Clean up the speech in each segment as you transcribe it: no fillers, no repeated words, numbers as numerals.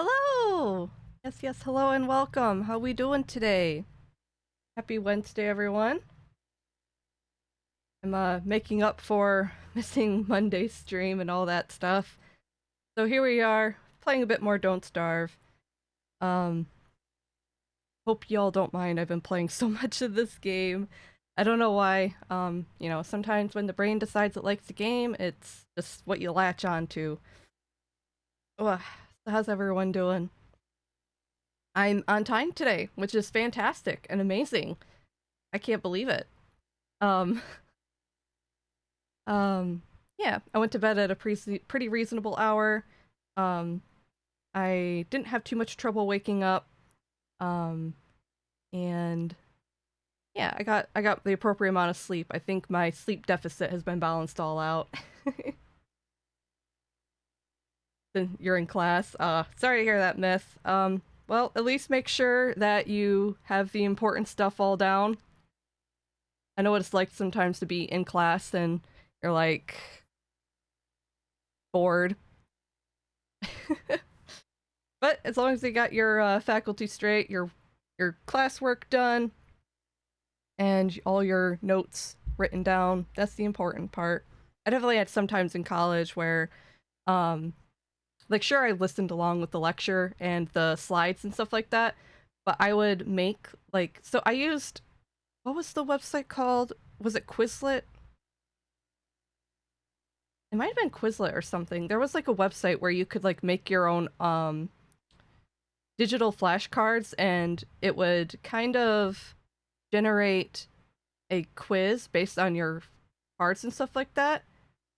Hello! Yes, hello and welcome. How we doing today? Happy Wednesday, everyone. I'm making up for missing Monday's stream and all that stuff. So here we are, playing a bit more Don't Starve. Um, Hope y'all don't mind, I've been playing so much of this game. I don't know why. Sometimes when the brain decides it likes a game, it's just what you latch on to. Ugh, so how's everyone doing? I'm on time today, which is fantastic and amazing. I can't believe it. Um, um, yeah, I went to bed at a pretty reasonable hour. Um, I didn't have too much trouble waking up. Um, and yeah, I got the appropriate amount of sleep. I think my sleep deficit has been balanced all out. Then you're in class. Sorry to hear that, Myth. Well, at least make sure that you have the important stuff all down. I know what it's like sometimes to be in class and you're like bored. But as long as you got your faculty straight, your classwork done, and all your notes written down, that's the important part. I definitely had some times in college where, um, like, sure, I listened along with the lecture and the slides and stuff like that, but I would make, like, so I used, what was the website called? Was it Quizlet? It might have been Quizlet or something. There was, like, a website where you could, like, make your own, digital flashcards, and it would kind of generate a quiz based on your cards and stuff like that.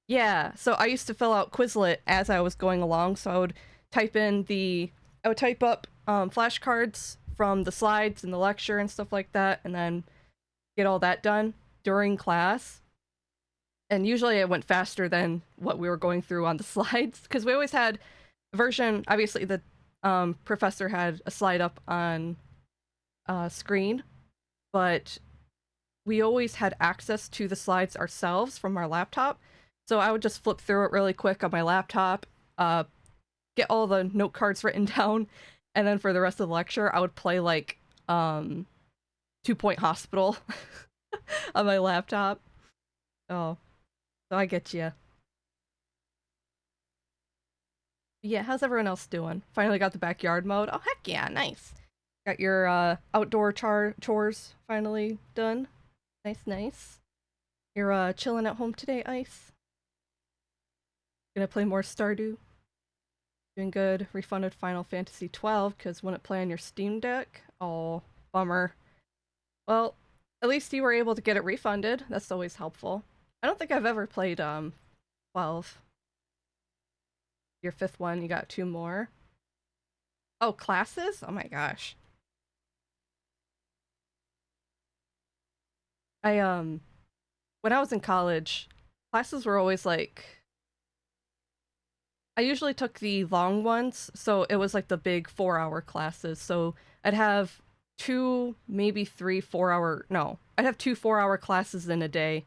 Yeah, so I used to fill out Quizlet as I was going along, so I would type up flashcards from the slides and the lecture and stuff like that, and then get all that done during class. And usually it went faster than what we were going through on the slides, because we always had a version, obviously the professor had a slide up on screen, but we always had access to the slides ourselves from our laptop. So I would just flip through it really quick on my laptop, get all the note cards written down, and then for the rest of the lecture, I would play like 2 Point Hospital on my laptop. Oh, so I get you. Yeah, how's everyone else doing? Finally got the backyard mode. Oh, heck yeah, nice. Got your outdoor chores finally done. Nice. You're chilling at home today, Ice? Gonna play more Stardew? Doing good. Refunded Final Fantasy 12 because wouldn't play on your Steam Deck. Oh, bummer. Well, at least you were able to get it refunded. That's always helpful. I don't think I've ever played 12. Your fifth one, you got two more. Oh, classes? Oh my gosh. I when I was in college, classes were always like I usually took the long ones, so it was like the big 4 hour classes. So I'd have two, maybe three 4 hour, no, I'd have two 4 hour classes in a day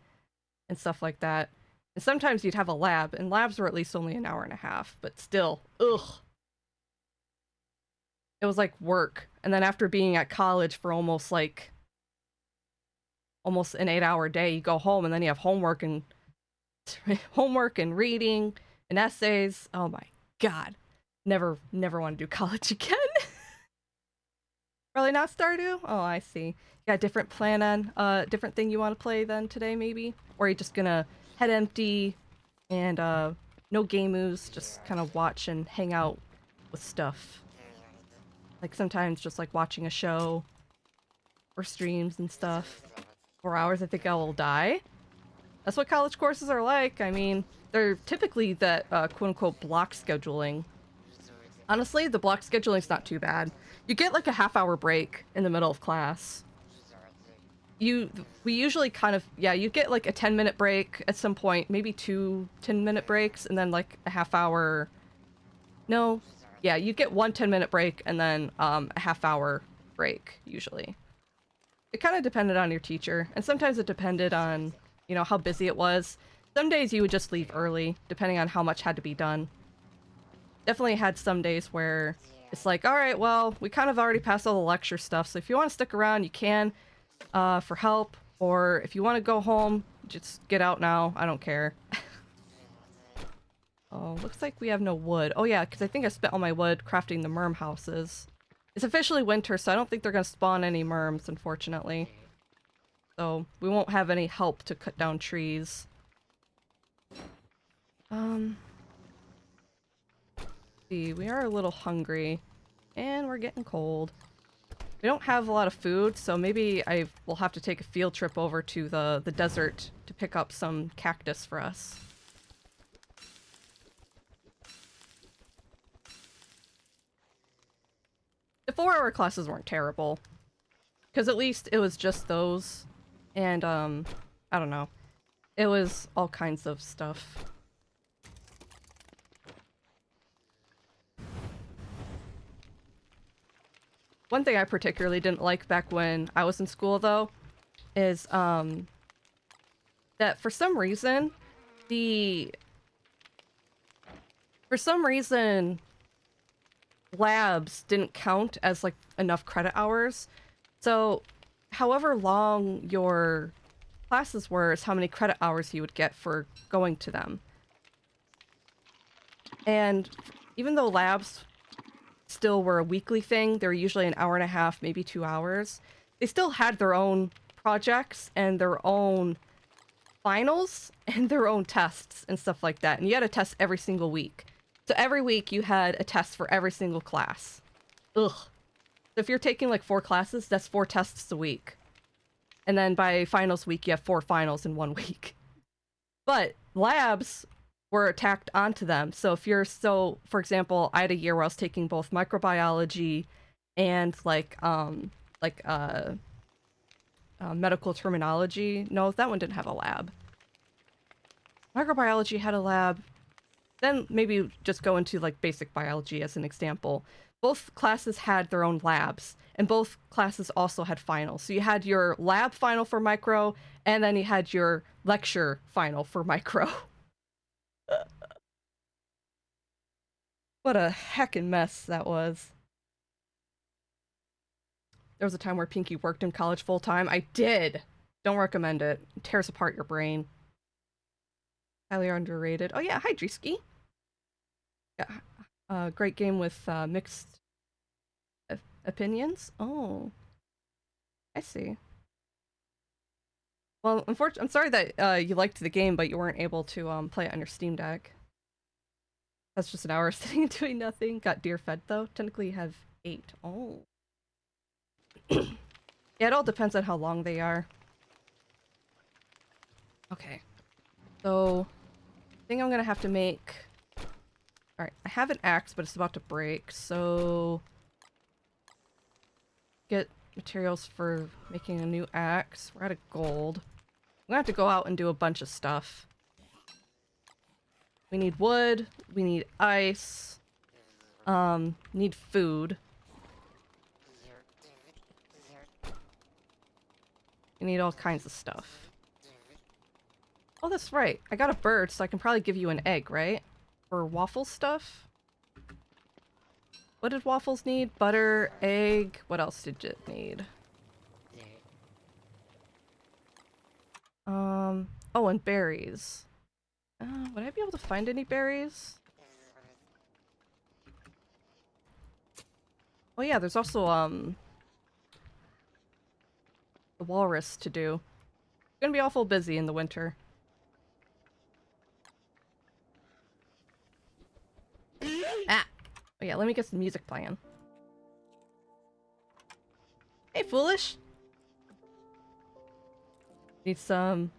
and stuff like that. And sometimes you'd have a lab, and labs were at least only an hour and a half, but still, ugh. It was like work. And then after being at college for almost an 8 hour day, you go home and then you have homework and homework and reading and essays. Oh my god. Never want to do college again. Really not Stardew? Oh, I see. You got a different plan on different thing you want to play then today maybe? Or are you just gonna head empty and no game moves, just kind of watch and hang out with stuff. Like sometimes just like watching a show or streams and stuff. 4 hours, I think I will die. That's what college courses are like. I mean, they're typically that quote-unquote block scheduling. Honestly, the block scheduling is not too bad. You get like a half-hour break in the middle of class. We usually kind of, yeah, you get like a 10-minute break at some point, maybe two 10-minute breaks, and then like a half-hour... No, yeah, you get one 10-minute break and then a half-hour break, usually. It kind of depended on your teacher, and sometimes it depended on, you know, how busy it was. Some days you would just leave early, depending on how much had to be done. Definitely had some days where it's like, all right, well, we kind of already passed all the lecture stuff, so if you want to stick around, you can, for help, or if you want to go home, just get out now. I don't care. Oh, looks like we have no wood. Oh yeah, because I think I spent all my wood crafting the merm houses. It's officially winter, so I don't think they're gonna spawn any merms, unfortunately. So we won't have any help to cut down trees. See, we are a little hungry, and we're getting cold. We don't have a lot of food, so maybe I will have to take a field trip over to the desert to pick up some cactus for us. The 4-hour classes weren't terrible, because at least it was just those, and I don't know. It was all kinds of stuff. One thing I particularly didn't like back when I was in school, though, is that for some reason labs didn't count as like enough credit hours. So however long your classes were is how many credit hours you would get for going to them. And even though labs still were a weekly thing, they were usually an hour and a half, maybe 2 hours, they still had their own projects and their own finals and their own tests and stuff like that. And you had a test every single week. So every week you had a test for every single class. Ugh. So if you're taking like 4 classes, that's 4 tests a week. And then by finals week, you have 4 finals in 1 week. But labs were tacked onto them. So if you're for example, I had a year where I was taking both microbiology and medical terminology. No, that one didn't have a lab. Microbiology had a lab. Then maybe just go into like basic biology as an example. Both classes had their own labs, and both classes also had finals. So you had your lab final for micro, and then you had your lecture final for micro. What a heckin' mess that was. There was a time where Pinky worked in college full time. I did! Don't recommend it. It tears apart your brain. Highly underrated. Oh yeah, hi Drieski. Yeah, great game with mixed opinions. Oh, I see. Well, unfortunately, I'm sorry that you liked the game, but you weren't able to play it on your Steam Deck. That's just an hour sitting and doing nothing. Got deer fed though. Technically, you have 8. Oh. Yeah, it all depends on how long they are. Okay. So, I think I'm gonna have to make... Alright, I have an axe, but it's about to break, so... Get materials for making a new axe. We're out of gold. I'm gonna have to go out and do a bunch of stuff. We need wood, we need ice, need food. We need all kinds of stuff. Oh, that's right. I got a bird, so I can probably give you an egg, right? For waffle stuff? What did waffles need? Butter, egg, what else did it need? Oh, and berries. Would I be able to find any berries? Oh yeah, there's also, the walrus to do. It's gonna be awful busy in the winter. Ah! Oh yeah, let me get some music playing. Hey, foolish! Need some...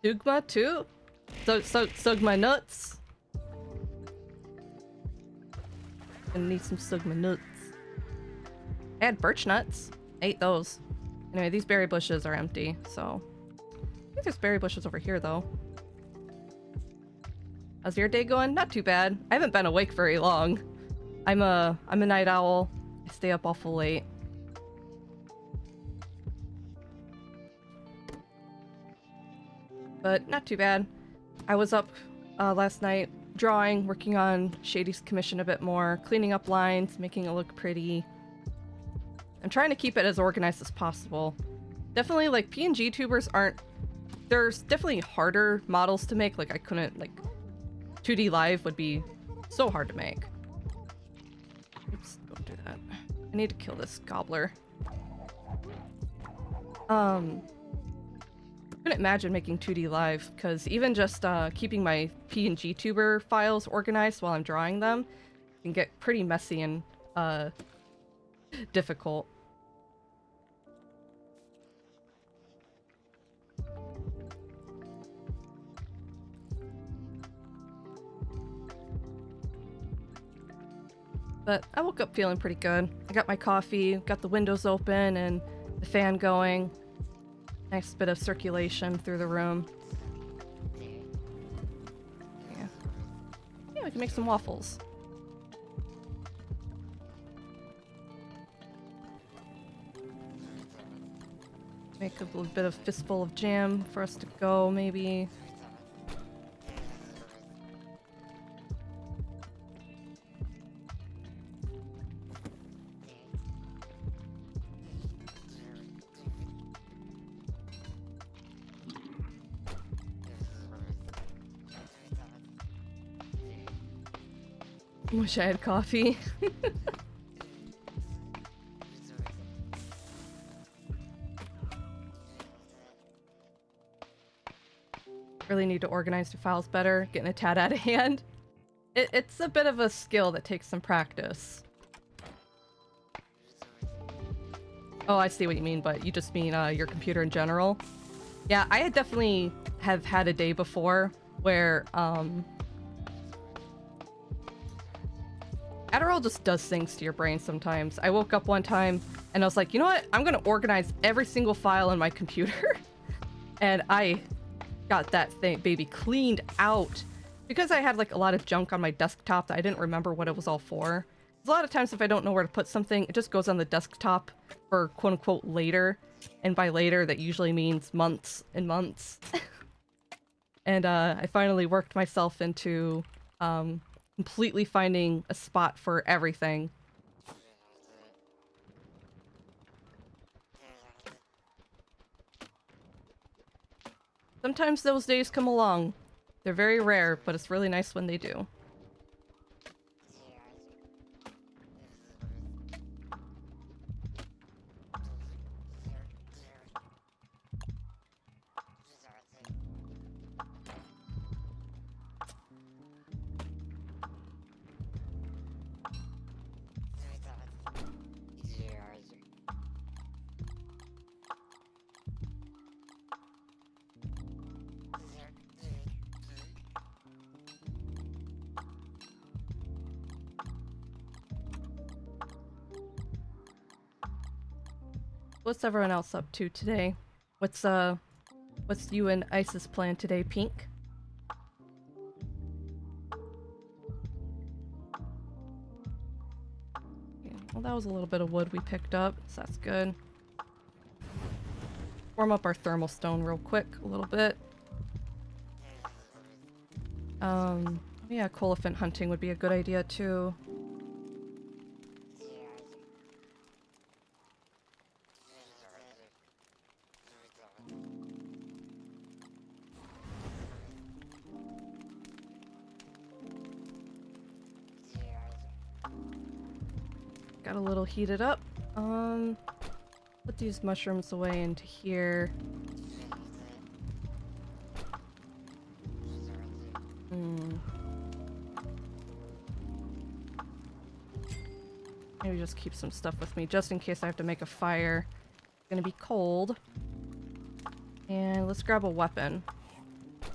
Sugma too? Sugma nuts? Gonna need some Sugma nuts. I had birch nuts. I ate those. Anyway, these berry bushes are empty, so... I think there's berry bushes over here, though. How's your day going? Not too bad. I haven't been awake very long. I'm a night owl. I stay up awful late. But not too bad. I was up last night drawing, working on Shady's commission a bit more, cleaning up lines, making it look pretty. I'm trying to keep it as organized as possible. Definitely, like, PNG tubers aren't... There's definitely harder models to make. Like, I couldn't, like... 2D Live would be so hard to make. Oops, don't do that. I need to kill this gobbler. Couldn't imagine making 2D Live, because even just keeping my PNG tuber files organized while I'm drawing them can get pretty messy and difficult. But I woke up feeling pretty good. I got my coffee, got the windows open and the fan going. Nice bit of circulation through the room. Yeah. Yeah, we can make some waffles. Make a little bit of fistful of jam for us to go, maybe. Wish I had coffee. Really need to organize your files better, getting a tad out of hand. It's a bit of a skill that takes some practice. Oh, I see what you mean, but you just mean your computer in general. Yeah, I definitely have had a day before where Adderall just does things to your brain sometimes. I woke up one time and I was like, you know what? I'm gonna organize every single file in my computer. And I got that thing, baby, cleaned out. Because I had like a lot of junk on my desktop that I didn't remember what it was all for. A lot of times if I don't know where to put something, it just goes on the desktop for quote unquote later. And by later, that usually means months and months. And I finally worked myself into completely finding a spot for everything. Sometimes those days come along. They're very rare, but it's really nice when they do. What's everyone else up to today? What's you and Ice's plan today, Pink? Yeah, well, that was a little bit of wood we picked up, so that's good. Warm up our thermal stone real quick, a little bit. Yeah, elephant hunting would be a good idea too. Got a little heated up. Put these mushrooms away into here. Maybe just keep some stuff with me just in case I have to make a fire. It's gonna be cold. And let's grab a weapon. Do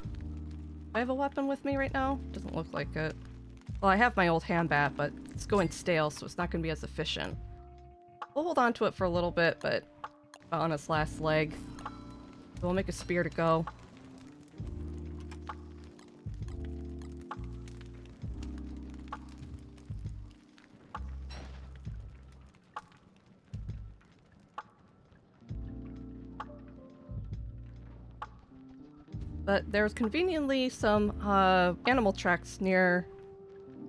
I have a weapon with me right now? Doesn't look like it. Well, I have my old hand bat, but it's going stale, so it's not going to be as efficient. We'll hold on to it for a little bit, but on its last leg. We'll make a spear to go. But there's conveniently some animal tracks near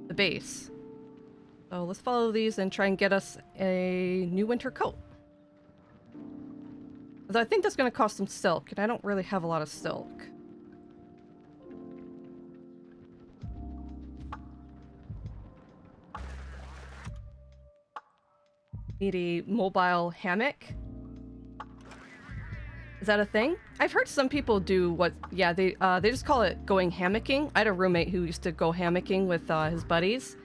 the base. So let's follow these and try and get us a new winter coat. Although I think that's going to cost some silk, and I don't really have a lot of silk. Need a mobile hammock. Is that a thing? I've heard some people do what, yeah, they just call it going hammocking. I had a roommate who used to go hammocking with his buddies.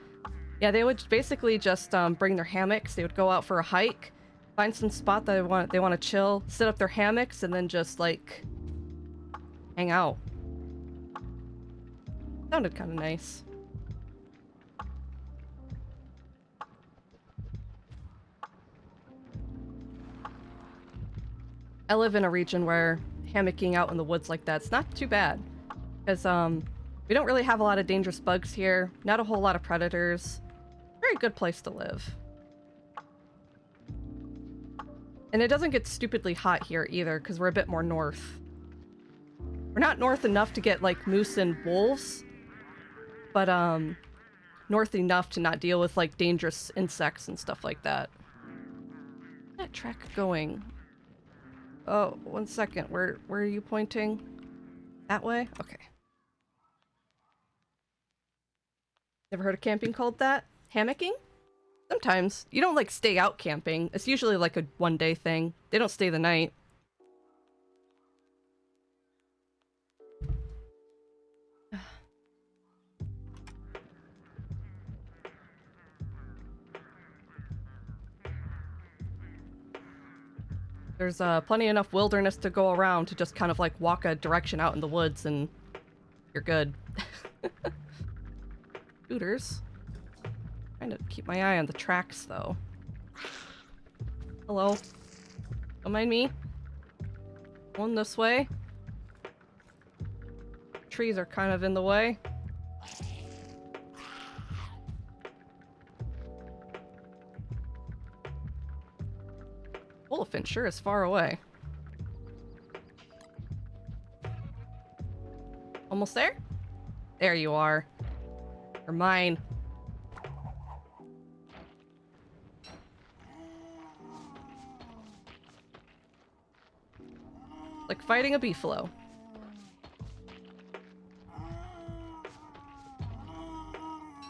Yeah, they would basically just bring their hammocks. They would go out for a hike, find some spot that they want to chill, set up their hammocks, and then just like hang out. Sounded kind of nice. I live in a region where hammocking out in the woods like that's not too bad. Because, we don't really have a lot of dangerous bugs here, not a whole lot of predators. Very good place to live. And it doesn't get stupidly hot here either, because we're a bit more north. We're not north enough to get, like, moose and wolves, but, north enough to not deal with, like, dangerous insects and stuff like that. Where's that track going? Oh, 1 second. Where are you pointing? That way? Okay. Never heard of camping called that? Hammocking? Sometimes. You don't, like, stay out camping. It's usually, like, a one-day thing. They don't stay the night. There's plenty enough wilderness to go around to just kind of like walk a direction out in the woods and you're good. Scooters. Trying to keep my eye on the tracks though. Hello. Don't mind me. Going this way. Trees are kind of in the way. Elephant sure is far away. Almost there? There you are. You're mine. Like fighting a beefalo.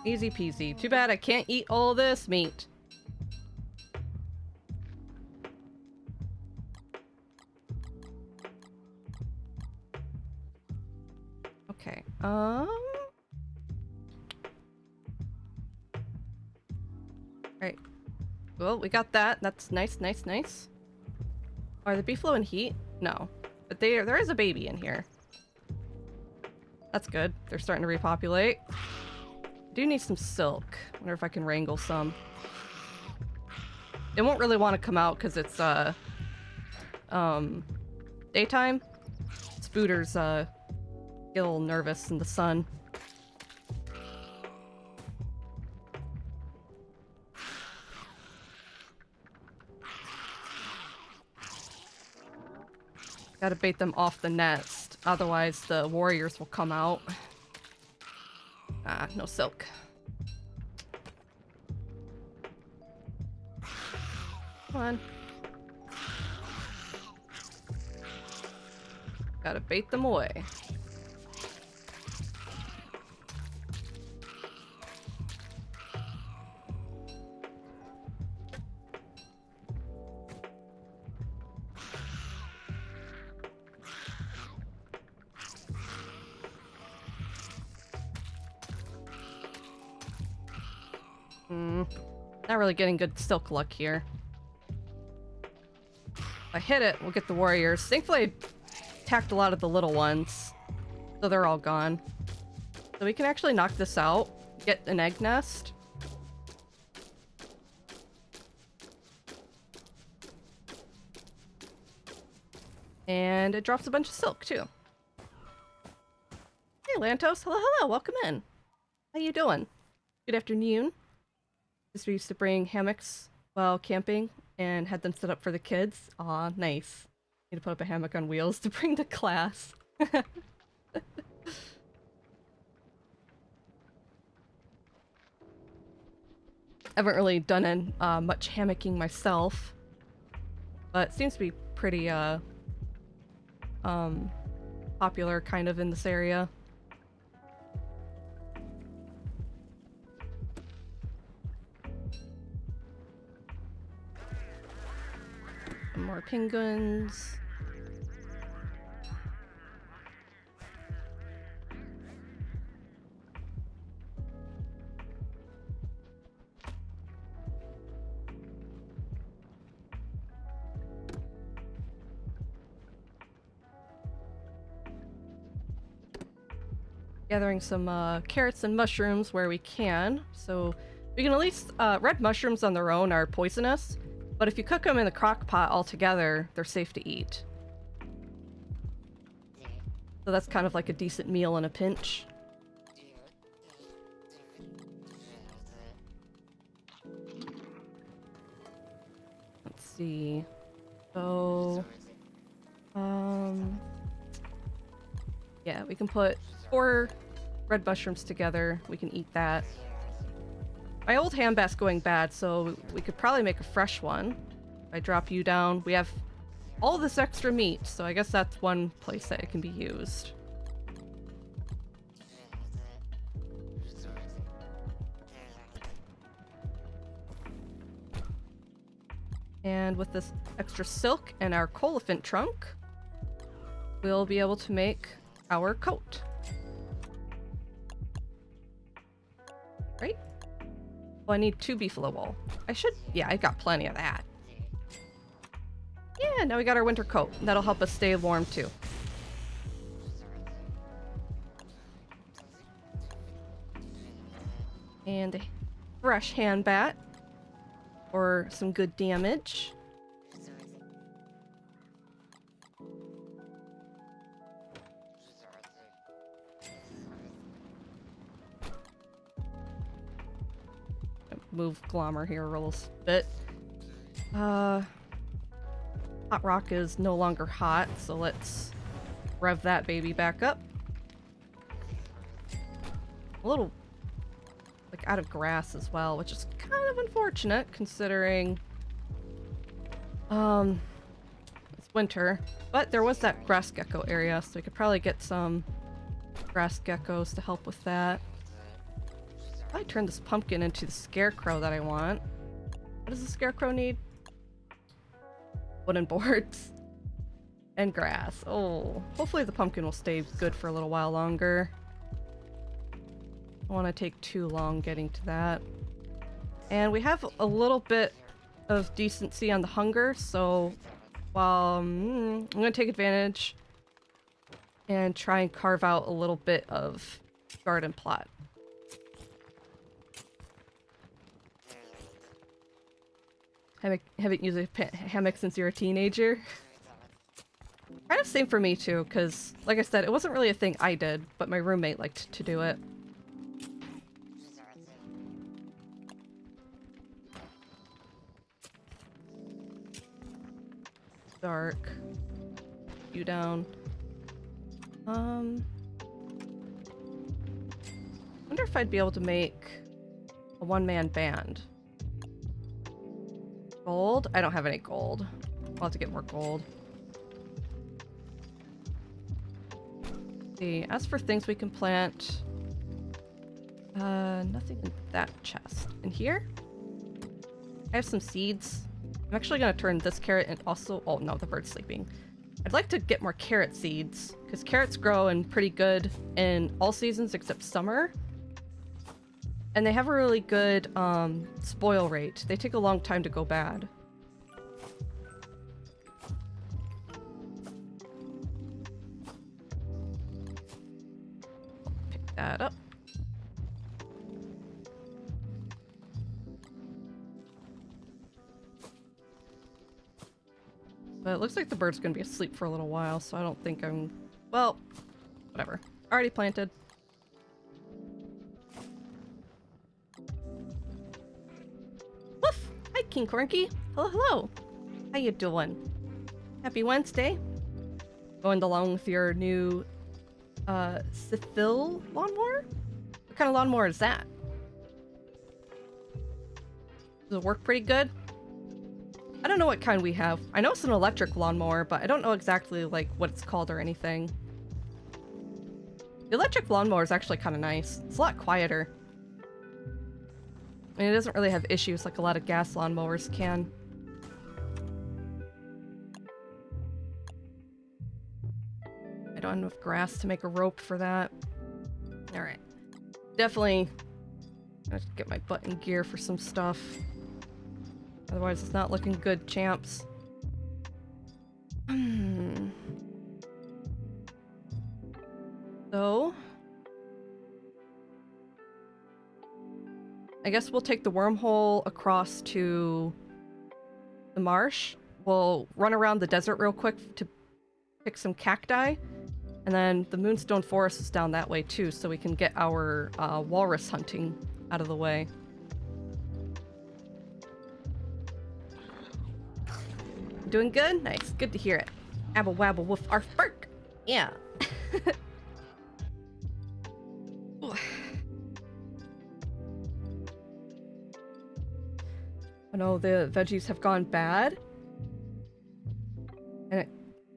Easy peasy. Too bad I can't eat all this meat. Okay, Right. Well, we got that. That's nice, nice, nice. Are the beefalo in heat? No. But there is a baby in here. That's good. They're starting to repopulate. Do need some silk. Wonder if I can wrangle some. They won't really want to come out because it's, daytime. Spooter's, get a little nervous in the sun. Gotta bait them off the nest, otherwise the warriors will come out. Ah, no silk. Come on. Gotta bait them away. Not really getting good silk luck here. If I hit it, we'll get the warriors. Thankfully, I attacked a lot of the little ones, so they're all gone. So we can actually knock this out, get an egg nest. And it drops a bunch of silk, too. Hey, Lantos. Hello, hello. Welcome in. How you doing? Good afternoon. We used to bring hammocks while camping and had them set up for the kids. Aw, nice. Need to put up a hammock on wheels to bring to class. haven't really done much hammocking myself, but it seems to be pretty popular kind of in this area. Some more penguins. Gathering some carrots and mushrooms where we can. So we can at least, red mushrooms on their own are poisonous, but if you cook them in the crock pot all together, they're safe to eat. So that's kind of like a decent meal in a pinch. Let's see. So, yeah, we can put 4 red mushrooms together. We can eat that. My old ham bat's going bad, so we could probably make a fresh one. If I drop you down, we have all this extra meat, so I guess that's one place that it can be used. And with this extra silk and our colophant trunk, we'll be able to make our coat. Right? Well, I need 2 beefalo wool. Yeah, I got plenty of that. Yeah, now we got our winter coat. That'll help us stay warm too. And a fresh hand bat for some good damage. Move Glommer here a little bit. Hot rock is no longer hot, so let's rev that baby back up. A little like out of grass as well, which is kind of unfortunate considering it's winter. But there was that grass gecko area, so we could probably get some grass geckos to help with that. I turn this pumpkin into the scarecrow that I want. What does the scarecrow need? Wooden boards. And grass. Oh, hopefully the pumpkin will stay good for a little while longer. I don't want to take too long getting to that. And we have a little bit of decency on the hunger, so while I'm going to take advantage and try and carve out a little bit of garden plot. Haven't used a hammock since you're a teenager. Kind of same for me too, because like I said, it wasn't really a thing I did, but my roommate liked to do it. Dark. You down. Wonder if I'd be able to make a one-man band. Gold? I don't have any gold. I'll have to get more gold. Let's see, as for things we can plant, nothing in that chest. In here? I have some seeds. I'm actually gonna turn this carrot and also, oh no, the bird's sleeping. I'd like to get more carrot seeds, because carrots grow in pretty good in all seasons except summer. And they have a really good spoil rate. They take a long time to go bad. Pick that up. But it looks like the bird's gonna be asleep for a little while, so I don't think I'm... Well, whatever. Already planted. Woof! Hi, King Cornky. Hello, hello. How you doing? Happy Wednesday. Going along with your new, Sithil lawnmower? What kind of lawnmower is that? Does it work pretty good? I don't know what kind we have. I know it's an electric lawnmower, but I don't know exactly like what it's called or anything. The electric lawnmower is actually kind of nice. It's a lot quieter. I mean, it doesn't really have issues like a lot of gas lawnmowers can. I don't have enough grass to make a rope for that. Alright. Definitely I have to get my butt in gear for some stuff. Otherwise it's not looking good, champs. So I guess we'll take the wormhole across to the marsh. We'll run around the desert real quick to pick some cacti. And then the Moonstone Forest is down that way too, so we can get our walrus hunting out of the way. Doing good? Nice. Good to hear it. Abble wabble woof arf bark. Yeah. Oh no, the veggies have gone bad. And it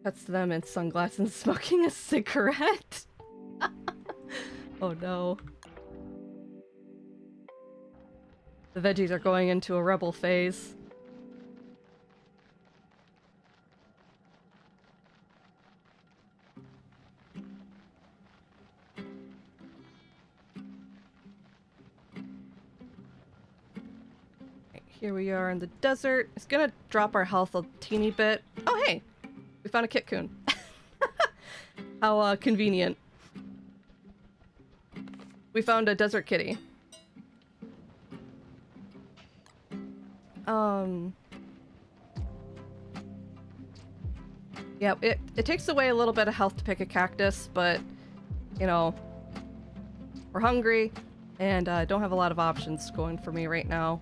cuts to them in sunglasses and smoking a cigarette. Oh no. The veggies are going into a rebel phase. Here we are in the desert. It's gonna drop our health a teeny bit. Oh, hey! We found a Kitcoon. How convenient. We found a desert kitty. Yeah, it takes away a little bit of health to pick a cactus, but, you know, we're hungry, and don't have a lot of options going for me right now.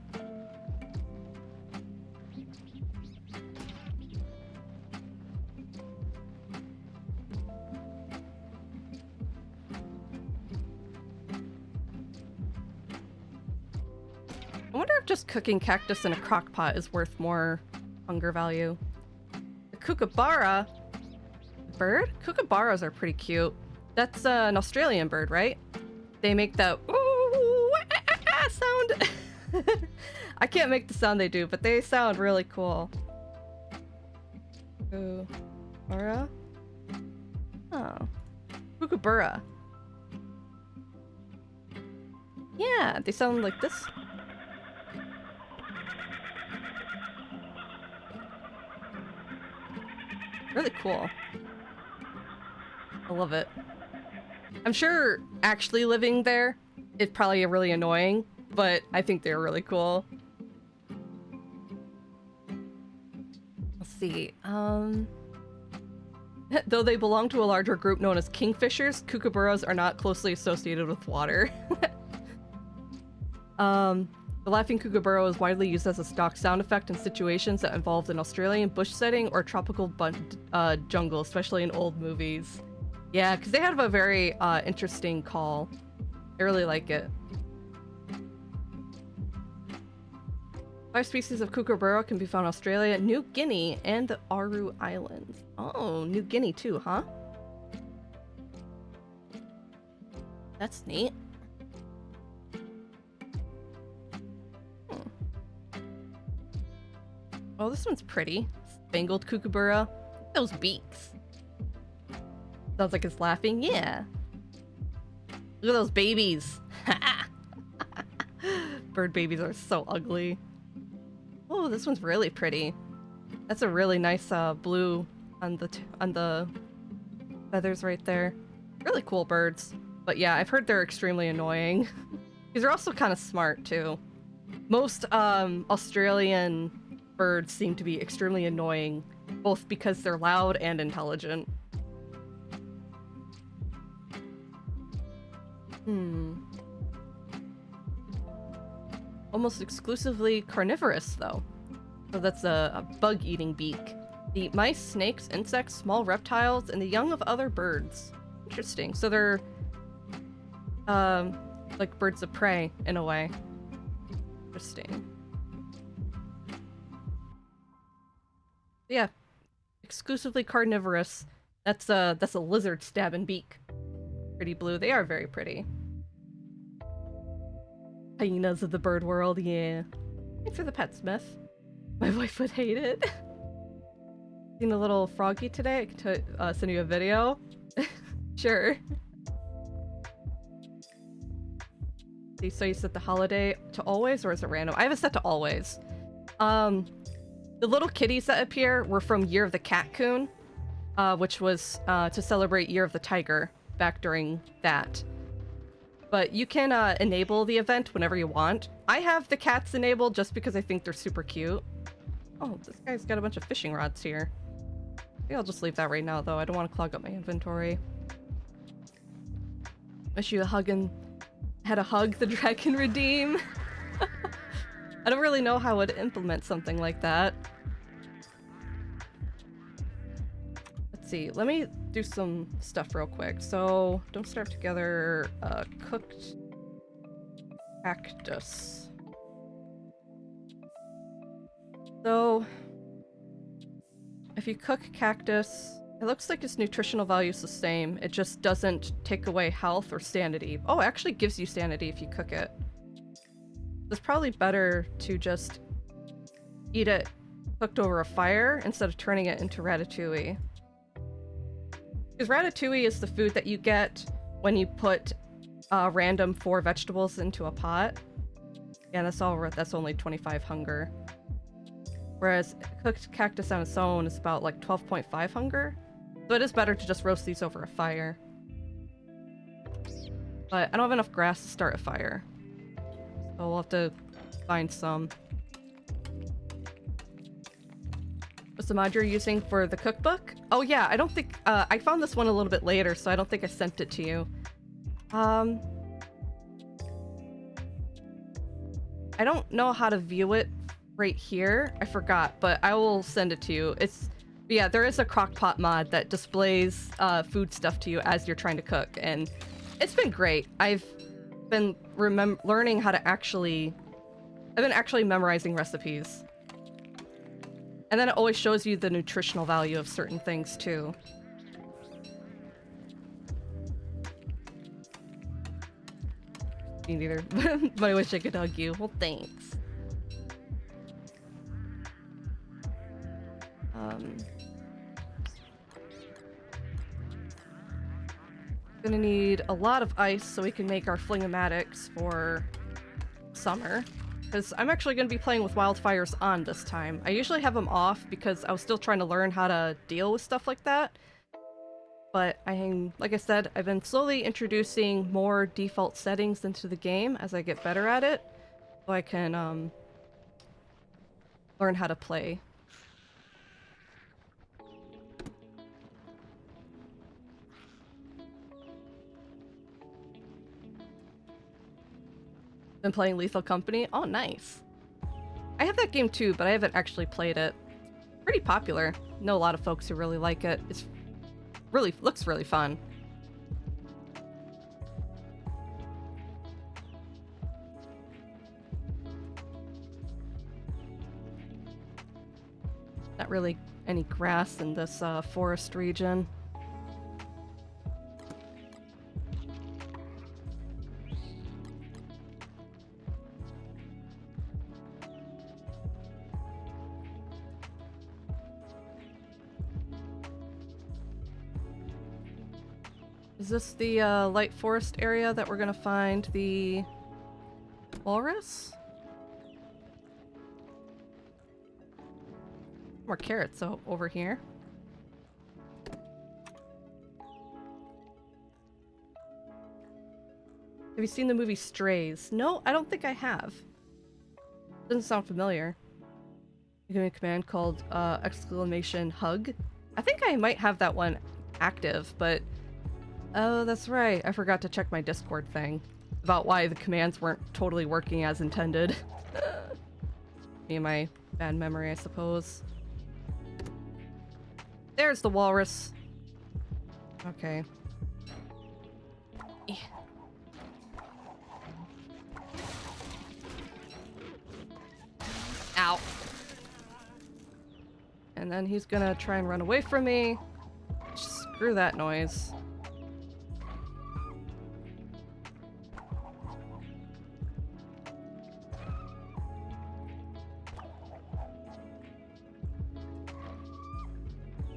I wonder if just cooking cactus in a crock pot is worth more hunger value. The kookaburra bird? Kookaburras are pretty cute. That's an Australian bird, right? They make that ooh, sound. I can't make the sound they do, but they sound really cool. Kookaburra? Oh. Kookaburra. Yeah, they sound like this. Really cool. I love it. I'm sure actually living there is probably really annoying, but I think they're really cool. Let's see. Though they belong to a larger group known as kingfishers, kookaburras are not closely associated with water. The laughing kookaburra is widely used as a stock sound effect in situations that involve an Australian bush setting or tropical jungle, especially in old movies. Yeah, because they have a very interesting call. I really like it. 5 species of kookaburra can be found in Australia, New Guinea, and the Aru Islands. Oh, New Guinea too, huh? That's neat. Oh, this one's pretty. Spangled kookaburra. Those beaks. Sounds like it's laughing. Yeah. Look at those babies. Bird babies are so ugly. Oh, this one's really pretty. That's a really nice blue on the feathers right there. Really cool birds. But yeah, I've heard they're extremely annoying. These are also kind of smart too. Most Australian birds seem to be extremely annoying, both because they're loud and intelligent. Almost exclusively carnivorous, though. So that's a bug-eating beak. They eat mice, snakes, insects, small reptiles, and the young of other birds. Interesting. So they're like birds of prey, in a way. Interesting. Yeah, exclusively carnivorous. That's a lizard stabbing beak. Pretty blue. They are very pretty. Hyenas of the bird world, yeah. Thanks for the pet, Smith. My wife would hate it. Seen a little froggy today? I can send you a video. Sure. So you set the holiday to always, or is it random? I have it set to always. The little kitties that appear were from Year of the Cat Coon, which was to celebrate Year of the Tiger back during that. But you can enable the event whenever you want. I have the cats enabled just because I think they're super cute. Oh, this guy's got a bunch of fishing rods here. I think I'll just leave that right now, though. I don't want to clog up my inventory. Wish you had a hug the dragon redeem. I don't really know how I'd implement something like that. Let's see. Let me do some stuff real quick. So, don't starve together. Cooked cactus. So, if you cook cactus, it looks like its nutritional value is the same. It just doesn't take away health or sanity. Oh, it actually gives you sanity if you cook it. It's probably better to just eat it cooked over a fire instead of turning it into ratatouille. Because ratatouille is the food that you get when you put random 4 vegetables into a pot. Yeah, that's only 25 hunger. Whereas cooked cactus on its own is about like 12.5 hunger. So it is better to just roast these over a fire. But I don't have enough grass to start a fire. So we'll have to find some. What's the mod you're using for the cookbook? Oh yeah, I don't think, I found this one a little bit later, so I don't think I sent it to you. I don't know how to view it right here. I forgot, but I will send it to you. Yeah, there is a crockpot mod that displays food stuff to you as you're trying to cook, and it's been great. I've been learning how to actually memorizing recipes. And then it always shows you the nutritional value of certain things too. Me neither, but I wish I could hug you. Well, thanks. Gonna need a lot of ice so we can make our flingamatics for summer. Because I'm actually going to be playing with wildfires on this time. I usually have them off because I was still trying to learn how to deal with stuff like that. But like I said, I've been slowly introducing more default settings into the game as I get better at it. So I can learn how to play. Been playing Lethal Company? Oh, nice. I have that game too, but I haven't actually played it. Pretty popular. Know a lot of folks who really like it. It's looks really fun. Not really any grass in this forest region. Is this the light forest area that we're gonna find the walrus? More carrots over here. Have you seen the movie Strays? No, I don't think I have. Doesn't sound familiar. You give me a command called exclamation hug. I think I might have that one active, but oh, that's right. I forgot to check my Discord thing about why the commands weren't totally working as intended. Me and my bad memory, I suppose. There's the walrus. Okay. Yeah. Ow. And then he's gonna try and run away from me. Screw that noise.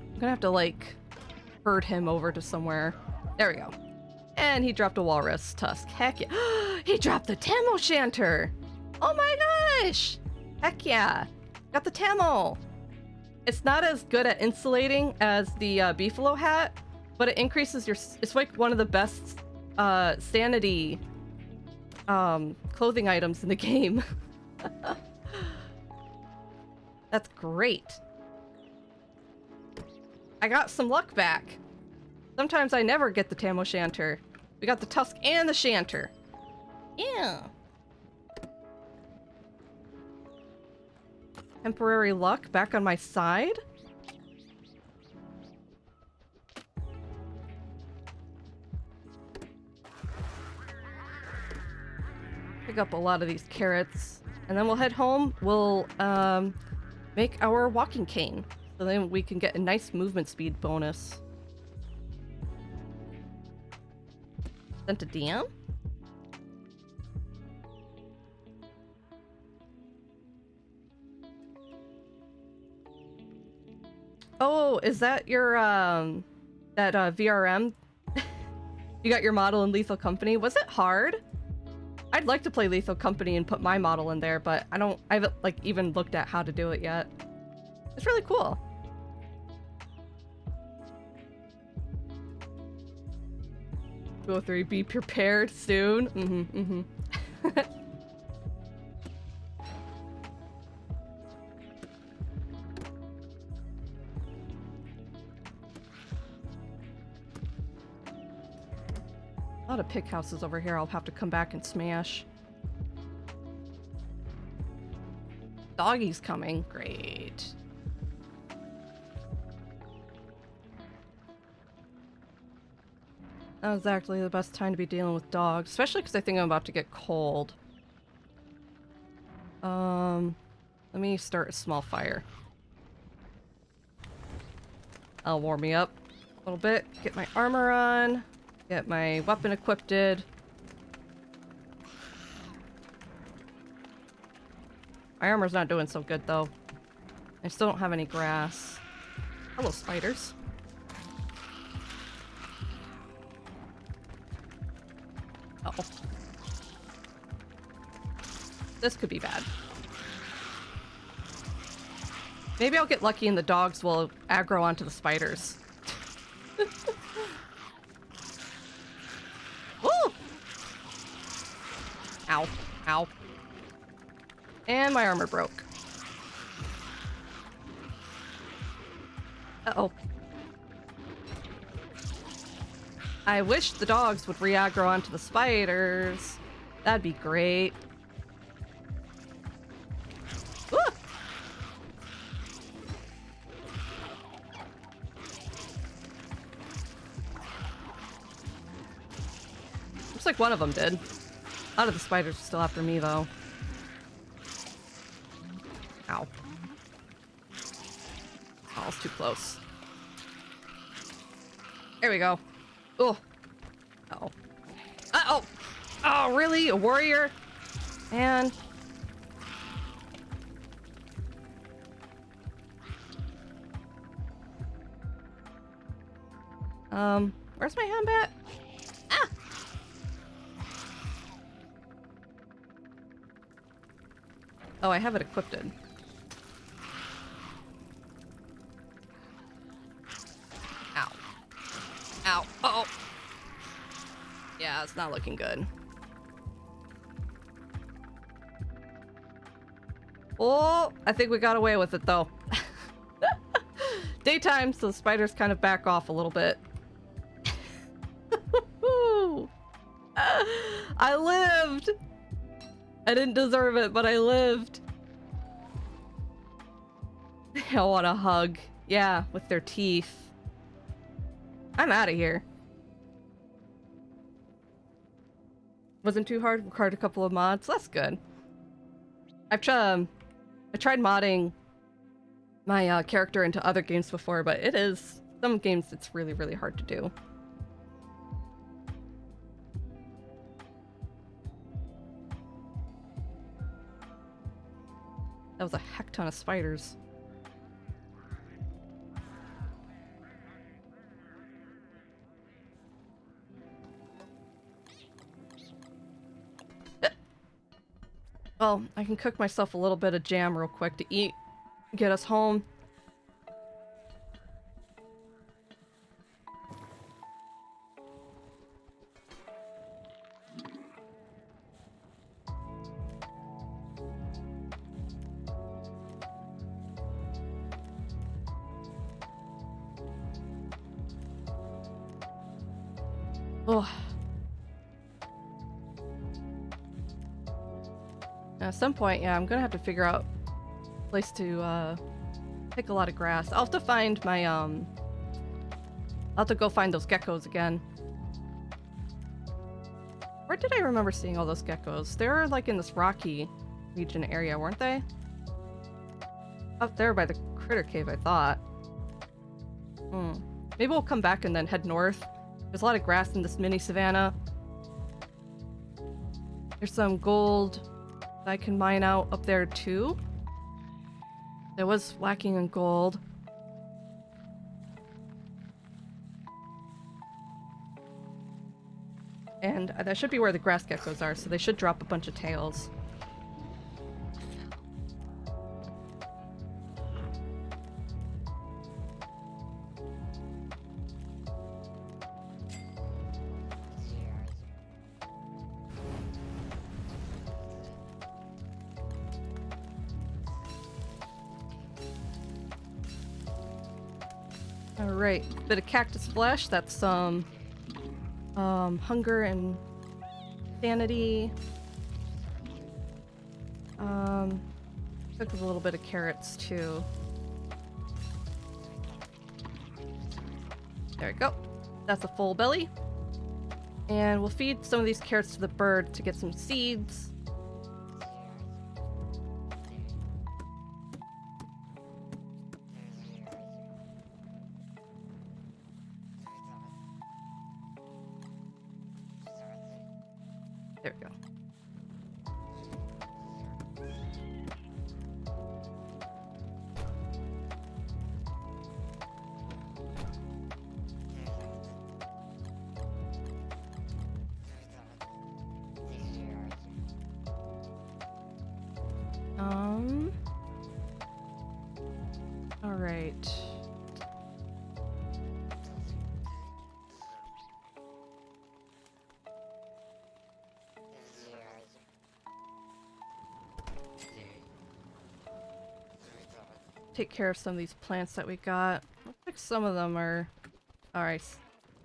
I'm gonna have to, like, herd him over to somewhere. There we go. And he dropped a walrus tusk. Heck yeah. He dropped the Tam O'Shanter! Oh my gosh! Heck yeah. Got the Tamo! It's not as good at insulating as the Beefalo hat, but it increases your... It's like one of the best sanity clothing items in the game. That's great. I got some luck back. Sometimes I never get the Tam O'Shanter. We got the tusk and the shanter. Yeah. Temporary luck back on my side. Pick up a lot of these carrots. And then we'll head home. We'll make our walking cane. So then we can get a nice movement speed bonus. Sent a DM? Oh, is that your, that, VRM? You got your model in Lethal Company? Was it hard? I'd like to play Lethal Company and put my model in there, but I haven't, like, even looked at how to do it yet. It's really cool. 203, be prepared soon. A lot of pig houses over here I'll have to come back and smash. Doggy's coming. Great. Not exactly the best time to be dealing with dogs, especially because I think I'm about to get cold. Let me start a small fire. I'll warm me up a little bit, get my armor on, get my weapon equipped. My armor's not doing so good though. I still don't have any grass. Hello, spiders. Uh-oh. This could be bad. Maybe I'll get lucky and the dogs will aggro onto the spiders. Woo! Ow. Ow. And my armor broke. Uh-oh. I wish the dogs would re-aggro onto the spiders. That'd be great. Woo! Looks like one of them did. A lot of the spiders are still after me, though. Ow. Oh, it's too close. There we go. Oh. Uh-oh. Uh-oh! Oh, really? A warrior? Man. Where's my hand at? Ah! Oh, I have it equipped. Ow. Ow. Uh-oh. Yeah, it's not looking good. Oh, I think we got away with it, though. Daytime, so the spiders kind of back off a little bit. I lived! I didn't deserve it, but I lived. I want a hug. Yeah, with their teeth. I'm out of here. Wasn't too hard. Required a couple of mods. That's good. I tried modding my character into other games before, but it is some games it's really, really hard to do. That was a heck ton of spiders. Well, I can cook myself a little bit of jam real quick to eat, get us home. Oh. At some point, yeah, I'm gonna have to figure out a place to pick a lot of grass. I'll have to find my I'll have to go find those geckos again. Where did I remember seeing all those geckos? They were like in this rocky region area, weren't they? Up there by the critter cave, I thought. Maybe we'll come back and then head north. There's a lot of grass in this mini savanna. There's some gold that I can mine out up there too. There was lacking in gold. And that should be where the grass geckos are, so they should drop a bunch of tails. Alright, bit of cactus flesh, that's some hunger and sanity. Took a little bit of carrots too. There we go. That's a full belly. And we'll feed some of these carrots to the bird to get some seeds. There we go. All right. Take care of some of these plants that we got. Looks like some of them are... Alright.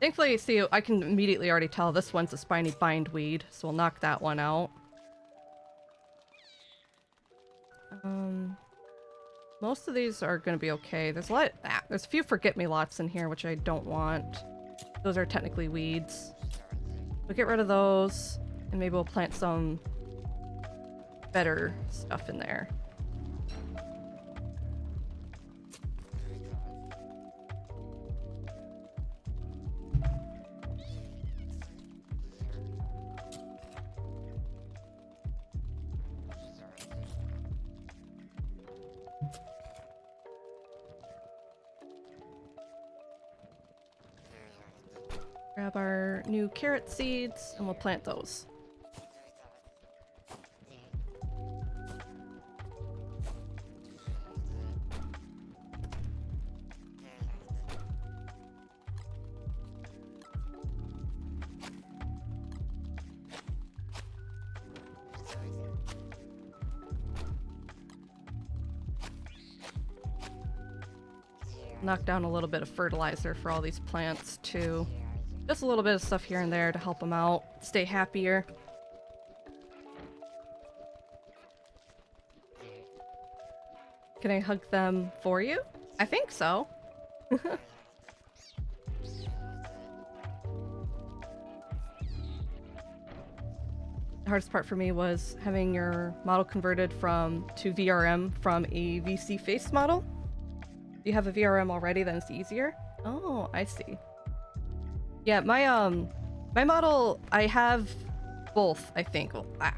Thankfully, see, I can immediately already tell this one's a spiny bindweed, so we'll knock that one out. Most of these are gonna be okay. There's a lot... there's a few forget-me-lots in here, which I don't want. Those are technically weeds. We'll get rid of those, and maybe we'll plant some better stuff in there. Grab our new carrot seeds and we'll plant those. Knock down a little bit of fertilizer for all these plants too. Just a little bit of stuff here and there to help them out, stay happier. Can I hug them for you? I think so. The hardest part for me was having your model converted to VRM from a VC face model. you have a VRM already, then it's easier? Oh, I see. Yeah, my model, I have both, I think. Oh, ah.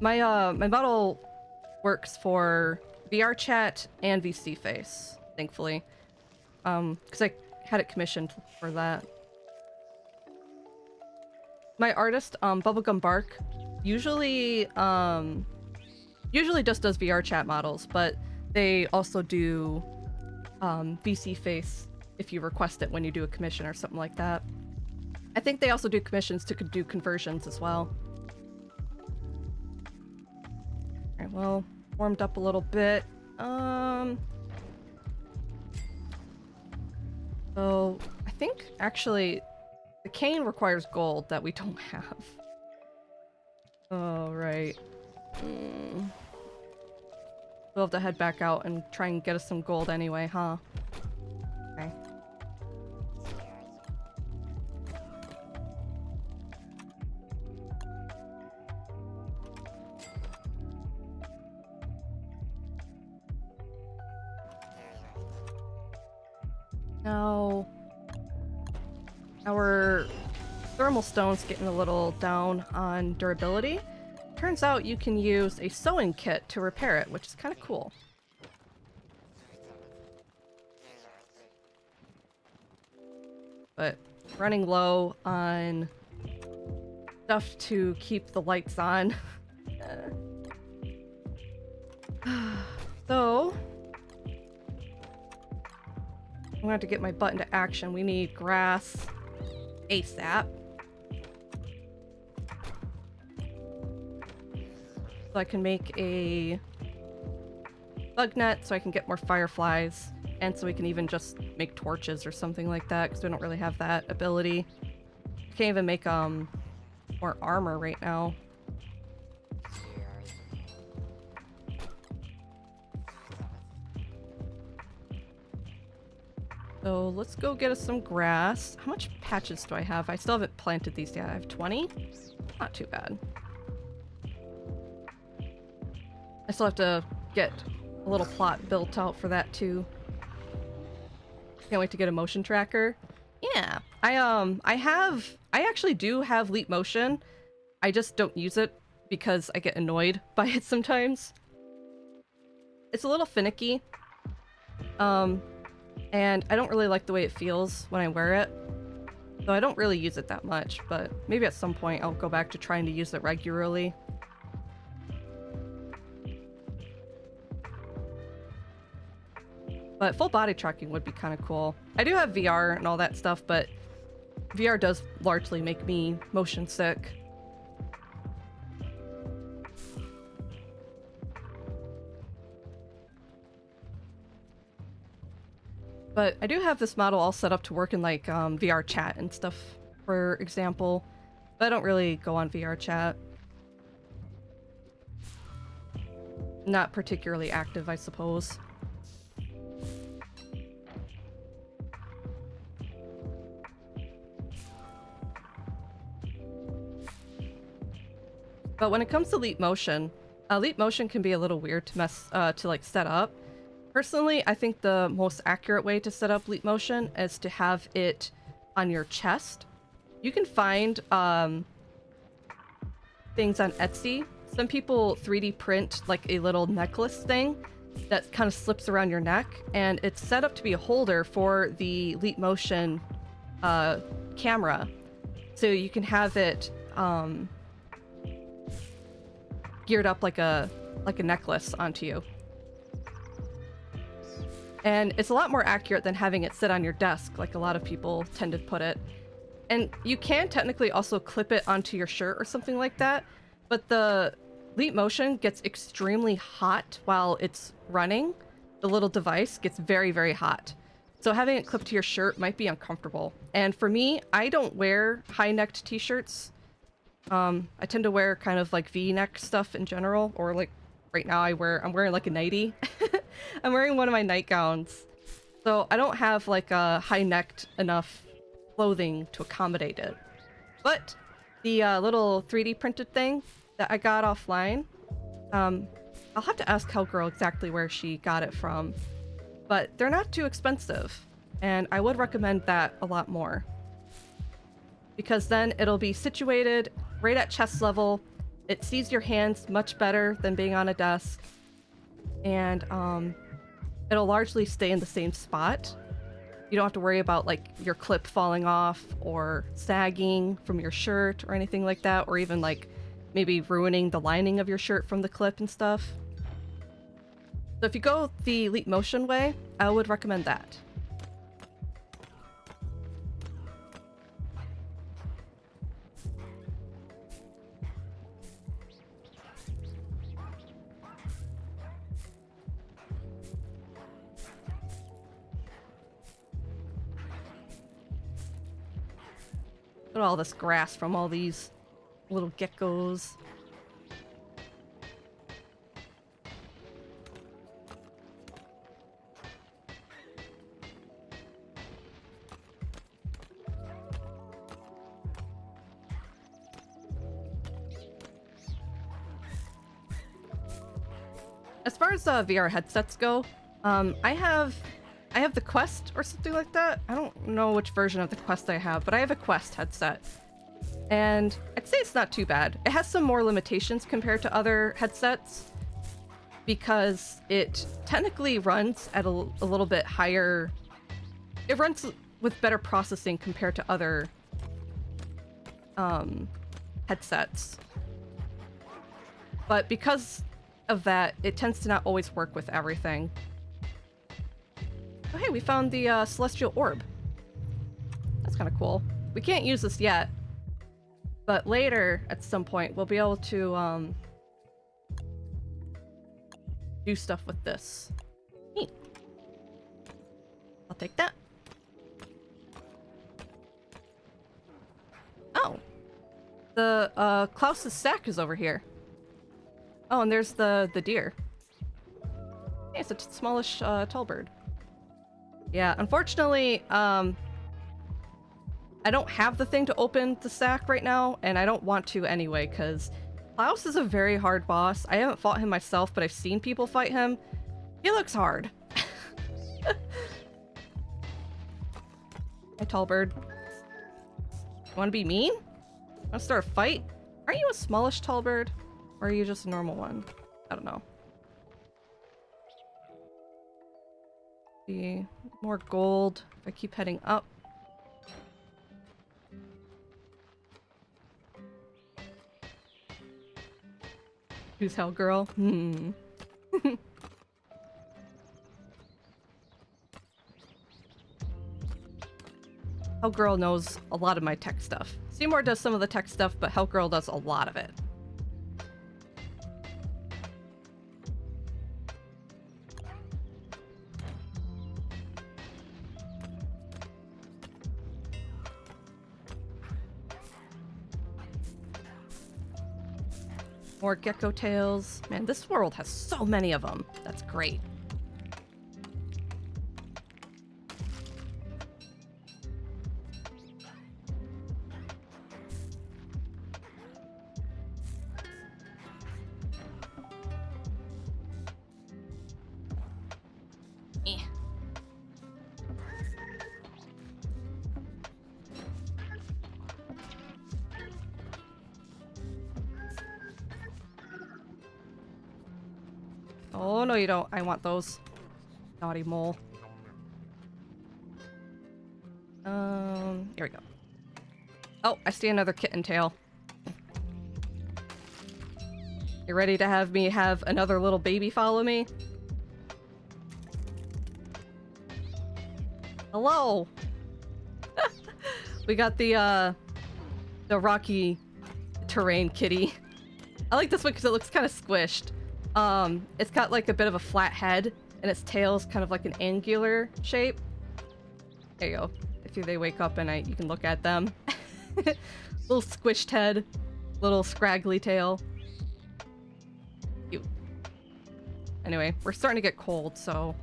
My model works for VR chat and VC face, thankfully. Because I had it commissioned for that. My artist, Bubblegum Bark, usually just does VR chat models, but they also do VC face if you request it when you do a commission or something like that. I think they also do commissions to do conversions as well. Alright, well, warmed up a little bit. So I think actually the cane requires gold that we don't have. Oh, right. We'll have to head back out and try and get us some gold anyway, huh? Okay. Now, our thermal stone's getting a little down on durability. Turns out you can use a sewing kit to repair it, which is kind of cool. But running low on stuff to keep the lights on. So I'm gonna have to get my butt into action. We need grass ASAP. So I can make a bug net so I can get more fireflies, and so we can even just make torches or something like that, because we don't really have that ability. I can't even make more armor right now. So let's go get us some grass. How much patches do I have? I still haven't planted these yet. I have 20? Not too bad. I still have to get a little plot built out for that too. Can't wait to get a motion tracker. Yeah, I actually do have Leap Motion. I just don't use it because I get annoyed by it sometimes. It's a little finicky. And I don't really like the way it feels when I wear it. So I don't really use it that much, but maybe at some point I'll go back to trying to use it regularly. But full body tracking would be kind of cool. I do have VR and all that stuff, but VR does largely make me motion sick. But I do have this model all set up to work in like VR chat and stuff, for example. But I don't really go on VR chat. Not particularly active, I suppose. But when it comes to Leap Motion can be a little weird to like set up. Personally, I think the most accurate way to set up Leap Motion is to have it on your chest. You can find things on Etsy. Some people 3D print like a little necklace thing that kind of slips around your neck, and it's set up to be a holder for the Leap Motion camera. So you can have it geared up like a necklace onto you. And it's a lot more accurate than having it sit on your desk, like a lot of people tend to put it. And you can technically also clip it onto your shirt or something like that, but the Leap Motion gets extremely hot while it's running. The little device gets very, very hot. So having it clipped to your shirt might be uncomfortable. And for me, I don't wear high-necked t-shirts. I tend to wear kind of like V-neck stuff in general, or like right now I'm wearing like a nightie. I'm wearing one of my nightgowns. So I don't have like a high-necked enough clothing to accommodate it. But the little 3D printed thing that I got offline, I'll have to ask Hellgirl exactly where she got it from, but they're not too expensive, and I would recommend that a lot more. Because then it'll be situated right at chest level, it sees your hands much better than being on a desk, and it'll largely stay in the same spot. You don't have to worry about like your clip falling off or sagging from your shirt or anything like that, or even like maybe ruining the lining of your shirt from the clip and stuff. So if you go the Leap Motion way, I would recommend that. Look at all this grass from all these little geckos. As far as VR headsets go, I have the Quest or something like that. I don't know which version of the Quest I have, but I have a Quest headset. And I'd say it's not too bad. It has some more limitations compared to other headsets because it technically runs at a little bit higher... It runs with better processing compared to other headsets. But because of that, it tends to not always work with everything. Oh hey, we found the Celestial Orb. That's kind of cool. We can't use this yet, but later, at some point, we'll be able to do stuff with this. Neat. I'll take that. Oh. The Klaus's sack is over here. Oh, and there's the deer. Hey, it's a smallish tall bird. Yeah, unfortunately, I don't have the thing to open the sack right now, and I don't want to anyway, because Klaus is a very hard boss. I haven't fought him myself, but I've seen people fight him. He looks hard. Hi, tall bird. You want to be mean? Want to start a fight? Aren't you a smallish tall bird? Or are you just a normal one? I don't know. See, more gold if I keep heading up. Who's Hellgirl? Hellgirl knows a lot of my tech stuff. Seymour does some of the tech stuff, but Hellgirl does a lot of it. More gecko tails. Man, this world has so many of them. That's great. Eh. Oh, no, you don't. I want those. Naughty mole. Here we go. Oh, I see another kitten tail. You ready to have me have another little baby follow me? Hello! We got the rocky terrain kitty. I like this one because it looks kind of squished. It's got like a bit of a flat head, and its tail is kind of like an angular shape. There you go. If they wake up and you can look at them. Little squished head, little scraggly tail. Cute. Anyway, we're starting to get cold, so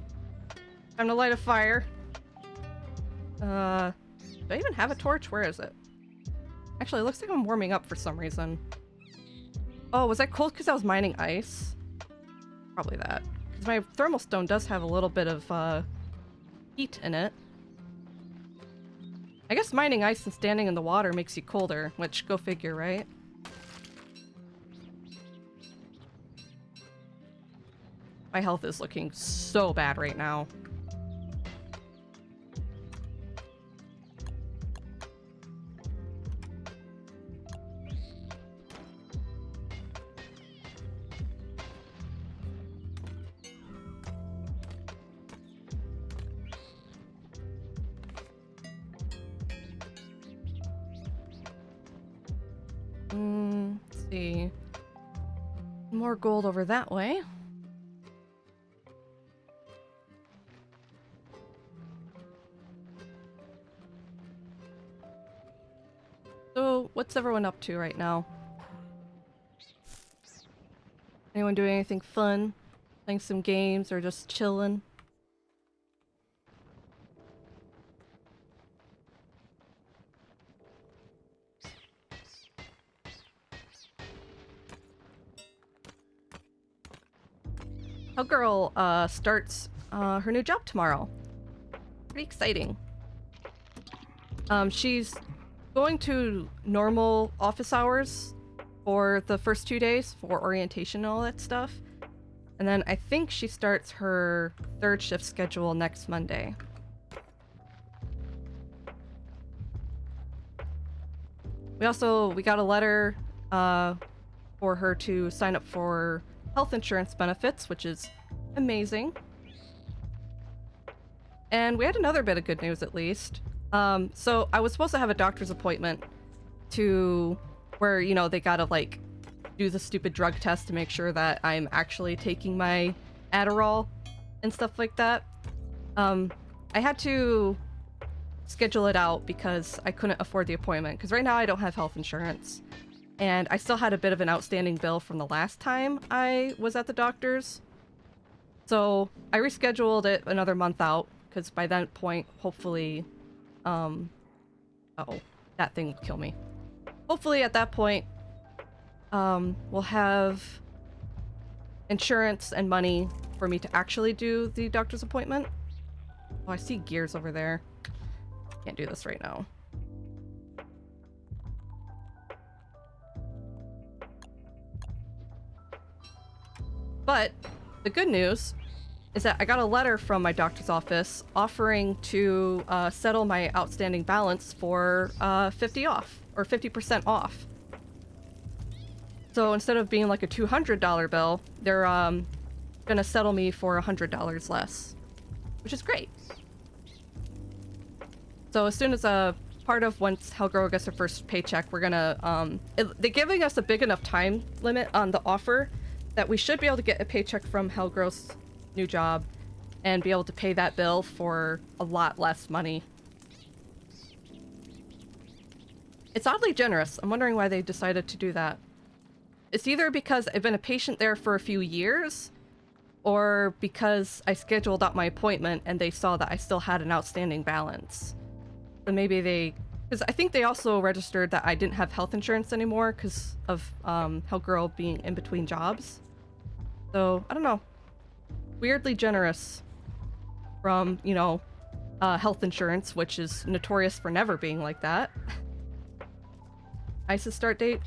time to light a fire. Do I even have a torch? Where is it? Actually, it looks like I'm warming up for some reason. Oh, was I cold because I was mining ice? Probably that. Because my thermal stone does have a little bit of heat in it. I guess mining ice and standing in the water makes you colder, which go figure, right? My health is looking so bad right now. Let's see. More gold over that way. So, what's everyone up to right now? Anyone doing anything fun? Playing some games or just chilling? Girl starts her new job tomorrow. Pretty exciting. She's going to normal office hours for the first 2 days for orientation and all that stuff. And then I think she starts her third shift schedule next Monday. We got a letter for her to sign up for health insurance benefits, which is amazing. And we had another bit of good news, at least. So I was supposed to have a doctor's appointment to where, you know, they gotta like do the stupid drug test to make sure that I'm actually taking my Adderall and stuff like that. I had to schedule it out because I couldn't afford the appointment, because right now I don't have health insurance. And I still had a bit of an outstanding bill from the last time I was at the doctor's. So I rescheduled it another month out, because by that point, hopefully, uh-oh, that thing will kill me. Hopefully at that point, we'll have insurance and money for me to actually do the doctor's appointment. Oh, I see gears over there. Can't do this right now. But the good news is that I got a letter from my doctor's office offering to settle my outstanding balance for 50% off. So instead of being like a $200 bill, they're gonna settle me for $100 less, which is great. So as soon as once Hellgirl gets her first paycheck, we're gonna they're giving us a big enough time limit on the offer that we should be able to get a paycheck from Hellgirl's new job and be able to pay that bill for a lot less money. It's oddly generous. I'm wondering why they decided to do that. It's either because I've been a patient there for a few years, or because I scheduled out my appointment and they saw that I still had an outstanding balance. So maybe because I think they also registered that I didn't have health insurance anymore because of Hellgirl being in between jobs. So, I don't know. Weirdly generous from, you know, health insurance, which is notorious for never being like that. ISIS start date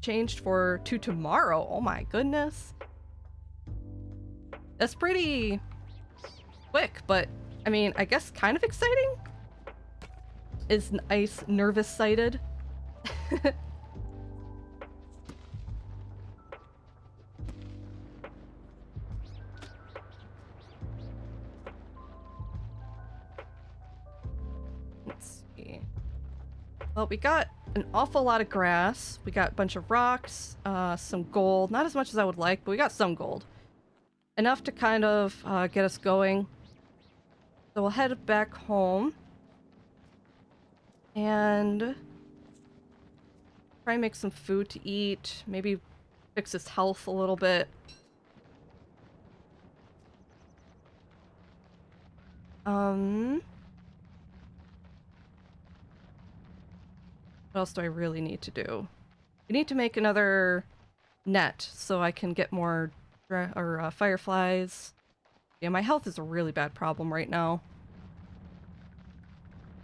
changed to tomorrow. Oh my goodness. That's pretty quick, but I mean, I guess kind of exciting. Is Ice nervous-sighted? Let's see. Well, we got an awful lot of grass. We got a bunch of rocks, some gold. Not as much as I would like, but we got some gold. Enough to kind of get us going. So we'll head back home. And try and make some food to eat. Maybe fix his health a little bit. What else do I really need to do? We need to make another net so I can get more Fireflies. Yeah, my health is a really bad problem right now.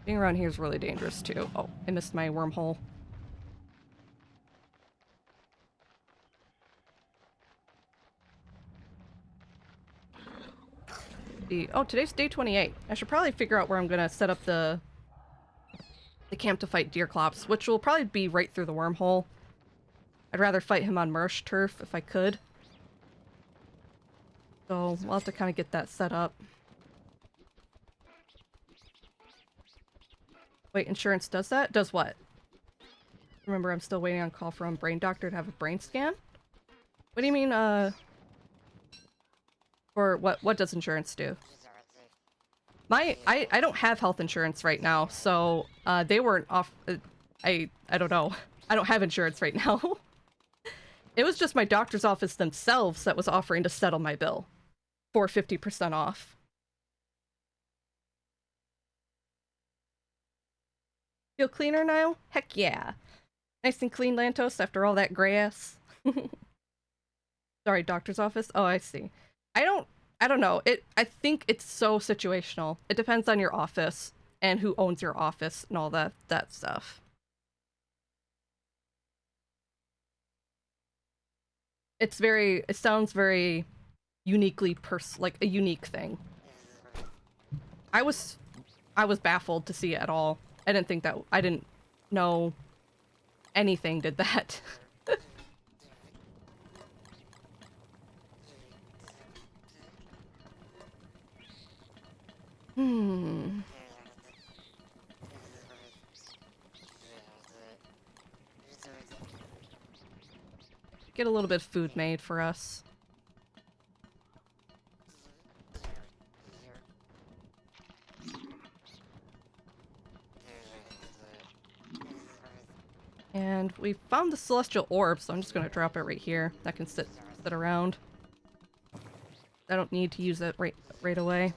Being around here is really dangerous too. Oh, I missed my wormhole. Oh, today's day 28. I should probably figure out where I'm gonna set up the camp to fight Deerclops, which will probably be right through the wormhole. I'd rather fight him on Marsh turf if I could. So we'll have to kind of get that set up. Wait, insurance does that? Does what? Remember, I'm still waiting on a call from Brain Doctor to have a brain scan? What do you mean, or what does insurance do? I don't have health insurance right now, so, they weren't off, I don't know. I don't have insurance right now. It was just my doctor's office themselves that was offering to settle my bill for 50% off. Feel cleaner now? Heck yeah. Nice and clean, Lantos, after all that grass. Sorry, doctor's office? Oh, I see. I don't know. I think it's so situational. It depends on your office and who owns your office and all that stuff. It sounds very uniquely like a unique thing. I was baffled to see it at all. I didn't know anything did that. Hmm. Get a little bit of food made for us. And we found the celestial orb, so I'm just gonna drop it right here. That can sit around. I don't need to use it right away.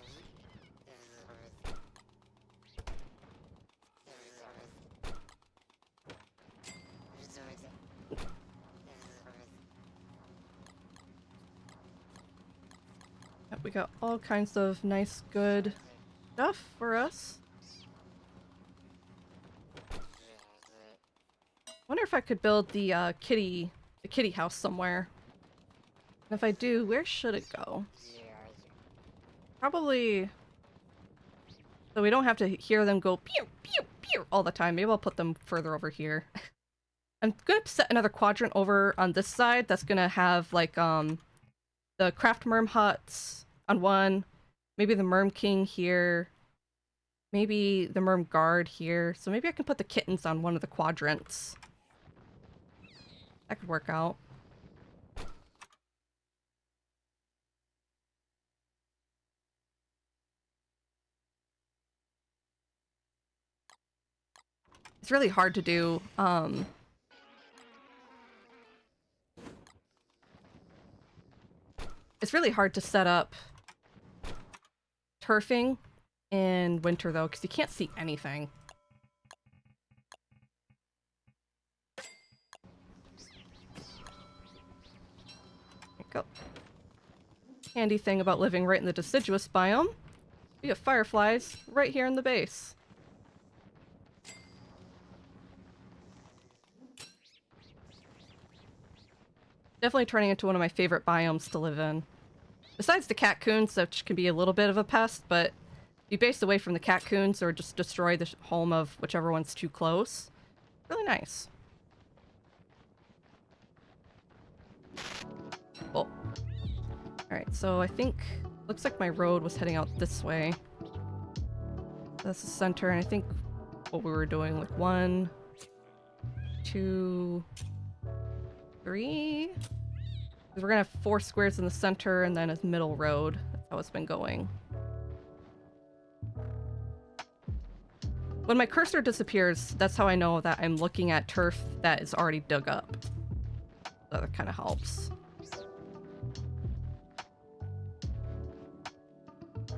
We got all kinds of nice, good stuff for us. Wonder if I could build the kitty house somewhere. And if I do, where should it go? Probably so we don't have to hear them go pew pew pew all the time. Maybe I'll put them further over here. I'm gonna set another quadrant over on this side that's gonna have like the craft merm huts on one, maybe the merm king here, maybe the merm guard here. So maybe I can put the kittens on one of the quadrants. That could work out. It's really hard to do, it's really hard to set up turfing in winter, though, because you can't see anything. There you go. Handy thing about living right in the deciduous biome, we have fireflies right here in the base. Definitely turning into one of my favorite biomes to live in. Besides the catcoons, which can be a little bit of a pest, but if you base away from the catcoons or just destroy the home of whichever one's too close, really nice. Cool. Alright, so I think, looks like my road was heading out this way. That's the center, and I think what we were doing, like 1, 2, 3? Because we're gonna have 4 squares in the center and then a middle road. That's how it's been going. When my cursor disappears, that's how I know that I'm looking at turf that is already dug up. So that kind of helps.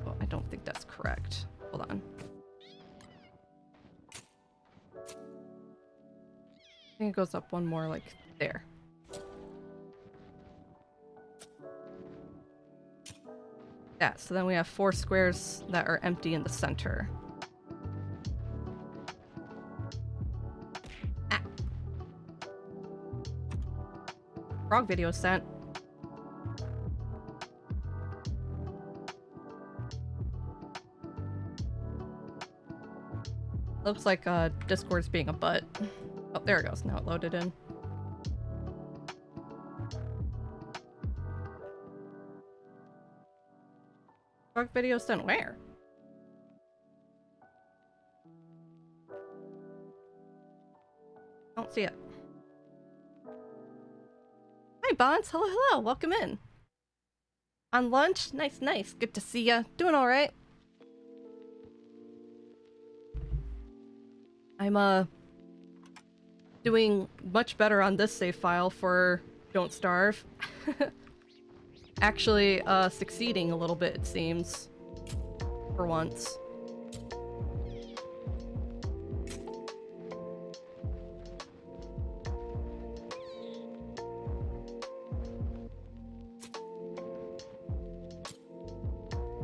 Oh, I don't think that's correct. Hold on. I think it goes up one more, like, there. Yeah, so then we have 4 squares that are empty in the center. Ah. Frog video sent. Looks like Discord's being a butt. Oh, there it goes. Now it loaded in. Frog video sent where? I don't see it. Hi, Bonds. Hello, hello. Welcome in. On lunch? Nice, nice. Good to see ya. Doing alright. I'm, doing much better on this save file for Don't Starve. Actually, succeeding a little bit, it seems. For once.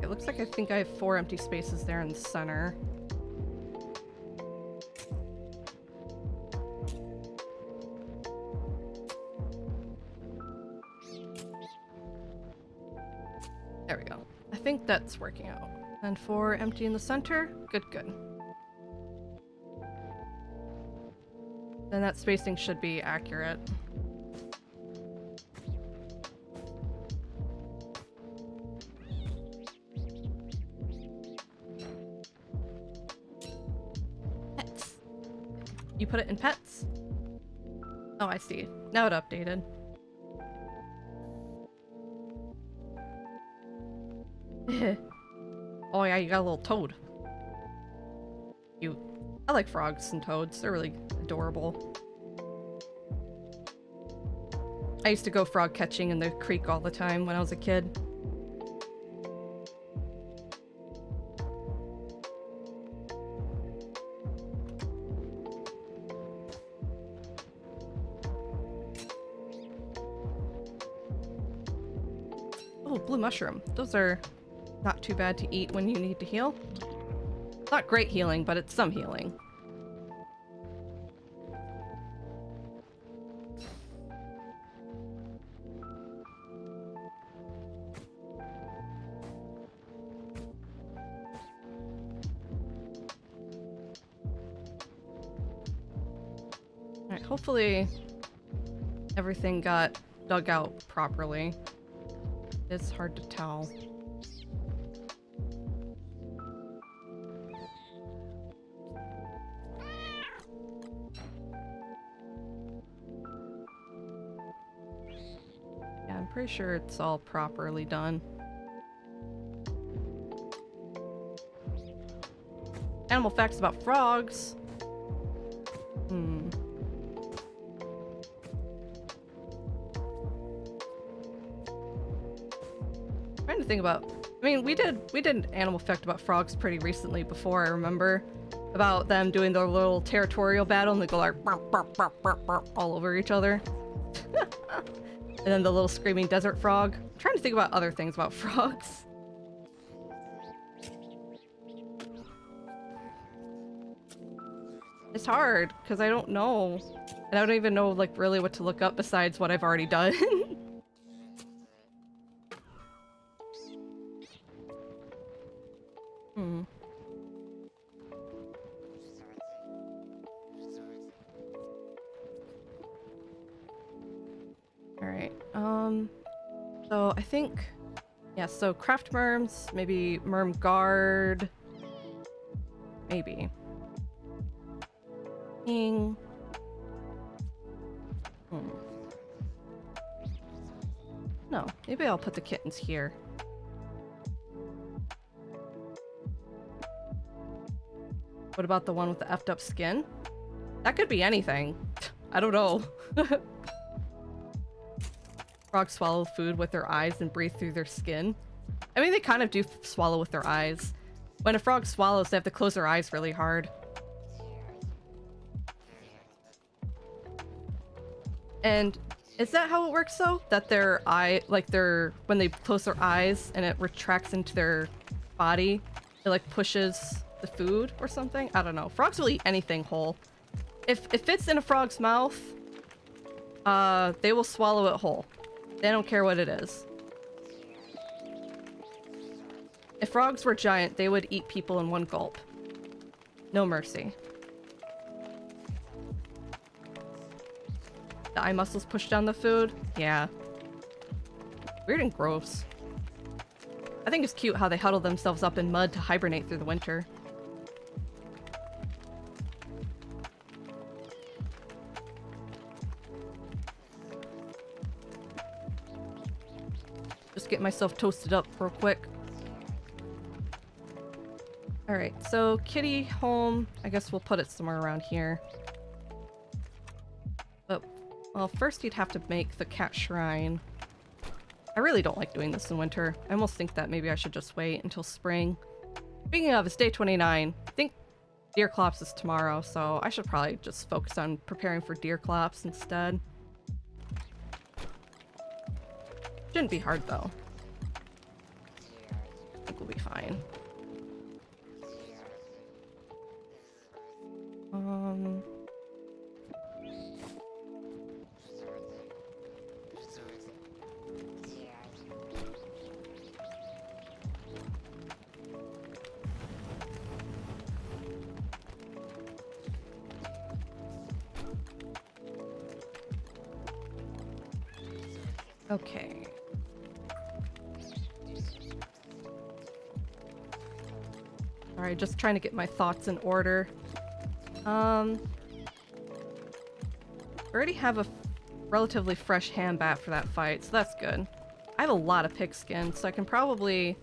It looks like I think I have 4 empty spaces there in the center. There we go. I think that's working out. And 4 empty in the center. Good, good. Then that spacing should be accurate. Pets. You put it in pets? Oh, I see. Now it updated. Oh yeah, you got a little toad. Cute. I like frogs and toads. They're really adorable. I used to go frog catching in the creek all the time when I was a kid. Oh, blue mushroom. Those are not too bad to eat when you need to heal. Not great healing, but it's some healing. Alright, hopefully everything got dug out properly. It's hard to tell. Yeah, I'm pretty sure it's all properly done. Animal facts about frogs. Trying to think about. I mean, we did an animal fact about frogs pretty recently before. I remember about them doing their little territorial battle, and they go like burp, burp, burp, burp, burp, all over each other. And then the little screaming desert frog. I'm trying to think about other things about frogs. It's hard because I don't know, and I don't even know like really what to look up besides what I've already done. Alright, so I think, yeah, so craft merms, maybe merm guard, maybe. King. No, maybe I'll put the kittens here. What about the one with the effed up skin? That could be anything. I don't know. Frogs swallow food with their eyes and breathe through their skin. I mean, they kind of do swallow with their eyes. When a frog swallows, they have to close their eyes really hard. And Is that how it works though? That their eye, like when they close their eyes and it retracts into their body, it like pushes the food or something? I don't know. Frogs will eat anything whole. If it fits in a frog's mouth, they will swallow it whole. They don't care what it is. If frogs were giant, they would eat people in one gulp. No mercy. The eye muscles push down the food? Yeah. Weird and gross. I think it's cute how they huddle themselves up in mud to hibernate through the winter. Just get myself toasted up real quick. Alright, so kitty home. I guess we'll put it somewhere around here. But, well, first you'd have to make the cat shrine. I really don't like doing this in winter. I almost think that maybe I should just wait until spring. Speaking of, it's day 29. I think deer clops is tomorrow, so I should probably just focus on preparing for deer clops instead. Shouldn't be hard though. I think we'll be fine. Okay. Alright, just trying to get my thoughts in order. I already have a relatively fresh hand bat for that fight, so that's good. I have a lot of pigskin, so I can probably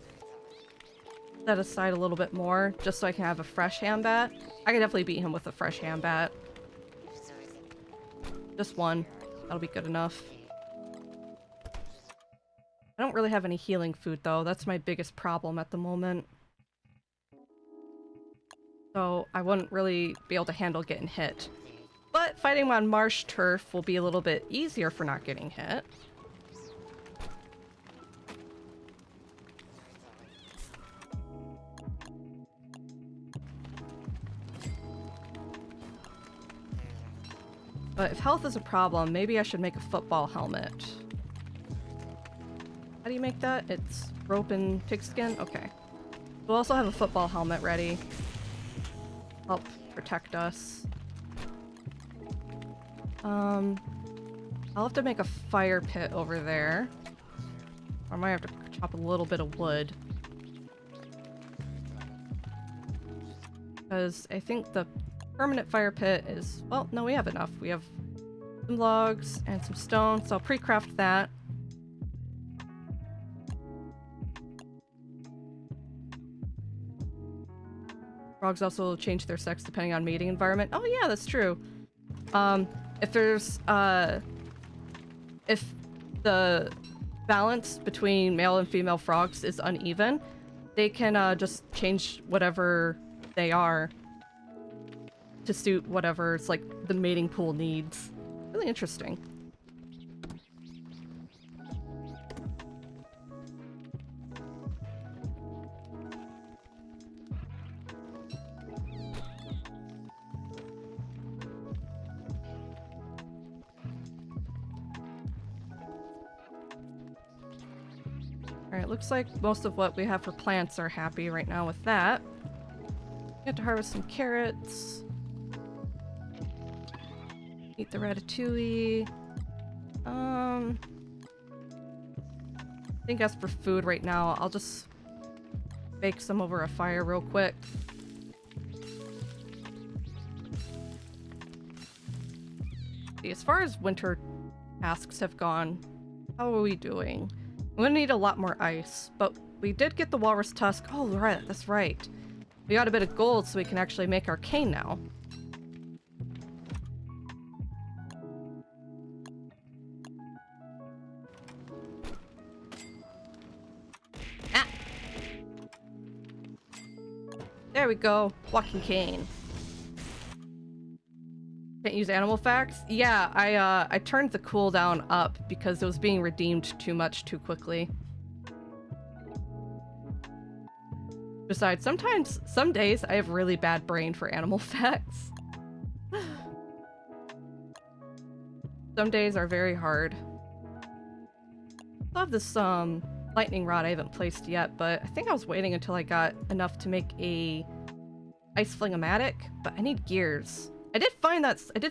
set aside a little bit more just so I can have a fresh hand bat. I can definitely beat him with a fresh hand bat. Just one. That'll be good enough. I don't really have any healing food though. That's my biggest problem at the moment. So I wouldn't really be able to handle getting hit. But fighting on marsh turf will be a little bit easier for not getting hit. But if health is a problem, maybe I should make a football helmet. How do you make that? It's rope and pigskin? Okay. We'll also have a football helmet ready. Help protect us. I'll have to make a fire pit over there. Or I might have to chop a little bit of wood. Because I think the permanent fire pit is... Well, no, we have enough. We have some logs and some stone, so I'll pre-craft that. Frogs also change their sex depending on mating environment. Oh yeah, that's true. If there's, if the balance between male and female frogs is uneven, they can, just change whatever they are to suit whatever it's like the mating pool needs. Really interesting. Alright, looks like most of what we have for plants are happy right now with that. We have to harvest some carrots. Eat the ratatouille. I think as for food right now, I'll just bake some over a fire real quick. See, as far as winter tasks have gone, how are we doing? I'm gonna need a lot more ice, but we did get the walrus tusk. Oh, right, that's right. We got a bit of gold so we can actually make our cane now. Ah! There we go. Walking cane. Can't use animal facts? Yeah, I turned the cooldown up because it was being redeemed too much too quickly. Besides, some days I have really bad brain for animal facts. Some days are very hard. I have this lightning rod I haven't placed yet, but I think I was waiting until I got enough to make a ice fling-o-matic, but I need gears. I did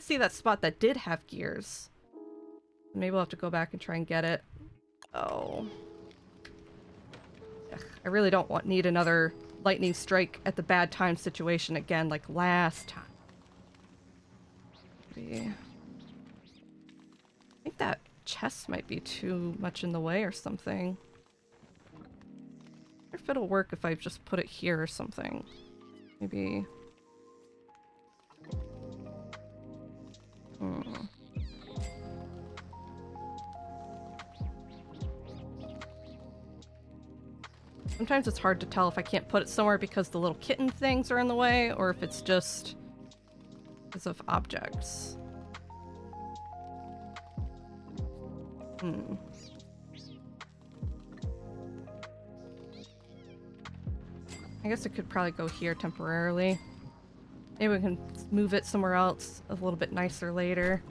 see that spot that did have gears. Maybe we'll have to go back and try and get it. Oh. Ugh, I really don't need another lightning strike at the bad time situation again like last time. Maybe. I think that chest might be too much in the way or something. I wonder if it'll work if I just put it here or something. Maybe. Sometimes it's hard to tell if I can't put it somewhere because the little kitten things are in the way, or if it's just because of objects. I guess it could probably go here temporarily. Maybe we can move it somewhere else a little bit nicer later.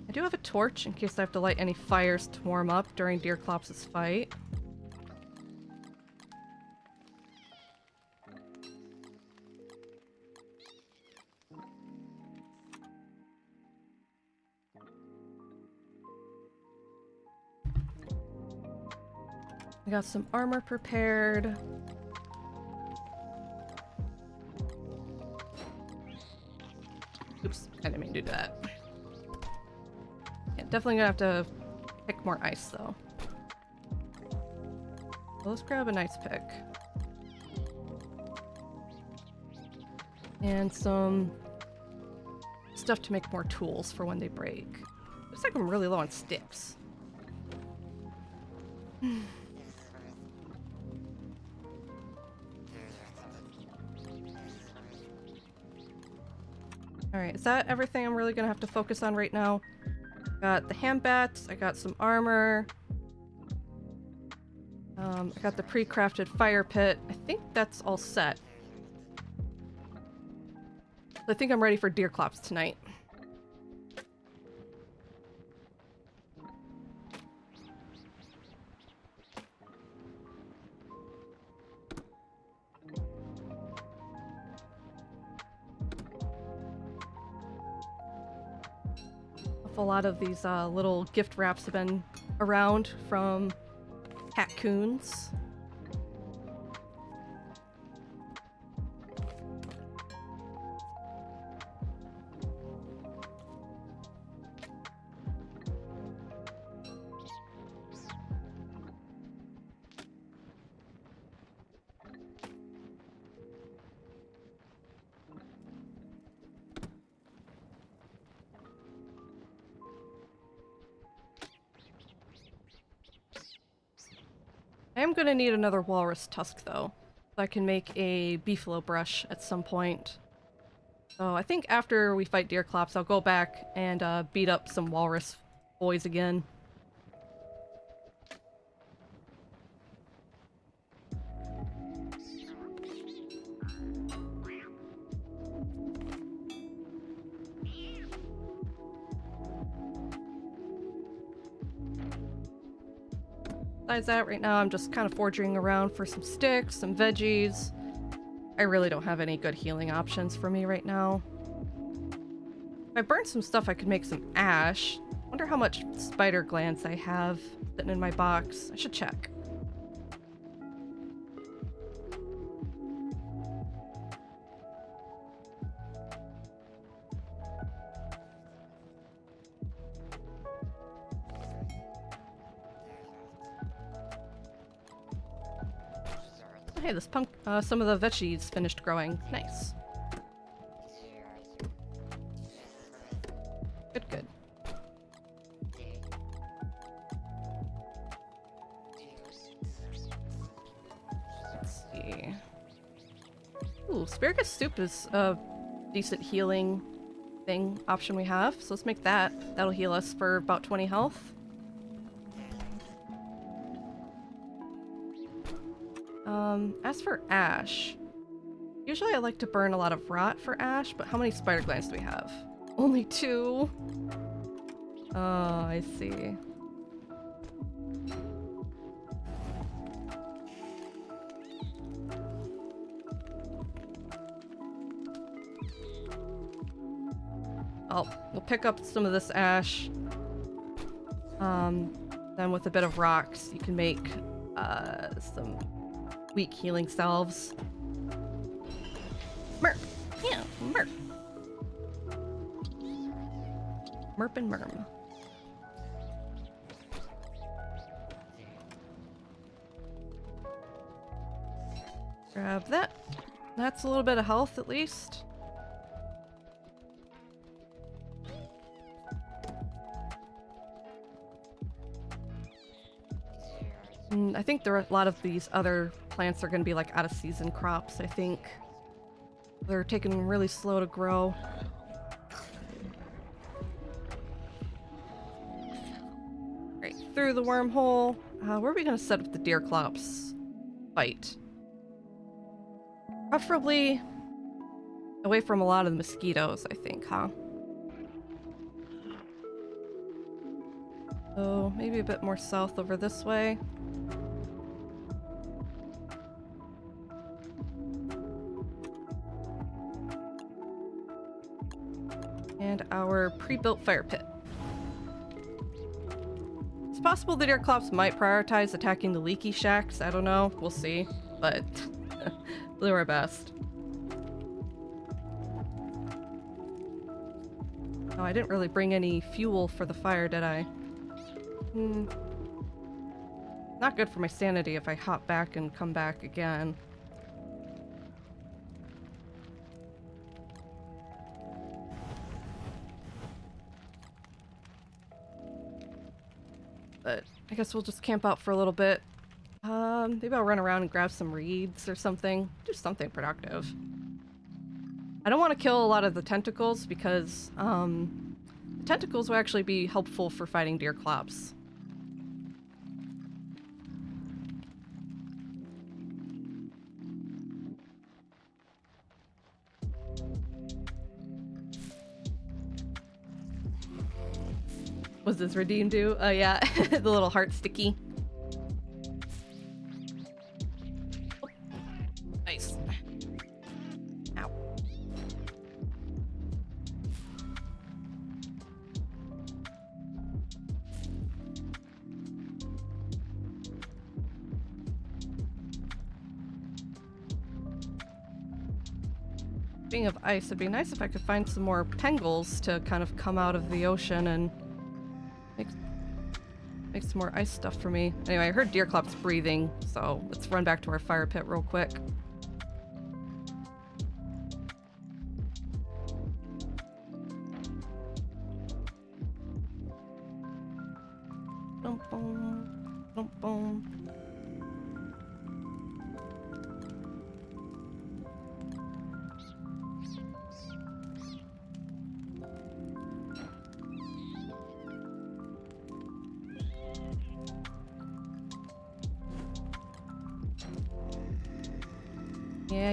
I do have a torch in case I have to light any fires to warm up during Deerclops' fight. I got some armor prepared. Oops, I didn't mean to do that. Yeah, definitely gonna have to pick more ice though. So let's grab an ice pick. And some stuff to make more tools for when they break. Looks like I'm really low on sticks. Alright, is that everything I'm really gonna have to focus on right now? Got the hand bats, I got some armor. I got the pre-crafted fire pit. I think that's all set. I think I'm ready for Deerclops tonight. A lot of these little gift wraps have been around from Hatcoons. I am gonna need another walrus tusk though, so I can make a beefalo brush at some point. So I think after we fight Deerclops, I'll go back and beat up some walrus boys again. Besides that, right now I'm just kind of foraging around for some sticks, some veggies. I really don't have any good healing options for me right now. If I burn some stuff, I could make some ash. Wonder how much spider glands I have sitting in my box. I should check. Hey, this some of the veggies finished growing. Nice. Good, good. Ooh, asparagus soup is a decent healing option we have. So let's make that. That'll heal us for about 20 health. As for ash, usually I like to burn a lot of rot for ash, but how many spider glands do we have? Only 2. Oh, I see. We'll pick up some of this ash. Then with a bit of rocks, you can make some weak healing salves. Merp! Yeah, merp! Merp and merm. Grab that. That's a little bit of health at least. I think a lot of these other plants are going to be like out of season crops, I think. They're taking really slow to grow. Right, through the wormhole. Where are we going to set up the deer clops fight? Preferably away from a lot of the mosquitoes, I think, huh? So maybe a bit more south over this way. And our pre-built fire pit. It's possible the deer clops might prioritize attacking the leaky shacks. I don't know. We'll see. But we'll do our best. Oh, I didn't really bring any fuel for the fire, did I? Not good for my sanity if I hop back and come back again. But I guess we'll just camp out for a little bit. Maybe I'll run around and grab some reeds or something. Do something productive. I don't want to kill a lot of the tentacles because the tentacles will actually be helpful for fighting deer clops. Was this redeem do? Oh yeah, the little heart sticky. Oh. Nice. Ow. Speaking of ice, it'd be nice if I could find some more pengals to kind of come out of the ocean and make some more ice stuff for me. Anyway, I heard deer clops breathing, so let's run back to our fire pit real quick. Boom, boom, boom, boom.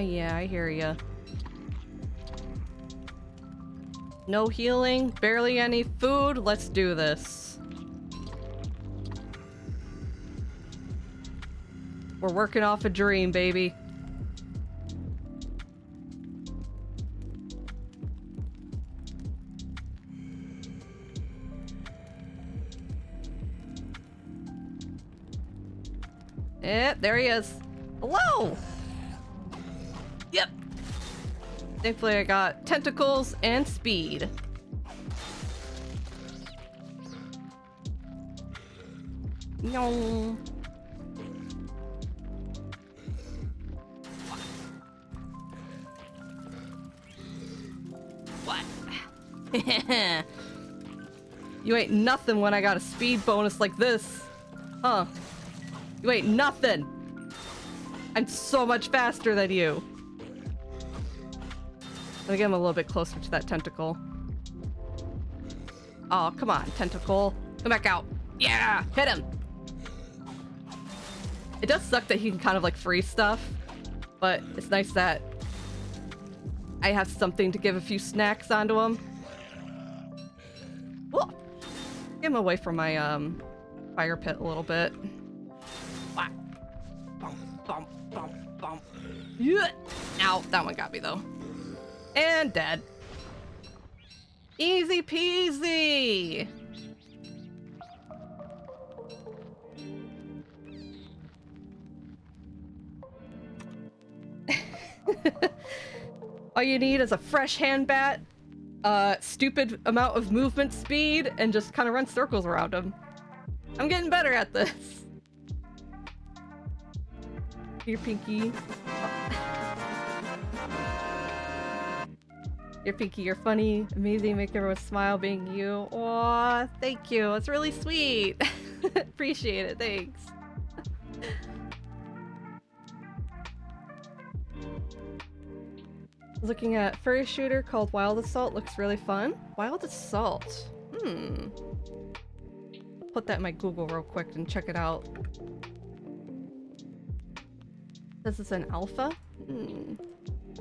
Yeah, I hear ya. No healing, barely any food. Let's do this. We're working off a dream, baby. Yeah, there he is. Hello! Yep. Thankfully I got tentacles and speed. No. What? You ain't nothing when I got a speed bonus like this. Huh. You ain't nothing. I'm so much faster than you. Let me get him a little bit closer to that tentacle. Oh, come on, tentacle. Come back out. Yeah, hit him. It does suck that he can kind of like freeze stuff, but it's nice that I have something to give a few snacks onto him. Whoa. Get him away from my fire pit a little bit. Whack. Bump, bump, bump, bump. Yeah. Ow, that one got me though. And dead. Easy peasy. All you need is a fresh hand bat, stupid amount of movement speed, and just kind of run circles around him. I'm getting better at this. Here, Pinky. Here, Pinky, you're funny, amazing, make everyone smile being you. Aw, thank you. It's really sweet. Appreciate it. Thanks. Looking at furry shooter called Wild Assault. Looks really fun. Wild Assault. Put that in my Google real quick and check it out. This is an alpha?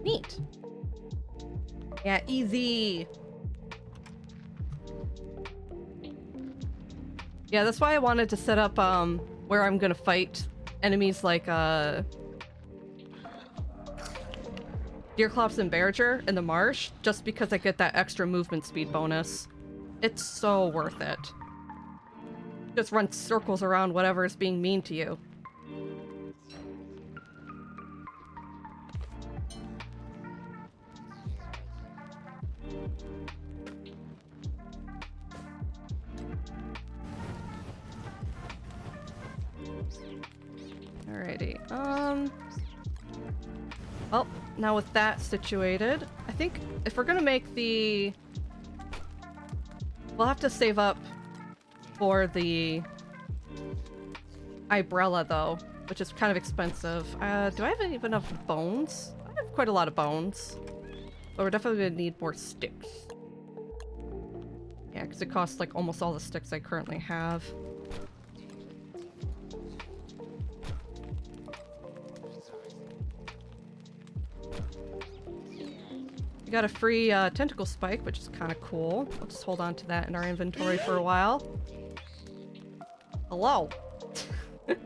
Neat. Yeah, easy. Yeah, that's why I wanted to set up where I'm gonna fight enemies like Deerclops and Bearger in the marsh, just because I get that extra movement speed bonus. It's so worth it. Just run circles around whatever is being mean to you. Alrighty, well, now with that situated, I think if we're gonna make the... We'll have to save up for the umbrella though, which is kind of expensive. Do I have enough bones? I have quite a lot of bones. But we're definitely gonna need more sticks. Yeah, because it costs like almost all the sticks I currently have. We got a free tentacle spike, which is kind of cool. Let's just hold on to that in our inventory for a while. Hello. Kind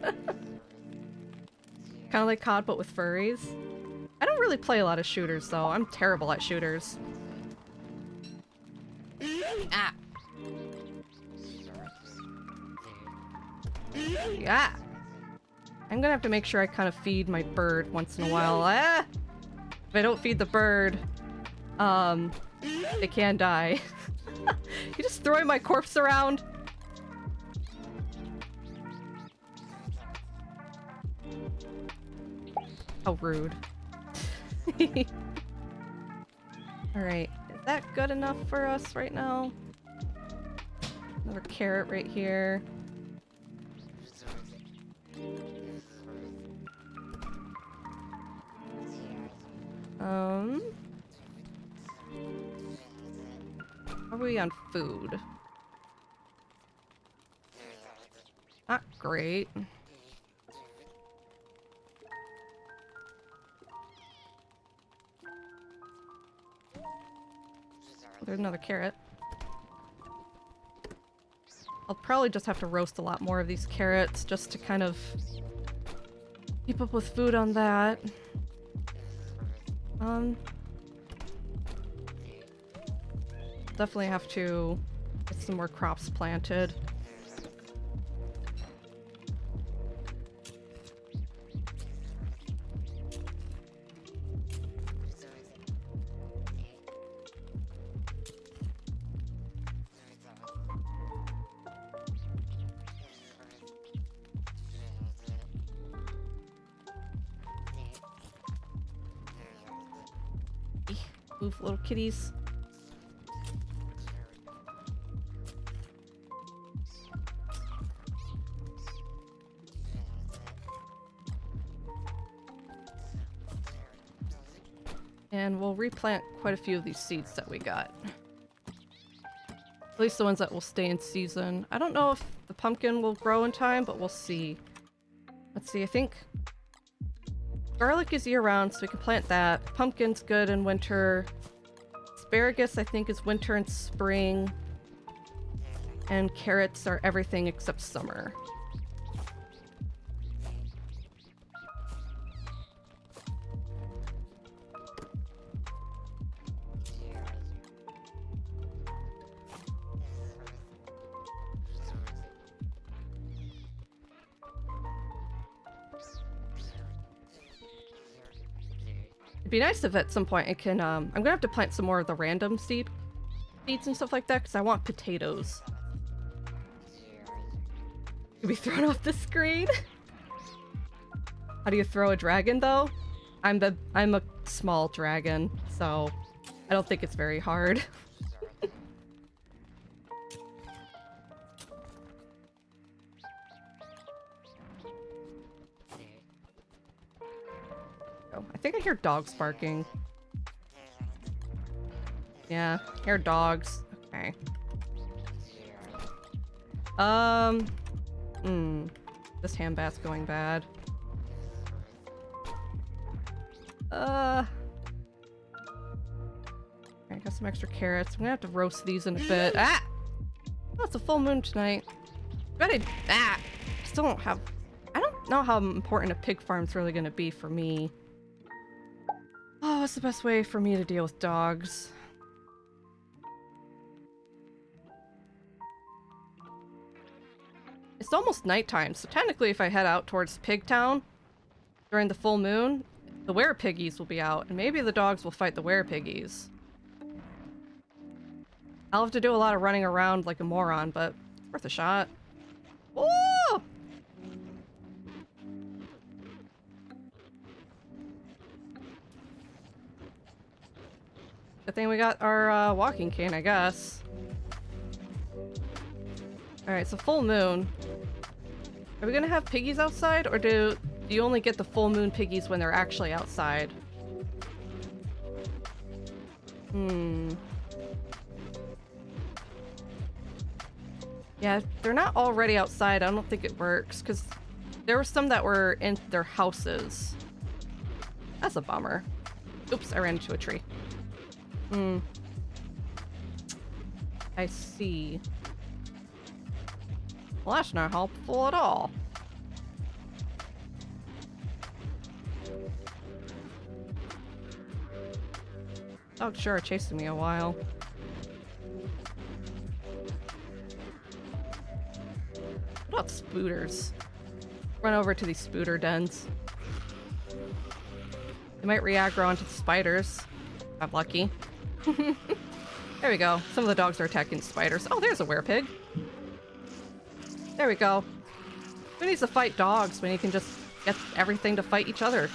of like COD, but with furries. I don't really play a lot of shooters, though. I'm terrible at shooters. Ah. Yeah. I'm gonna have to make sure I kind of feed my bird once in a while. Ah! If I don't feed the bird, they can die. You just throwing my corpse around? How rude. Alright, is that good enough for us right now? Another carrot right here. How are we on food? Not great. There's another carrot. I'll probably just have to roast a lot more of these carrots just to kind of keep up with food on that. Definitely have to get some more crops planted. Move, little kitties. And we'll replant quite a few of these seeds that we got. At least the ones that will stay in season. I don't know if the pumpkin will grow in time, but we'll see. Let's see, I think garlic is year-round, so we can plant that. Pumpkin's good in winter. Asparagus, I think, is winter and spring. And carrots are everything except summer. It'd be nice if at some point I can, I'm gonna have to plant some more of the random seeds and stuff like that, because I want potatoes. Could be thrown off the screen. How do you throw a dragon, though? I'm a small dragon, so I don't think it's very hard. Oh, I think I hear dogs barking. Yeah, hear dogs. Okay. This handbat's going bad. I got some extra carrots. I'm gonna have to roast these in a bit. Ah! Oh, it's a full moon tonight. I still don't have... I don't know how important a pig farm's really gonna be for me. Oh, what's the best way for me to deal with dogs? It's almost nighttime, so technically if I head out towards Pigtown during the full moon, the werepiggies will be out, and maybe the dogs will fight the werepiggies. I'll have to do a lot of running around like a moron, but it's worth a shot. Oh! Good thing we got our walking cane, I guess. Alright, so full moon. Are we gonna have piggies outside, or do you only get the full moon piggies when they're actually outside? Yeah, if they're not already outside, I don't think it works, because there were some that were in their houses. That's a bummer. Oops, I ran into a tree. I see. Well, that's not helpful at all. Dogs sure are chasing me a while. What about spooters? Run over to these spooter dens. They might re-aggro onto the spiders. I'm lucky. There we go. Some of the dogs are attacking the spiders. Oh, there's a werepig. There we go. Who needs to fight dogs when you can just get everything to fight each other?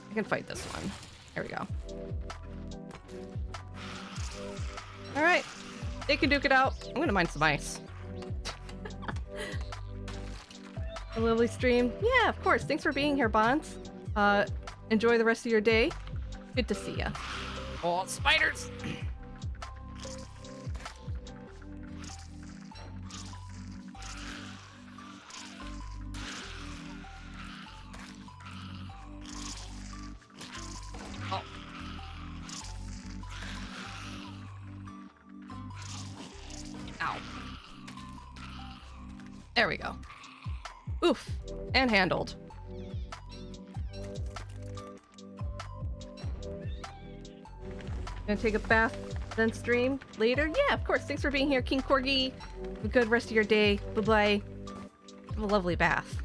I can fight this one. There we go. Alright. They can duke it out. I'm gonna mine some ice. A lovely stream. Yeah, of course. Thanks for being here, Bonds. Enjoy the rest of your day. Good to see ya. Oh, spiders! Oh. Ow. There we go. Oof. And handled. Gonna take a bath, then stream later? Yeah, of course. Thanks for being here, King Corgi. Have a good rest of your day. Bye-bye. Have a lovely bath.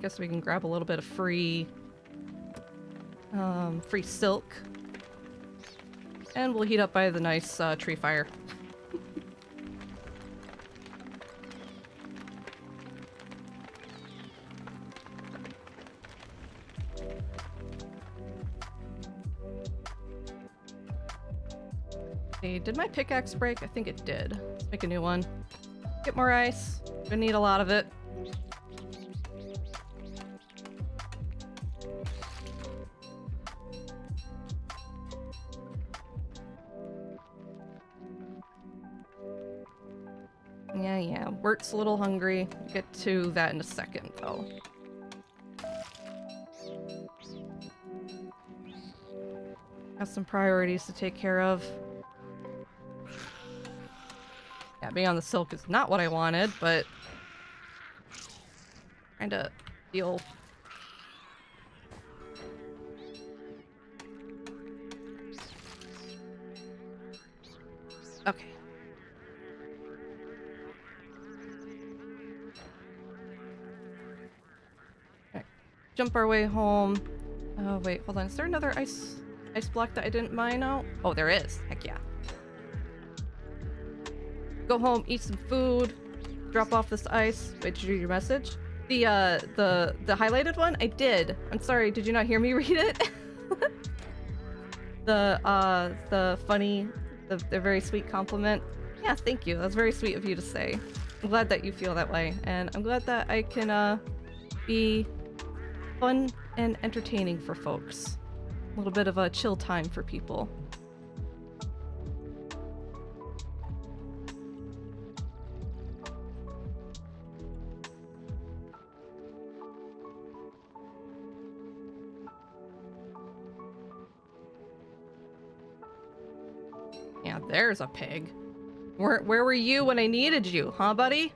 Guess we can grab a little bit of free silk. And we'll heat up by the nice tree fire. Hey, did my pickaxe break? I think it did. Let's make a new one. Get more ice. Gonna need a lot of it. Yeah. Wurt's a little hungry. We'll get to that in a second, though. Got some priorities to take care of. Yeah, being on the silk is not what I wanted, but trying to deal. Okay. Okay. Jump our way home. Oh wait, hold on. Is there another ice block that I didn't mine out? Oh, there is. Heck yeah. Go home, eat some food, drop off this ice. Wait, did you read your message? The highlighted one? I did. I'm sorry, did you not hear me read it? The funny, the very sweet compliment. Yeah, thank you. That's very sweet of you to say. I'm glad that you feel that way, and I'm glad that I can be fun and entertaining for folks. A little bit of a chill time for people. Yeah, there's a pig. Where were you when I needed you, huh, buddy?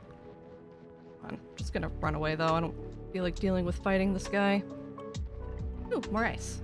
I'm just gonna run away, though. I don't feel like dealing with fighting this guy. Ooh, more ice.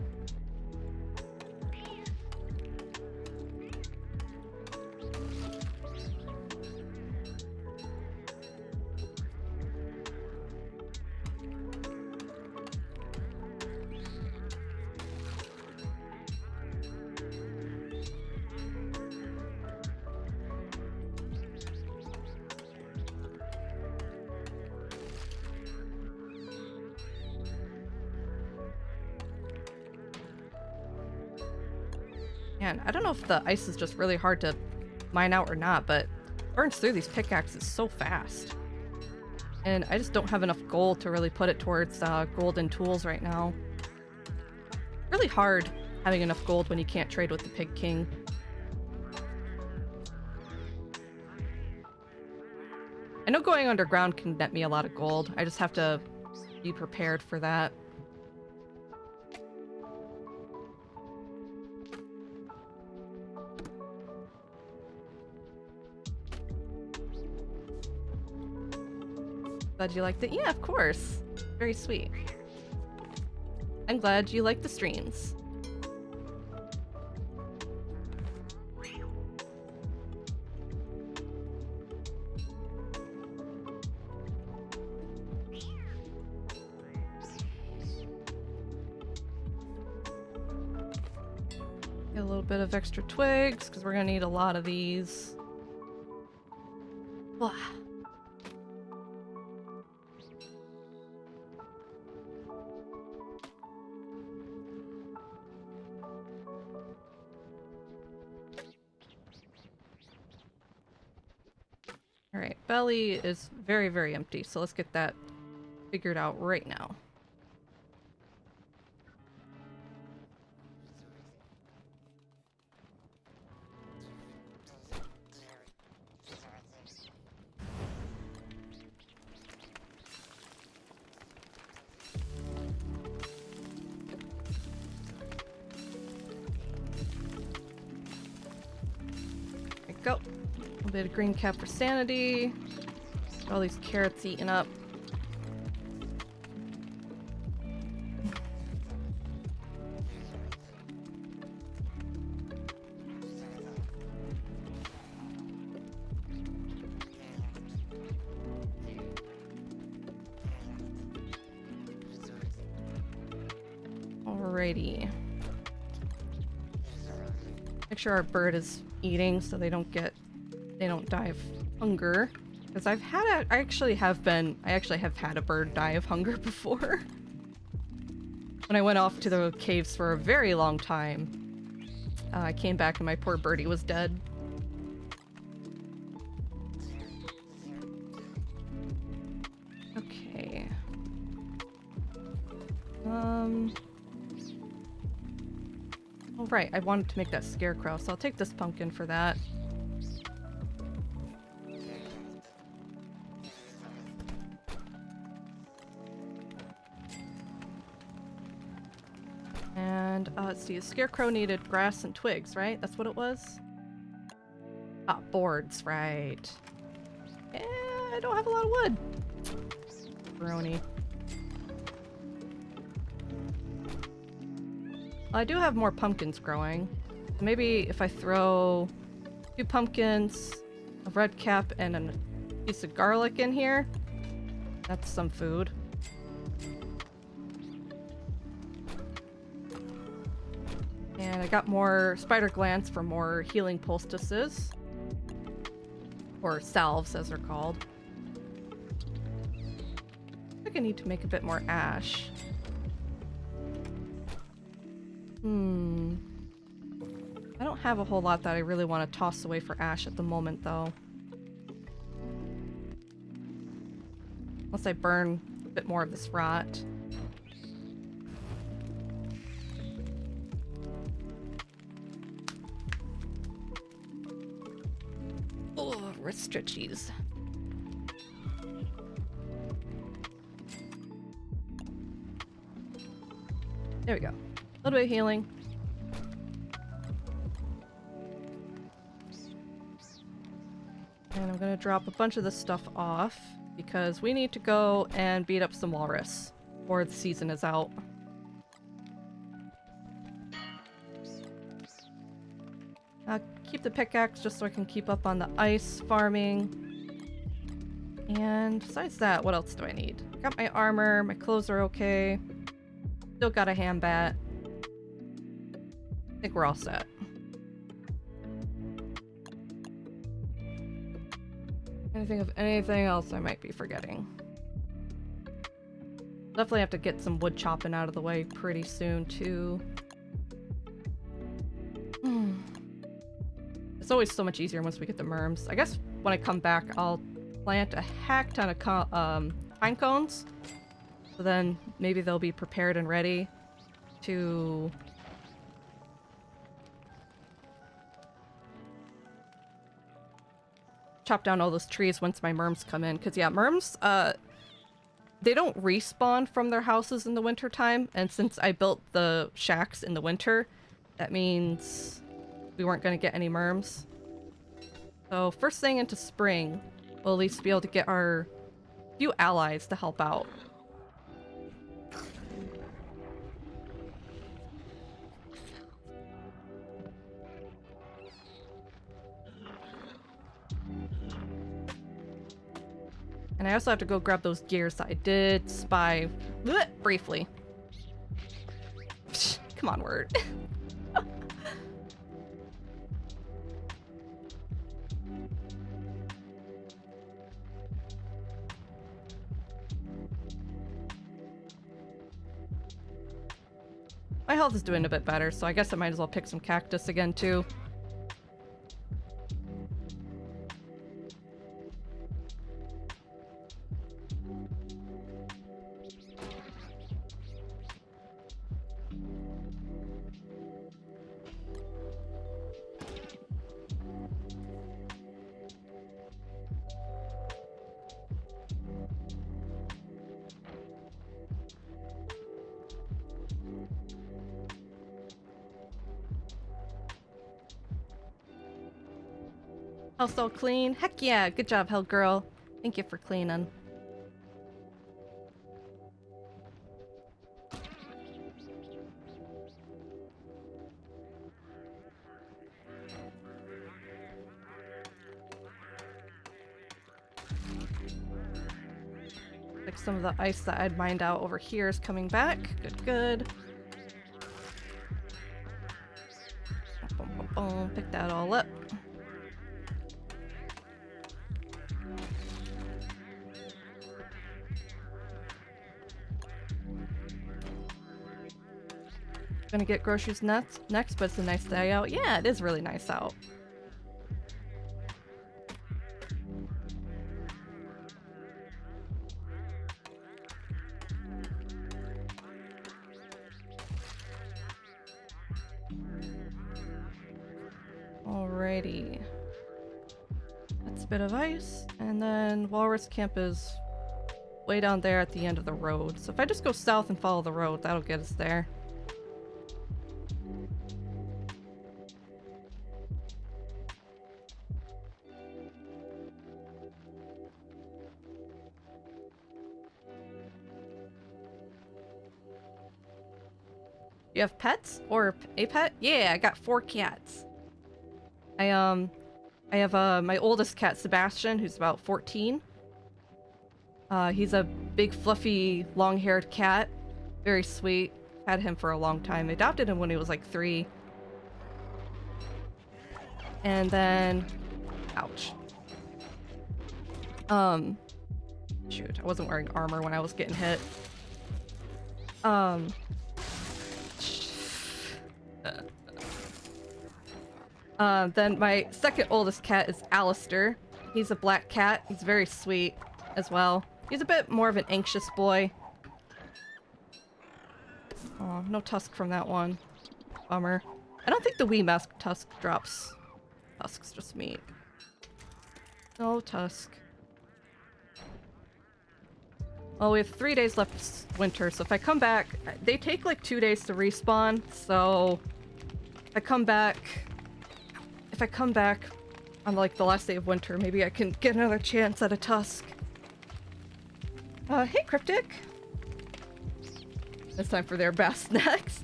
Man, I don't know if the ice is just really hard to mine out or not, but it burns through these pickaxes so fast. And I just don't have enough gold to really put it towards golden tools right now. Really hard having enough gold when you can't trade with the Pig King. I know going underground can net me a lot of gold. I just have to be prepared for that. Glad you liked it. Yeah, of course. Very sweet. I'm glad you like the streams. Get a little bit of extra twigs, because we're going to need a lot of these. Blah. Alright, belly is very, very empty, so let's get that figured out right now. There we go. A bit of green cap for sanity. All these carrots eaten up. Alrighty. Make sure our bird is eating so they don't die of hunger. Because I actually have had a bird die of hunger before. When I went off to the caves for a very long time, I came back and my poor birdie was dead. Oh, right. I wanted to make that scarecrow, so I'll take this pumpkin for that. And, let's see. The scarecrow needed grass and twigs, right? That's what it was? Ah, boards, right. Eh, I don't have a lot of wood. Brony. I do have more pumpkins growing. Maybe if I throw 2 pumpkins, a red cap, and a piece of garlic in here, that's some food. And I got more spider glands for more healing poultices. Or salves, as they're called. I think I need to make a bit more ash. I don't have a whole lot that I really want to toss away for ash at the moment, though. Unless I burn a bit more of this rot. Oh, wrist stretchies. There we go. A little bit of healing. And I'm gonna drop a bunch of this stuff off because we need to go and beat up some walrus before the season is out. Keep the pickaxe just so I can keep up on the ice farming. And besides that, what else do I need? Got my armor, my clothes are okay. Still got a hand bat. I think we're all set. Can I think of anything else I might be forgetting? Definitely have to get some wood chopping out of the way pretty soon, too. It's always so much easier once we get the merms. I guess when I come back, I'll plant a heck ton of pine cones. So then maybe they'll be prepared and ready to chop down all those trees once my merms come in. Because, yeah, merms, they don't respawn from their houses in the wintertime. And since I built the shacks in the winter, that means we weren't going to get any merms. So first thing into spring, we'll at least be able to get our few allies to help out. And I also have to go grab those gears that I did spy briefly. Come on, Wurt. My health is doing a bit better, so I guess I might as well pick some cactus again, too. House all clean? Heck yeah! Good job, Hell Girl. Thank you for cleaning. Like some of the ice that I'd mined out over here is coming back. Good, good. Boom, boom, boom. Pick that all up. Gonna get groceries next, but it's a nice day out. Yeah, it is really nice out. Alrighty. That's a bit of ice, and then Walrus Camp is way down there at the end of the road. So if I just go south and follow the road, that'll get us there. You have pets? Or a pet? Yeah, I got 4 cats. I have my oldest cat, Sebastian, who's about 14. He's a big, fluffy, long-haired cat. Very sweet. Had him for a long time. I adopted him when he was like 3. And then... ouch. Shoot, I wasn't wearing armor when I was getting hit. Then my second oldest cat is Alistair. He's a black cat. He's very sweet as well. He's a bit more of an anxious boy. Oh, no tusk from that one. Bummer. I don't think the Wii mask tusk drops tusks, just meat. No tusk. Well, we have 3 days left of winter, so if I come back... They take like 2 days to respawn, so... If I come back on like the last day of winter, maybe I can get another chance at a tusk. Hey Cryptic! It's time for their bath next.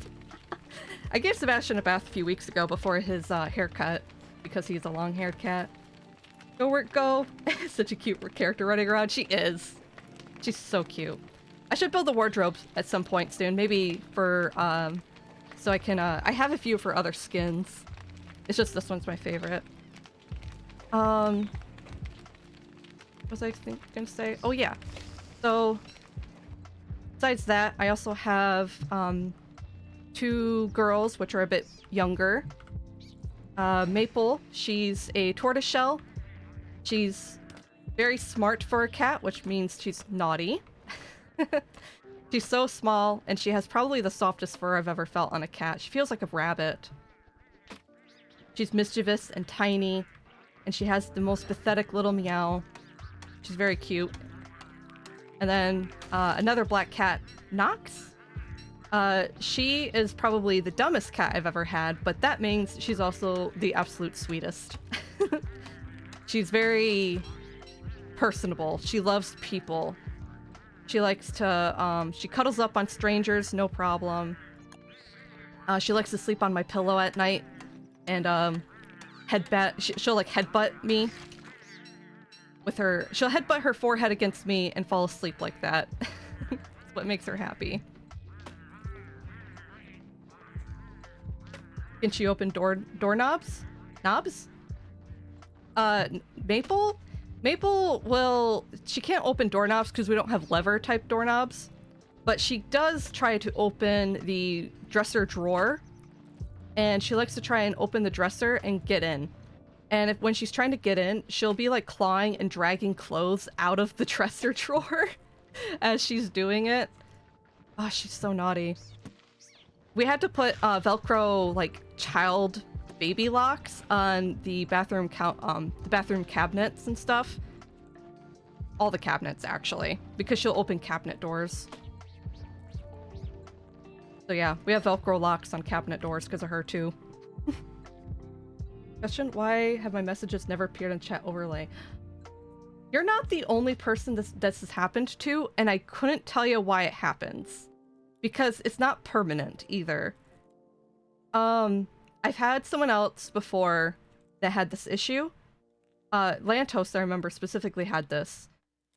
I gave Sebastian a bath a few weeks ago before his haircut, because he's a long-haired cat. Go Wurt, go! Such a cute character running around. She is. She's so cute. I should build a wardrobe at some point soon, maybe for, so I can, I have a few for other skins. It's just this one's my favorite. What was I gonna say? Oh yeah. So, besides that, I also have, 2 girls, which are a bit younger. Maple, she's a tortoiseshell. She's very smart for a cat, which means she's naughty. She's so small, and she has probably the softest fur I've ever felt on a cat. She feels like a rabbit. She's mischievous and tiny, and she has the most pathetic little meow. She's very cute. And then another black cat, Nox. She is probably the dumbest cat I've ever had, but that means she's also the absolute sweetest. She's very personable. She loves people. She likes to, she cuddles up on strangers, no problem. She likes to sleep on my pillow at night. And, she'll like headbutt me with her, she'll headbutt her forehead against me and fall asleep like that. That's what makes her happy. Can she open doorknobs? Knobs? Maple? Maple will, she can't open doorknobs because we don't have lever type doorknobs, but she does try to open the dresser drawer. And she likes to try and open the dresser and get in. And when she's trying to get in, she'll be like clawing and dragging clothes out of the dresser drawer as she's doing it. Oh, she's so naughty. We had to put Velcro like child baby locks on the bathroom cabinets and stuff. All the cabinets actually, because she'll open cabinet doors. So yeah, we have Velcro locks on cabinet doors because of her too. Question, why have my messages never appeared in chat overlay? You're not the only person this has happened to, and I couldn't tell you why it happens. Because it's not permanent either. I've had someone else before that had this issue. Lantos, I remember, specifically had this.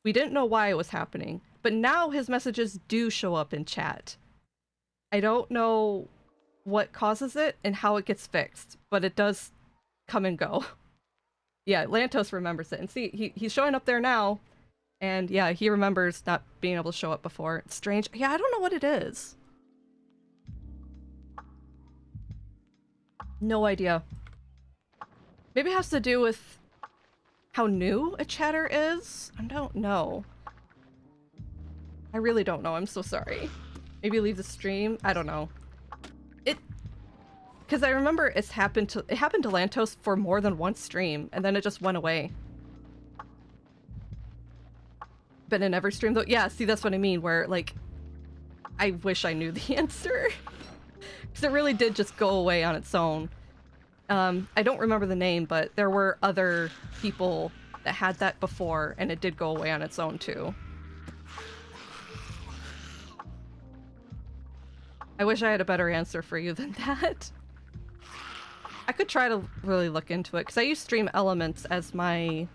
We didn't know why it was happening, but now his messages do show up in chat. I don't know what causes it and how it gets fixed, but it does come and go. Yeah, Lantos remembers it. And see, he's showing up there now. And yeah, he remembers not being able to show up before. It's strange. Yeah, I don't know what it is. No idea. Maybe it has to do with how new a chatter is? I don't know. I really don't know. I'm so sorry. Maybe leave the stream? I don't know. because I remember it happened to Lantos for more than one stream, and then it just went away. But in every stream though, yeah, see, that's what I mean, where like I wish I knew the answer. Because it really did just go away on its own. I don't remember the name, but there were other people that had that before, and it did go away on its own too. I wish I had a better answer for you than that. I could try to really look into it, because I use Stream Elements as my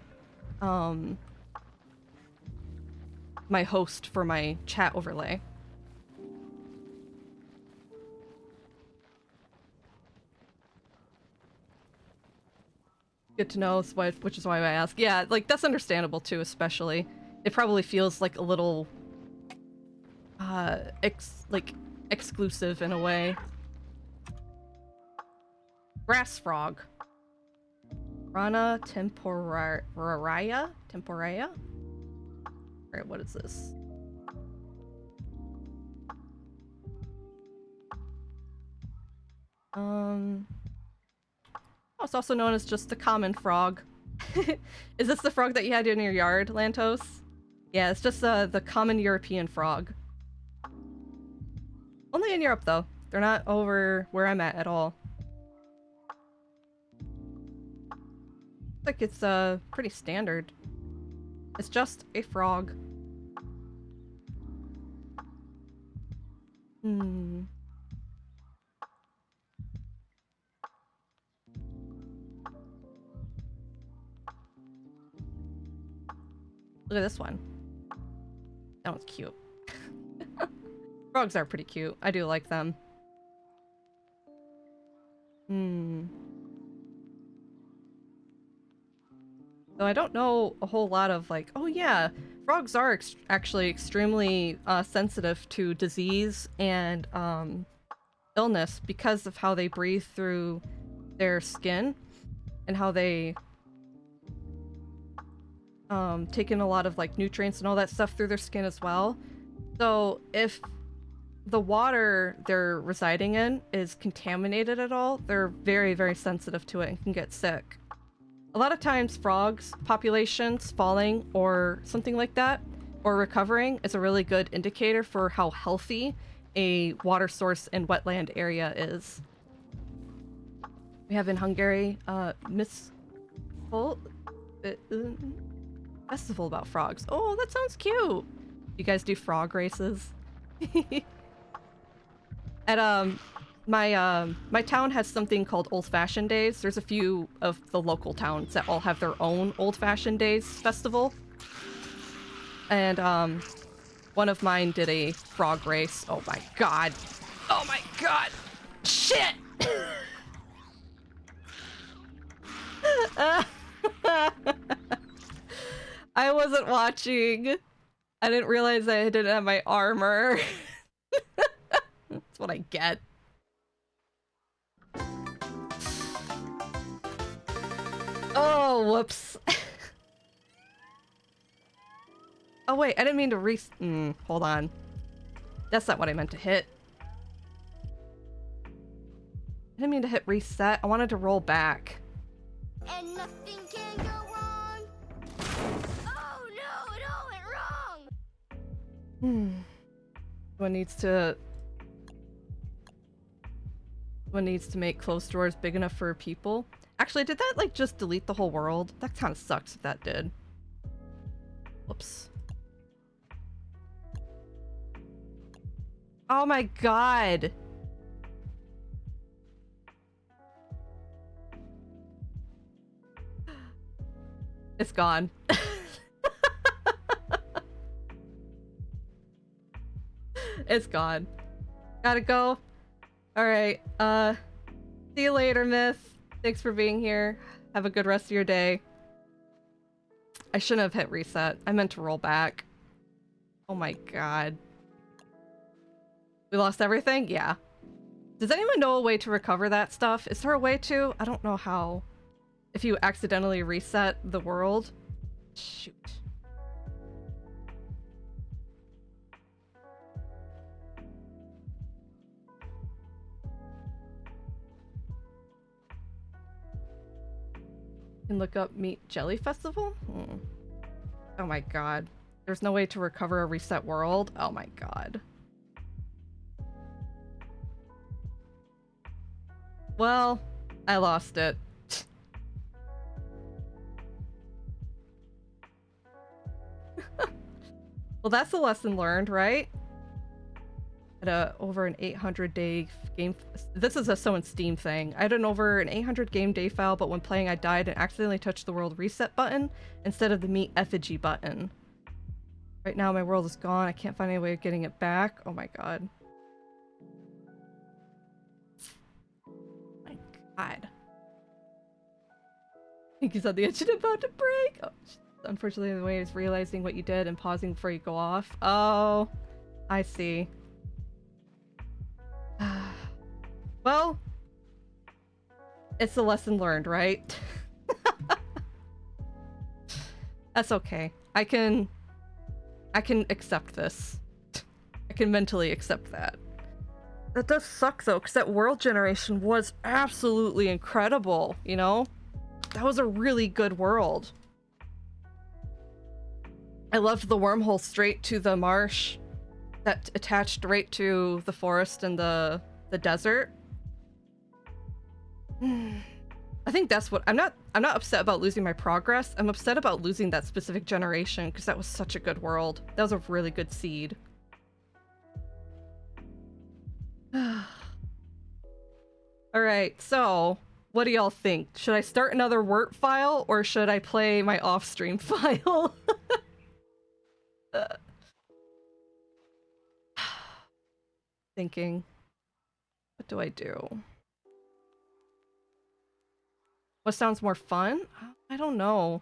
my host for my chat overlay. Good to know, which is why I ask. Yeah, like, that's understandable too, especially. It probably feels like a little exclusive in a way. Grass frog. Rana temporaya? Temporaya? Alright, what is this? Oh, it's also known as just the common frog. Is this the frog that you had in your yard, Lantos? Yeah, it's just the common European frog. Only in Europe, though. They're not over where I'm at all. Like, it's pretty standard. It's just a frog. Hmm. Look at this one. That one's cute. Frogs are pretty cute. I do like them. Hmm. So I don't know a whole lot of like, oh yeah, frogs are actually extremely sensitive to disease and illness because of how they breathe through their skin and how they take in a lot of like nutrients and all that stuff through their skin as well. So if the water they're residing in is contaminated at all, they're very, very sensitive to it and can get sick. A lot of times frogs populations falling or something like that, or recovering, is a really good indicator for how healthy a water source and wetland area is. We have in Hungary, festival about frogs. Oh, that sounds cute. You guys do frog races? At my town has something called Old Fashioned Days. There's a few of the local towns that all have their own Old Fashioned Days festival. And one of mine did a frog race. Oh my god. Oh my god. Shit. I wasn't watching. I didn't realize I didn't have my armor. That's what I get. Oh, whoops. Oh wait, I didn't mean to hold on. That's not what I meant to hit. I didn't mean to hit reset. I wanted to roll back. And nothing can go wrong. Oh no, it all went wrong. One needs to make closed doors big enough for people. Actually, did that like just delete the whole world? That kind of sucks if that did. Whoops. Oh my god. It's gone. It's gone. Gotta go. Alright, see you later, Myth. Thanks for being here. Have a good rest of your day. I shouldn't have hit reset. I meant to roll back. Oh my god. We lost everything? Yeah. Does anyone know a way to recover that stuff? Is there a way to? I don't know how. If you accidentally reset the world? Shoot. Can look up Meat Jelly Festival? Oh my god. There's no way to recover a reset world? Oh my god. Well, I lost it. Well, that's a lesson learned, right? At over an 800-day game. This is a so in Steam thing. I had over an 800 game day file, but when playing, I died and accidentally touched the world reset button instead of the meat effigy button. Right now, my world is gone. I can't find any way of getting it back. Oh my god. My god. I think he's on the edge and about to break. Oh, unfortunately, the way is realizing what you did and pausing before you go off. Oh, I see. Well, it's a lesson learned, right? That's okay. I can accept this. I can mentally accept that. That does suck though, because that world generation was absolutely incredible, you know? That was a really good world. I loved the wormhole straight to the marsh that attached right to the forest and the desert. I think that's what I'm not upset about losing my progress. I'm upset about losing that specific generation because that was such a good world. That was a really good seed. All right, so what do y'all think? Should I start another Wurt file or should I play my off-stream file? Thinking, what do I do? What sounds more fun? I don't know.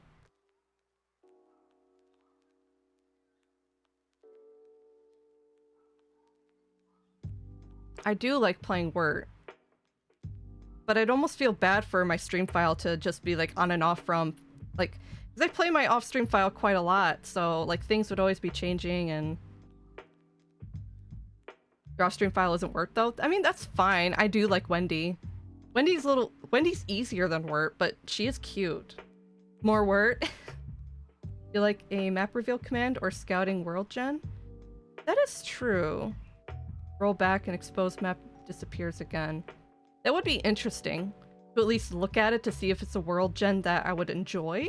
I do like playing Wurt, but I'd almost feel bad for my stream file to just be like on and off from, like, because I play my off-stream file quite a lot, so like things would always be changing and your off-stream file isn't Wurt though. I mean, that's fine. I do like Wendy. Wendy's easier than Wurt, but she is cute. More Wurt. You like a map reveal command or scouting world gen? That is true. Roll back and exposed map disappears again. That would be interesting to at least look at it to see if it's a world gen that I would enjoy.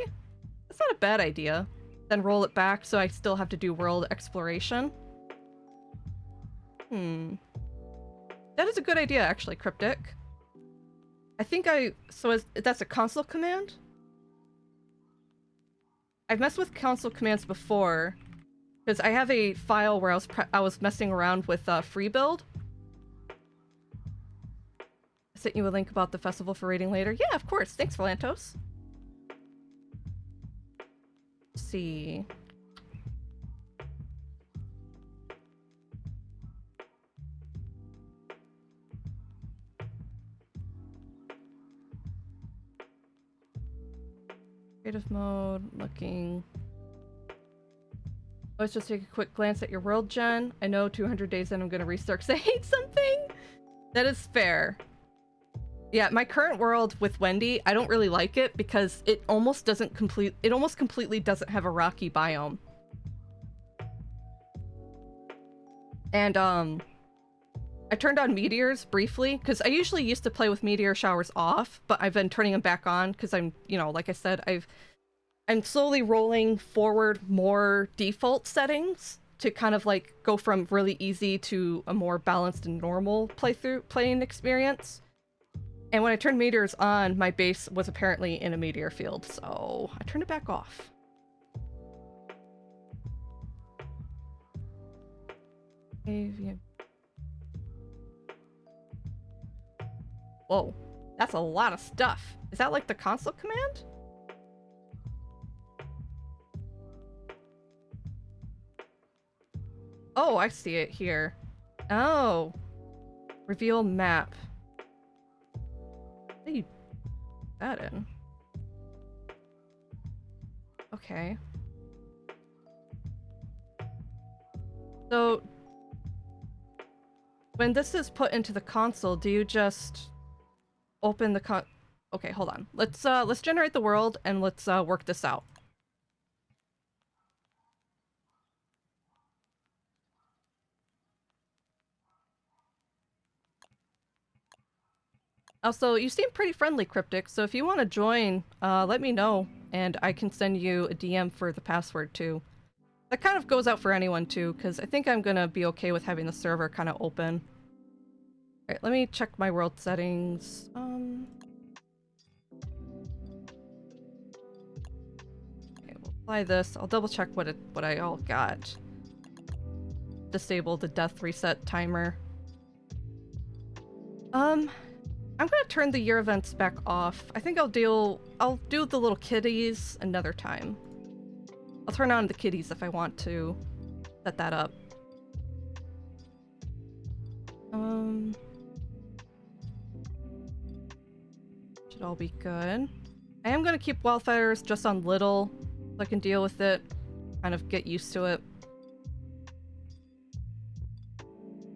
That's not a bad idea. Then roll it back so I still have to do world exploration. That is a good idea, actually, Cryptic. I think that's a console command? I've messed with console commands before, because I have a file where I was messing around with free build. I sent you a link about the festival for rating later. Yeah, of course. Thanks, Valantos. Let's see. Creative mode, looking. Let's just take a quick glance at your world gen. I know 200 days and I'm gonna restart because I hate something. That is fair. Yeah, my current world with Wendy, I don't really like it because it almost completely doesn't have a rocky biome. And I turned on meteors briefly because I usually used to play with meteor showers off, but I've been turning them back on because I'm, you know, like I said, I'm slowly rolling forward more default settings to kind of like go from really easy to a more balanced and normal playing experience. And when I turned meteors on, my base was apparently in a meteor field, so I turned it back off. Whoa, that's a lot of stuff. Is that like the console command? Oh, I see it here. Oh. Reveal map. What do you put that in? Okay. So, when this is put into the console, do you just open the Okay, hold on. Let's generate the world and let's work this out. Also, you seem pretty friendly, Cryptic, so if you want to join, let me know, and I can send you a DM for the password, too. That kind of goes out for anyone, too, because I think I'm gonna be okay with having the server kind of open. Alright, let me check my world settings. Okay, we'll apply this. I'll double check what I all got. Disable the death reset timer. I'm gonna turn the year events back off. I think I'll do the little kitties another time. I'll turn on the kitties if I want to set that up. Should all be good. I am gonna keep wildfires just on little so I can deal with it. Kind of get used to it.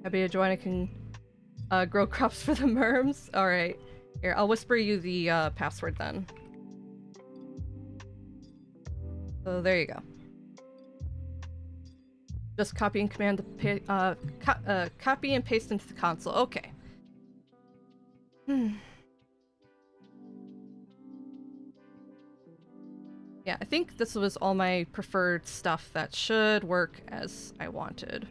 Happy to join. I can grow crops for the merms. Alright. Here, I'll whisper you the password then. So there you go. Just copy and command the copy and paste into the console. Okay. Yeah, I think this was all my preferred stuff that should work as I wanted.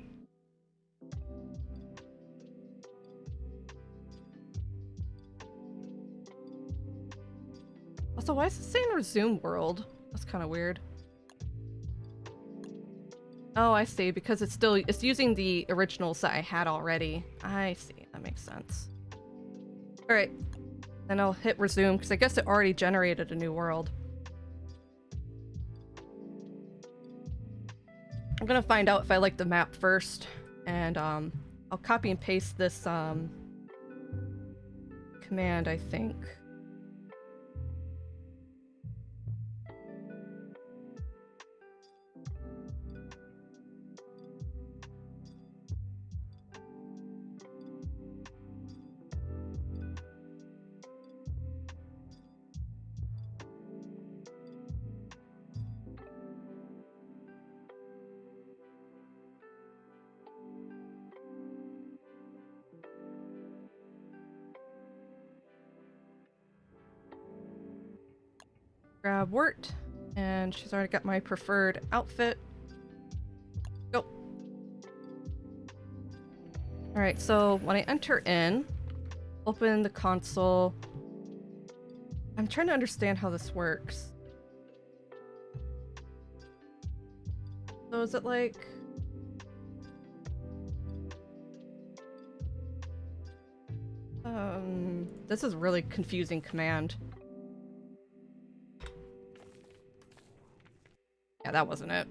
Also, why is it saying resume world? That's kind of weird. Oh, I see, because it's using the originals that I had already. I see, that makes sense. Alright, then I'll hit resume, because I guess it already generated a new world. I'm gonna find out if I like the map first, and I'll copy and paste this command, I think. Grab Wurt, and she's already got my preferred outfit. Go. Alright, so when I enter in, open the console. I'm trying to understand how this works. So is it like... this is a really confusing command. Yeah, that wasn't it.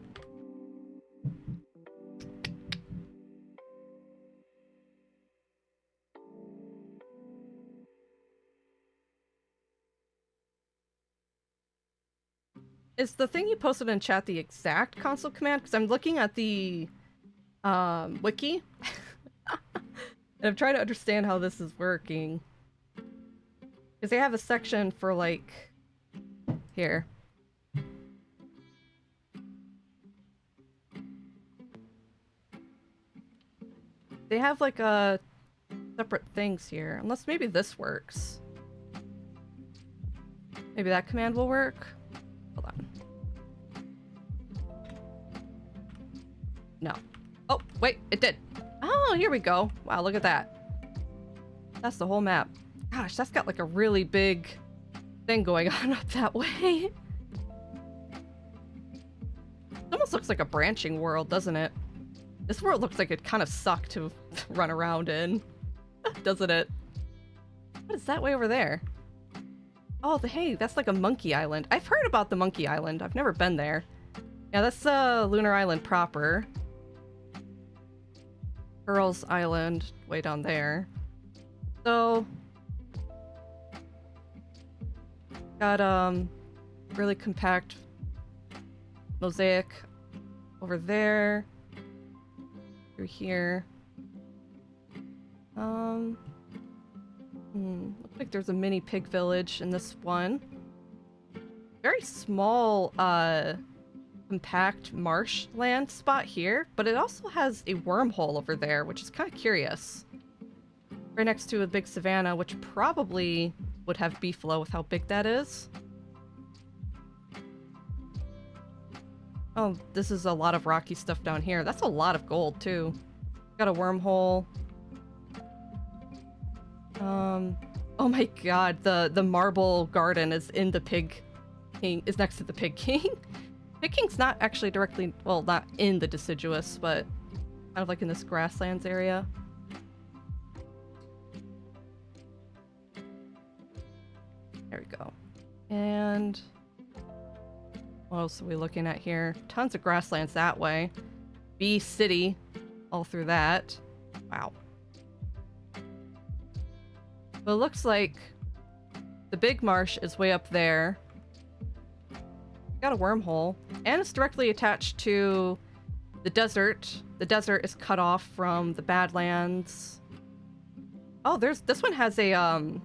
Is the thing you posted in chat the exact console command? Because I'm looking at the wiki. And I'm trying to understand how this is working. Because they have a section for like... here. They have like separate things here. Unless maybe this works. Maybe that command will work? Hold on. No. Oh, wait, it did. Oh, here we go. Wow, look at that. That's the whole map. Gosh, that's got like a really big thing going on up that way. It almost looks like a branching world, doesn't it? This world looks like it kind of sucked to run around in. Doesn't it? What is that way over there? Oh, hey, that's like a monkey island. I've heard about the monkey island. I've never been there. Yeah, that's Lunar Island proper. Pearl's Island, way down there. So... got, really compact mosaic over there. Through here. Looks like there's a mini pig village in this one. Very small, compact marshland spot here, but it also has a wormhole over there, which is kind of curious. Right next to a big savanna, which probably would have beefalo with how big that is. Oh, this is a lot of rocky stuff down here. That's a lot of gold, too. Got a wormhole. Oh my god, the marble garden is in the pig king, is next to the pig king. Pig king's not actually directly, well, not in the deciduous, but kind of like in this grasslands area. There we go. And what else are we looking at here? Tons of grasslands that way. Bee City, all through that. Wow. But it looks like the big marsh is way up there. Got a wormhole. And it's directly attached to the desert. The desert is cut off from the Badlands. Oh, this one has a, oh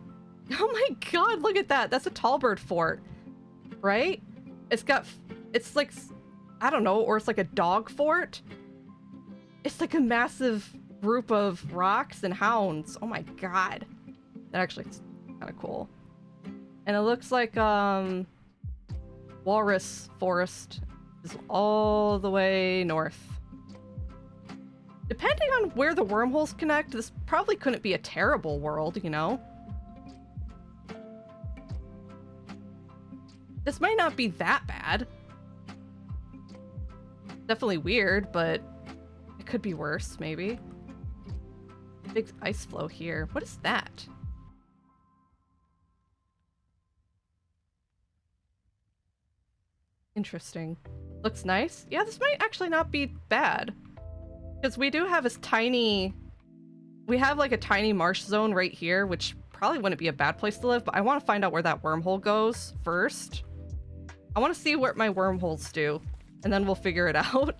my god, look at that. That's a Tallbird fort, right? It's like, I don't know, or it's like a dog fort. It's like a massive group of rocks and hounds. Oh my god. That actually is kind of cool. And it looks like, Walrus Forest is all the way north. Depending on where the wormholes connect, this probably couldn't be a terrible world, you know? This might not be that bad. Definitely weird, but it could be worse, maybe. Big ice flow here. What is that? Interesting. Looks nice. Yeah, this might actually not be bad. Because we do have this tiny... We have like a tiny marsh zone right here, which probably wouldn't be a bad place to live, but I want to find out where that wormhole goes first. I want to see what my wormholes do, and then we'll figure it out.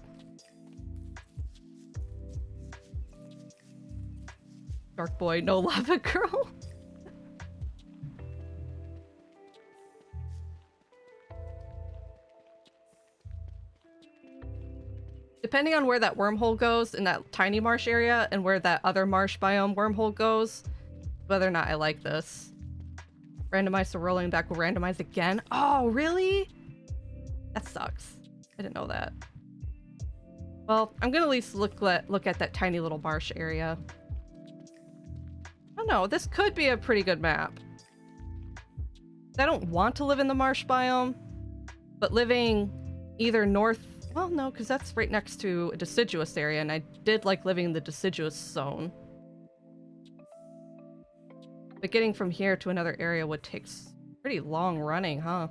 Dark boy, no lava girl. Depending on where that wormhole goes in that tiny marsh area and where that other marsh biome wormhole goes, whether or not I like this. Randomize to rolling back will randomize again. Oh, really? That sucks. I didn't know that. Well, I'm gonna at least look at that tiny little marsh area. I don't know, this could be a pretty good map. I don't want to live in the marsh biome, but living either north... Well, no, because that's right next to a deciduous area, and I did like living in the deciduous zone. But getting from here to another area would take pretty long running, huh?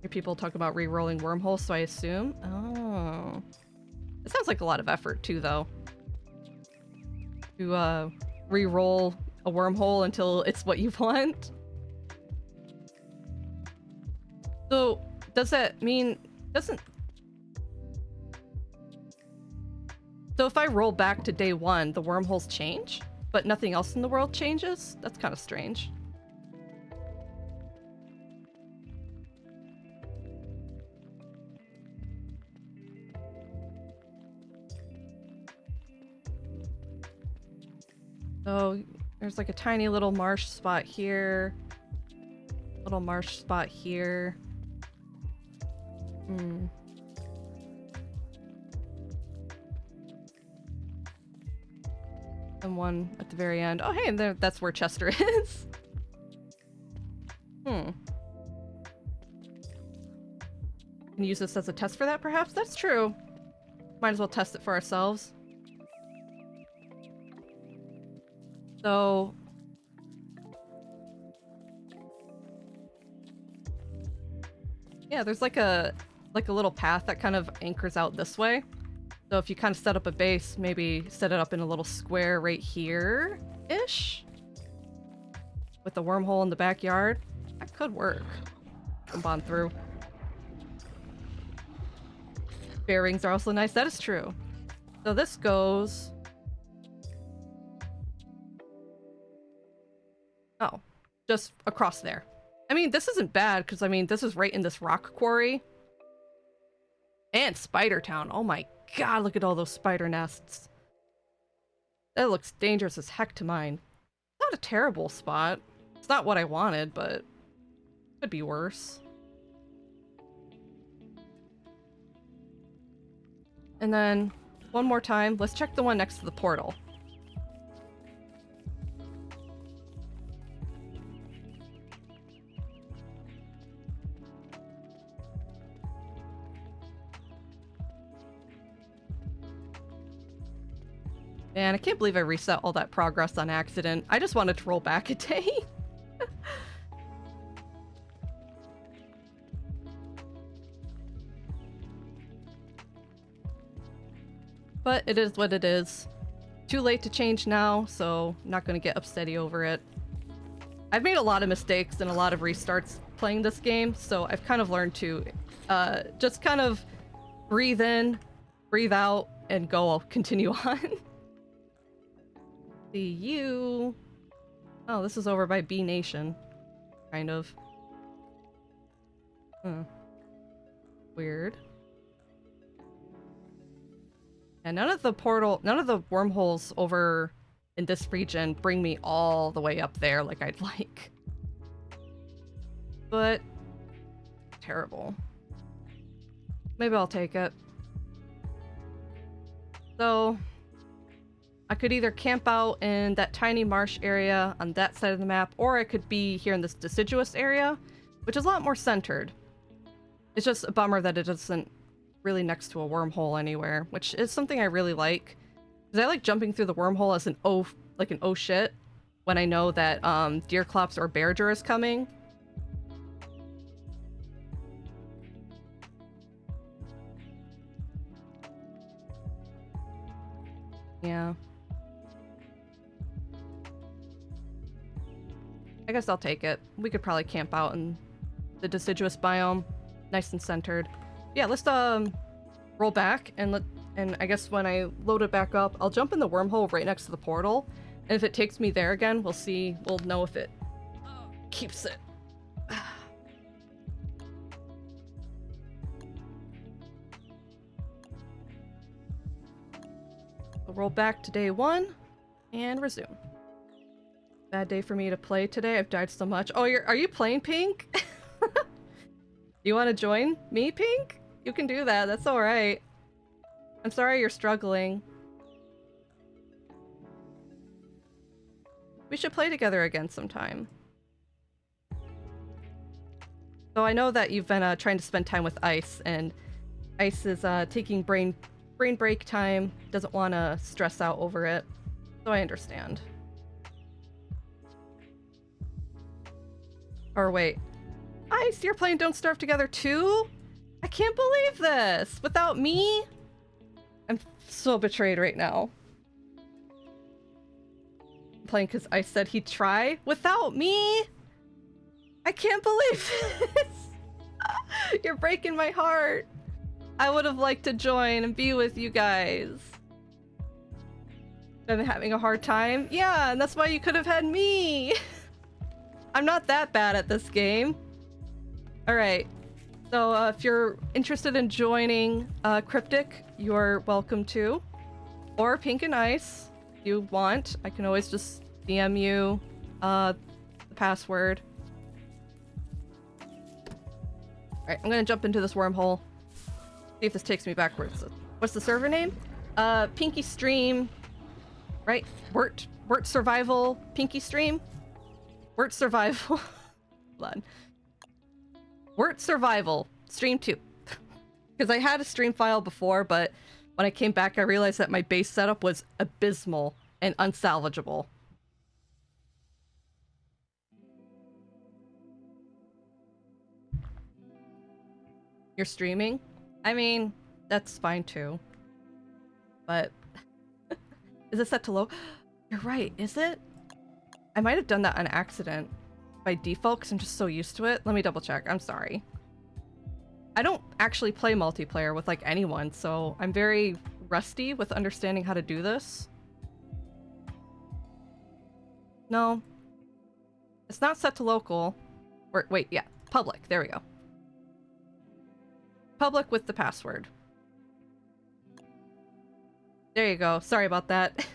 Hear people talk about re-rolling wormholes, so I assume? Oh. It sounds like a lot of effort, too, though. To, re-roll a wormhole until it's what you want. So, does that mean... So if I roll back to day 1, the wormholes change? But nothing else in the world changes? That's kind of strange. So, there's like a tiny little marsh spot here. Little marsh spot here. And one at the very end. Oh, hey, there, that's where Chester is. Can use this as a test for that, perhaps? That's true. Might as well test it for ourselves. So... yeah, there's like a little path that kind of anchors out this way. So if you kind of set up a base, maybe set it up in a little square right here-ish? With the wormhole in the backyard? That could work. Jump on through. Bear rings are also nice. That is true. So this goes... Oh, just across there. I mean, this isn't bad, because, I mean, this is right in this rock quarry. And Spider Town. Oh my god, look at all those spider nests. That looks dangerous as heck to mine. Not a terrible spot. It's not what I wanted, but could be worse. And then, one more time, let's check the one next to the portal. Man, I can't believe I reset all that progress on accident. I just wanted to roll back a day. But it is what it is. Too late to change now, so not gonna get upsetty over it. I've made a lot of mistakes and a lot of restarts playing this game, so I've kind of learned to just kind of breathe in, breathe out, and go. I'll continue on. See you. Oh, this is over by B Nation. Kind of. Weird. And none of the wormholes over in this region bring me all the way up there like I'd like. But terrible. Maybe I'll take it. So I could either camp out in that tiny marsh area on that side of the map, or I could be here in this deciduous area, which is a lot more centered. It's just a bummer that it isn't really next to a wormhole anywhere, which is something I really like. Because I like jumping through the wormhole as an oh shit, when I know that Deerclops or Bearger is coming. Yeah. I guess I'll take it. We could probably camp out in the deciduous biome, nice and centered. Yeah, let's roll back and I guess when I load it back up, I'll jump in the wormhole right next to the portal. And if it takes me there again, we'll see. We'll know if it keeps it. We'll roll back to day 1 and resume. Bad day for me to play today. I've died so much. Oh, are you playing Pink? You want to join me, Pink? You can do that. That's all right. I'm sorry you're struggling. We should play together again sometime. So I know that you've been trying to spend time with Ice, and Ice is taking brain break time, doesn't want to stress out over it, so I understand. Or wait, Ice, you're playing Don't Starve Together too? I can't believe this! Without me? I'm so betrayed right now. I'm playing because Ice said he'd try without me? I can't believe this! You're breaking my heart. I would have liked to join and be with you guys. Been having a hard time? Yeah, and that's why you could have had me! I'm not that bad at this game. Alright, so if you're interested in joining Cryptic, you're welcome to. Or Pink and Ice, if you want. I can always just DM you the password. Alright, I'm gonna jump into this wormhole. See if this takes me backwards. What's the server name? Pinky Stream, right? Wurt Survival Pinky Stream? Wurt Survival. Hold on. Wurt Survival Stream 2. Because I had a stream file before, but when I came back, I realized that my base setup was abysmal and unsalvageable. You're streaming? I mean, that's fine too. But is it set to low? You're right, is it? I might have done that on accident by default because I'm just so used to it. Let me double check. I'm sorry. I don't actually play multiplayer with like anyone, so I'm very rusty with understanding how to do this. No. It's not set to local. Or wait, yeah, public. There we go. Public with the password. There you go. Sorry about that.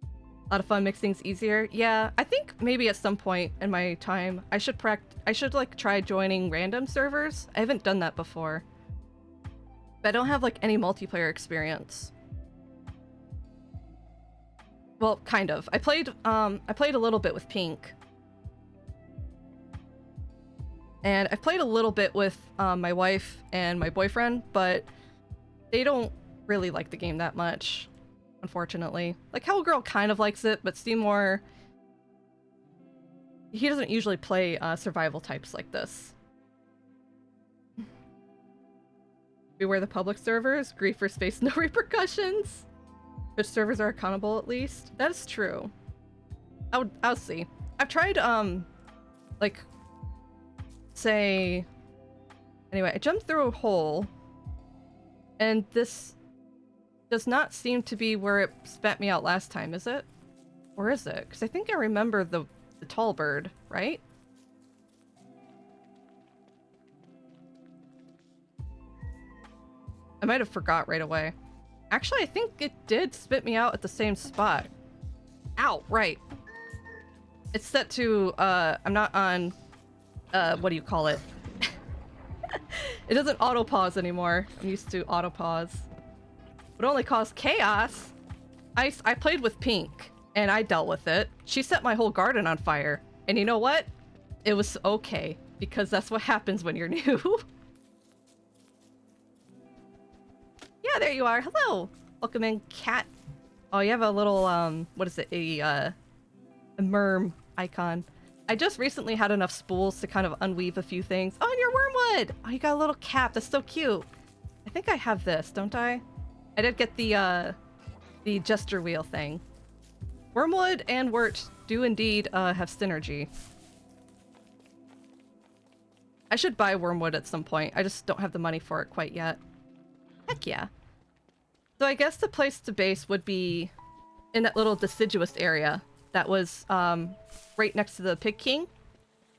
A lot of fun makes things easier. Yeah, I think maybe at some point in my time, I should like try joining random servers. I haven't done that before. But I don't have like any multiplayer experience. Well, kind of. I played a little bit with Pink. And I've played a little bit with my wife and my boyfriend, but they don't really like the game that much, unfortunately. Like, Hellgirl kind of likes it, but Seymour, he doesn't usually play survival types like this. Beware the public servers. Griefers face no repercussions. Which servers are accountable at least. That is true. I'll see. I've tried, like, say... Anyway, I jumped through a hole, and this does not seem to be where it spat me out last time, is it? Or is it? Because I think I remember the tall bird, right? I might have forgot right away. Actually, I think it did spit me out at the same spot. Ow, right. It's set to, I'm not on, what do you call it? It doesn't auto-pause anymore. I'm used to auto-pause. Would only cause chaos. I played with Pink, and I dealt with it. She set my whole garden on fire. And you know what? It was okay, because that's what happens when you're new. Yeah, there you are. Hello. Welcome in, cat. Oh, you have a little, what is it? A merm icon. I just recently had enough spools to kind of unweave a few things. Oh, and your wormwood! Oh, you got a little cap. That's so cute. I think I have this, don't I? I did get the gesture wheel thing. Wormwood and Wurt do indeed have synergy. I should buy wormwood at some point. I just don't have the money for it quite yet. Heck yeah. So I guess the place to base would be in that little deciduous area that was right next to the Pig King.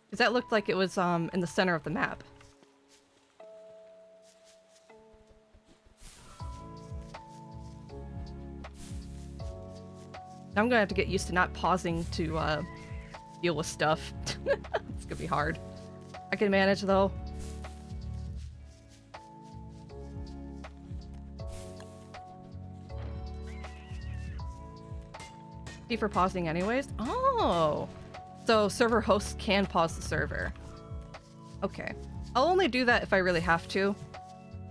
Because that looked like it was in the center of the map. I'm gonna have to get used to not pausing to deal with stuff. It's gonna be hard. I can manage though. For pausing anyways. Oh, so server hosts can pause the server. Okay, I'll only do that if I really have to.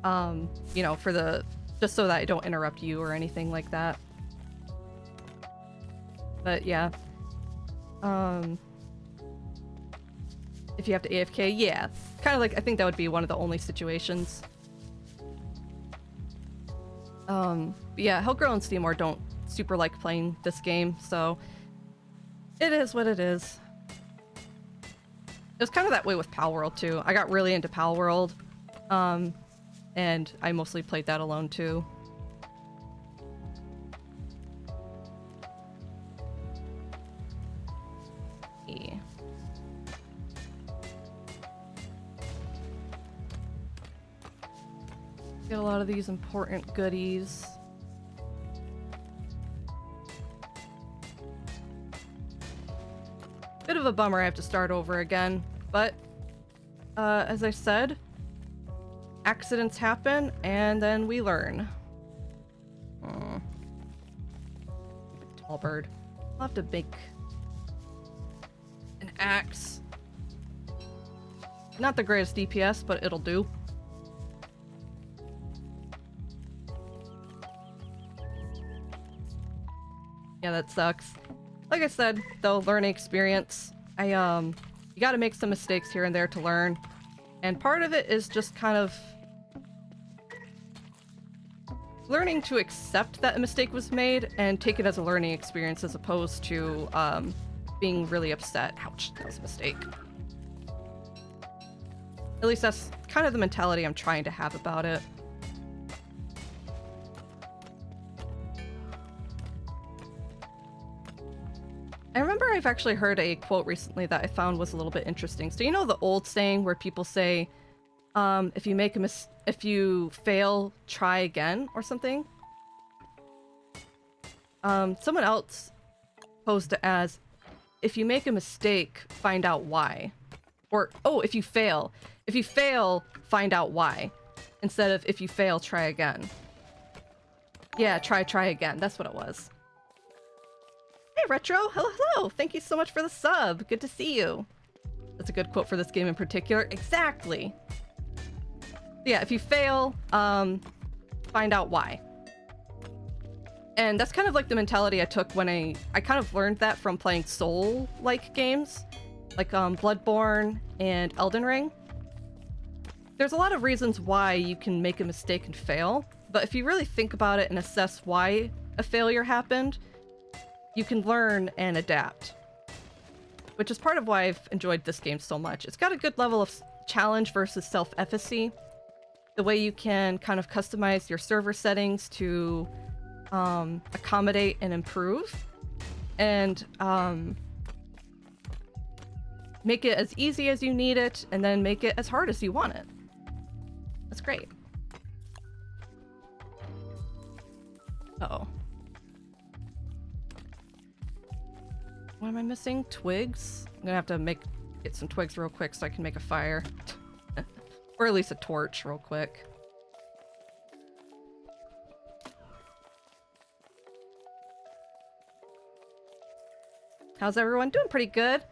You know, for the just so that I don't interrupt you or anything like that. But yeah, if you have to AFK, yeah, kind of like I think that would be one of the only situations. But yeah, Hellgirl and Seymour don't super like playing this game, so it is what it is. It was kind of that way with Pal World too. I got really into Pal World, and I mostly played that alone too. Yeah. Get a lot of these important goodies. Bit of a bummer I have to start over again, but as I said, accidents happen and then we learn. Tall bird. I'll have to make an axe. Not the greatest DPS, but it'll do. Yeah, that sucks. Like I said, though, learning experience. You gotta make some mistakes here and there to learn. And part of it is just kind of learning to accept that a mistake was made and take it as a learning experience as opposed to being really upset. Ouch, that was a mistake. At least that's kind of the mentality I'm trying to have about it. I remember I've actually heard a quote recently that I found was a little bit interesting. So you know the old saying where people say, if you fail, try again or something? Someone else posed it as, if you make a mistake, find out why. Or, oh, if you fail, find out why. Instead of, if you fail, try again. Yeah, try again. That's what it was. Hey, Retro. Hello. Thank you so much for the sub. Good to see you. That's a good quote for this game in particular. Exactly. Yeah, if you fail, find out why. And that's kind of like the mentality I took when I kind of learned that from playing Soul-like games, like Bloodborne and Elden Ring. There's a lot of reasons why you can make a mistake and fail, but if you really think about it and assess why a failure happened, you can learn and adapt. Which is part of why I've enjoyed this game so much. It's got a good level of challenge versus self-efficacy. The way you can kind of customize your server settings to accommodate and improve, and make it as easy as you need it, and then make it as hard as you want it. That's great. Uh-oh. What am I missing? Twigs? I'm gonna have to get some twigs real quick so I can make a fire. Or at least a torch real quick. How's everyone? Doing pretty good.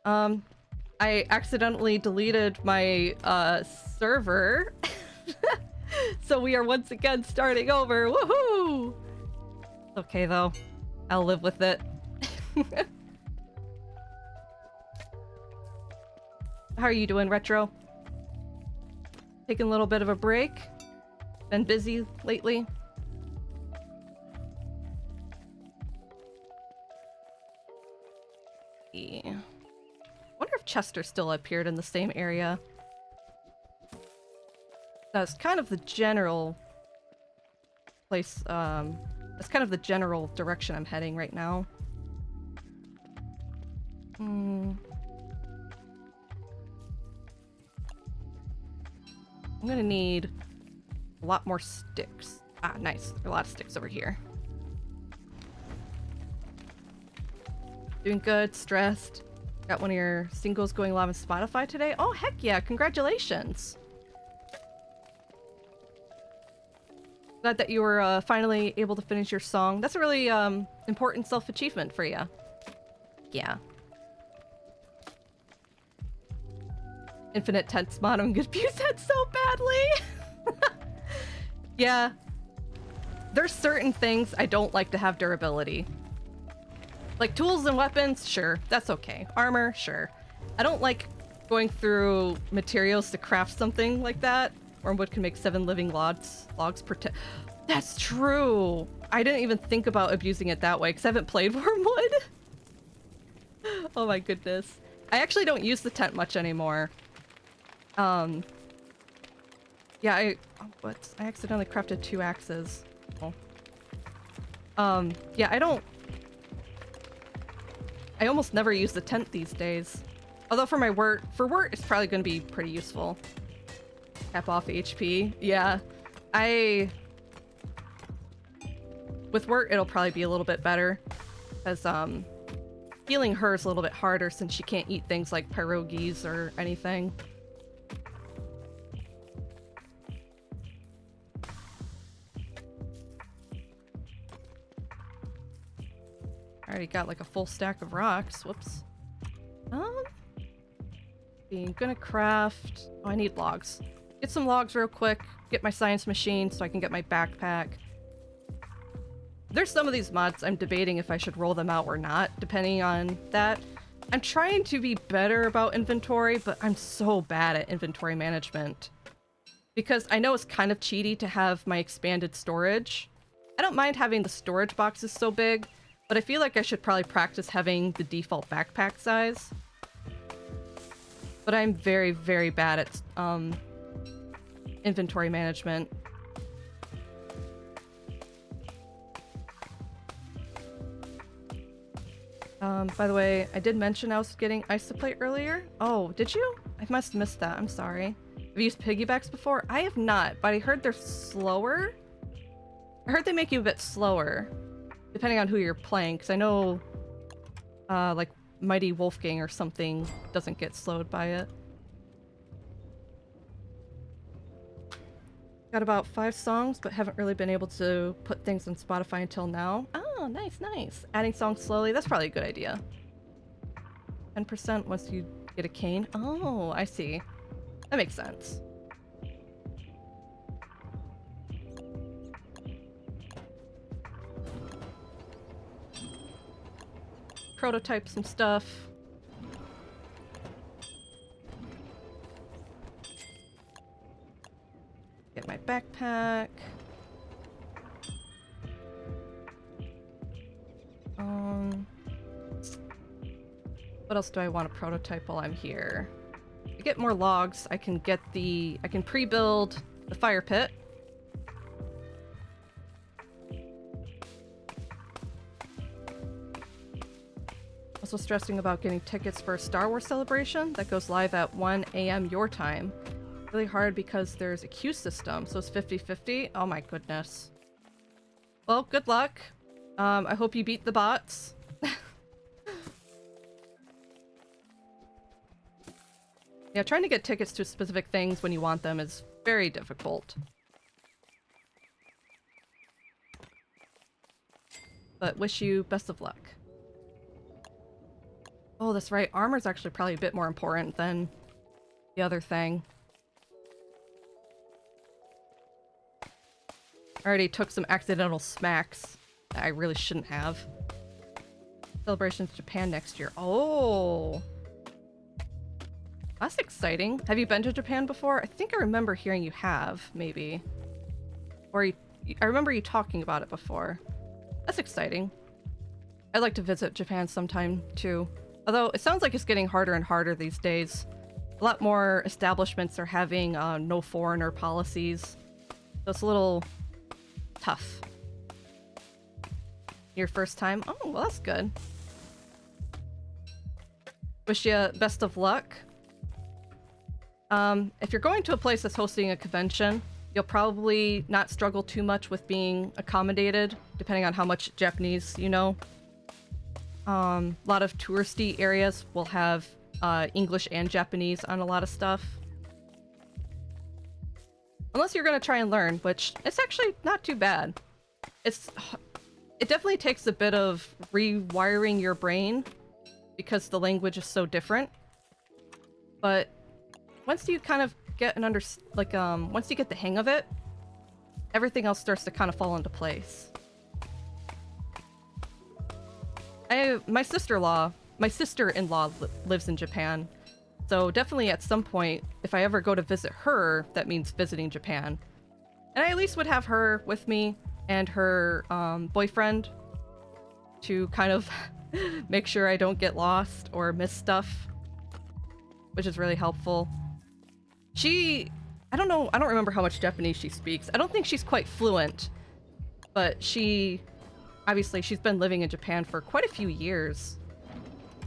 I accidentally deleted my server. So we are once again starting over. Woohoo! It's okay though. I'll live with it. How are you doing, Retro? Taking a little bit of a break? Been busy lately? Yeah. Wonder if Chester still appeared in the same area. That's kind of the general place, that's kind of the general direction I'm heading right now. I'm gonna need a lot more sticks. Ah, nice. There are a lot of sticks over here. Doing good, stressed. Got one of your singles going live on Spotify today. Oh, heck yeah, congratulations. Glad that you were finally able to finish your song. That's a really important self-achievement for you. Yeah. Infinite tense mod. I'm gonna abuse that so badly. Yeah. There's certain things I don't like to have durability. Like tools and weapons, sure, that's okay. Armor, sure. I don't like going through materials to craft something like that. Wormwood can make 7 living logs per That's true! I didn't even think about abusing it that way, because I haven't played Wormwood. Oh my goodness. I actually don't use the tent much anymore. Yeah, I accidentally crafted 2 axes. Oh. Yeah, I almost never use the tent these days. Although for Wurt, it's probably going to be pretty useful. Cap off HP. Yeah. With Wurt, it'll probably be a little bit better. Because, healing her is a little bit harder since she can't eat things like pierogies or anything. I already got like a full stack of rocks. Whoops. Gonna craft. Oh, I need logs. Get some logs real quick. Get my science machine so I can get my backpack. There's some of these mods I'm debating if I should roll them out or not, depending on that. I'm trying to be better about inventory, but I'm so bad at inventory management. Because I know it's kind of cheaty to have my expanded storage. I don't mind having the storage boxes so big, but I feel like I should probably practice having the default backpack size. But I'm very, very bad at inventory management. By the way, I did mention I was getting ice to plate earlier. Oh, did you? I must have missed that. I'm sorry. Have you used piggybacks before? I have not, but I heard they're slower. I heard they make you a bit slower, depending on who you're playing, because I know, like, Mighty Wolfgang or something doesn't get slowed by it. Got about 5 songs, but haven't really been able to put things on Spotify until now. Oh, nice, nice. Adding songs slowly, that's probably a good idea. 10% once you get a cane. Oh, I see. That makes sense. Prototype some stuff. Get my backpack. What else do I want to prototype while I'm here? To get more logs, I can pre-build the fire pit. Also stressing about getting tickets for a Star Wars celebration that goes live at 1 a.m. your time. Really hard because there's a queue system, so it's 50-50. Oh my goodness. Well, good luck. I hope you beat the bots. Yeah, trying to get tickets to specific things when you want them is very difficult. But wish you best of luck. Oh, that's right. Armor's actually probably a bit more important than the other thing. I already took some accidental smacks that I really shouldn't have. Celebrations Japan next year. Oh! That's exciting. Have you been to Japan before? I think I remember hearing you have, maybe. Or I remember you talking about it before. That's exciting. I'd like to visit Japan sometime, too. Although, it sounds like it's getting harder and harder these days. A lot more establishments are having no foreigner policies. So it's a little tough. Your first time? Oh, well, that's good. Wish you best of luck. If you're going to a place that's hosting a convention, you'll probably not struggle too much with being accommodated, depending on how much Japanese you know. A lot of touristy areas will have English and Japanese on a lot of stuff. Unless you're going to try and learn, which it's actually not too bad. It definitely takes a bit of rewiring your brain because the language is so different. But once you kind of get once you get the hang of it, everything else starts to kind of fall into place. My sister-in-law lives in Japan, so definitely at some point, if I ever go to visit her, that means visiting Japan. And I at least would have her with me and her boyfriend to kind of make sure I don't get lost or miss stuff, which is really helpful. I don't know, I don't remember how much Japanese she speaks. I don't think she's quite fluent, but obviously she's been living in Japan for quite a few years.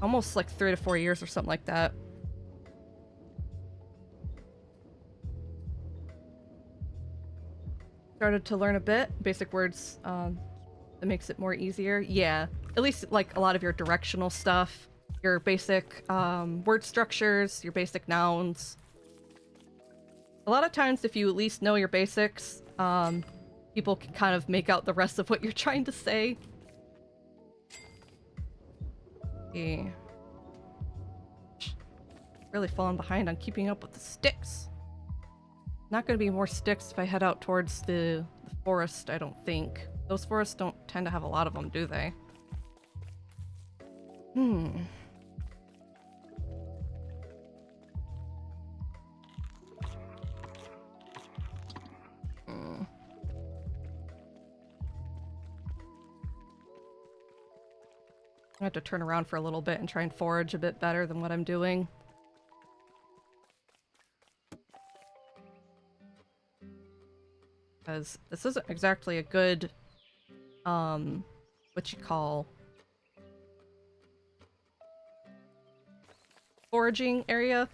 Almost like 3 to 4 years or something like that. Started to learn a bit, basic words, that makes it more easier. Yeah, at least like a lot of your directional stuff, your basic word structures, your basic nouns. A lot of times if you at least know your basics, people can kind of make out the rest of what you're trying to say. Yeah. Really falling behind on keeping up with the sticks. Not gonna be more sticks if I head out towards the forest, I don't think. Those forests don't tend to have a lot of them, do they? I have to turn around for a little bit and try and forage a bit better than what I'm doing. Because this isn't exactly a good, what you call, foraging area.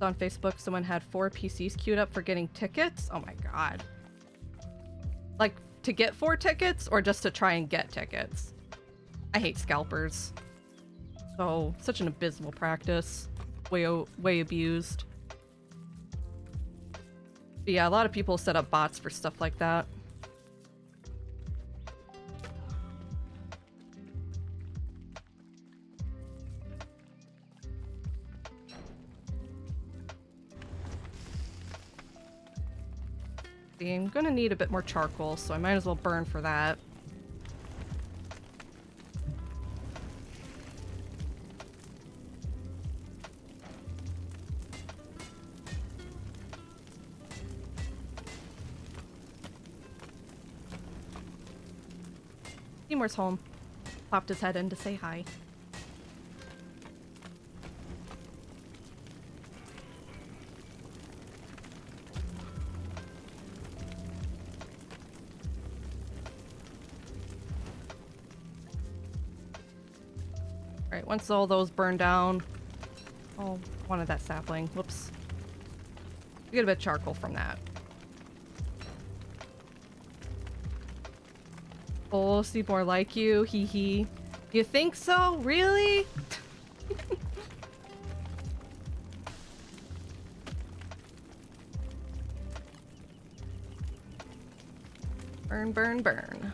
On Facebook, someone had 4 PCs queued up for getting tickets. Oh my god. Like, to get 4 tickets, or just to try and get tickets? I hate scalpers. So, such an abysmal practice. Way abused. But yeah, a lot of people set up bots for stuff like that. I'm gonna need a bit more charcoal, so I might as well burn for that. Seymour's home. Popped his head in to say hi. Alright, once all those burn down... Oh, wanted that sapling. Whoops. We get a bit of charcoal from that. Oh, see more like you, hee hee. You think so? Really? Burn, burn, burn.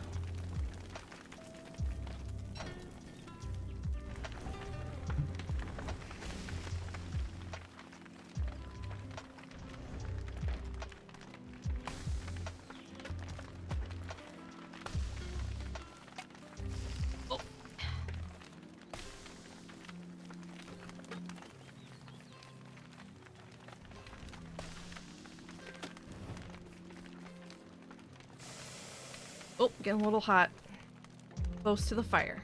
Oh, getting a little hot. Close to the fire.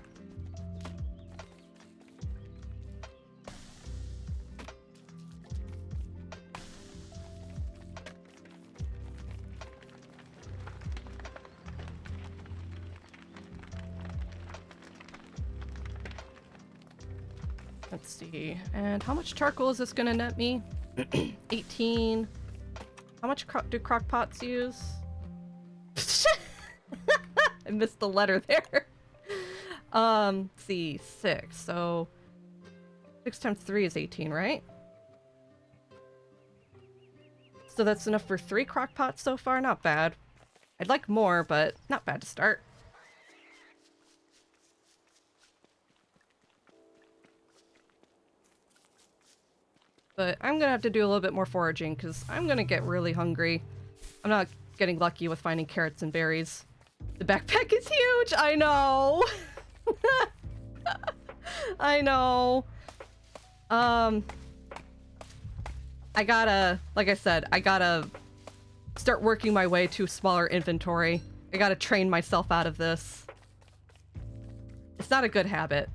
Let's see. And how much charcoal is this gonna net me? 18. How much do crock pots use? I missed the letter there. Let's see, 6. So 6 times 3 is 18, right? So that's enough for 3 crock pots so far. Not bad. I'd like more, but not bad to start. But I'm gonna have to do a little bit more foraging because I'm gonna get really hungry. I'm not getting lucky with finding carrots and berries. The backpack is huge! I know! I know. I gotta, like I said, I gotta start working my way to a smaller inventory. I gotta train myself out of this. It's not a good habit.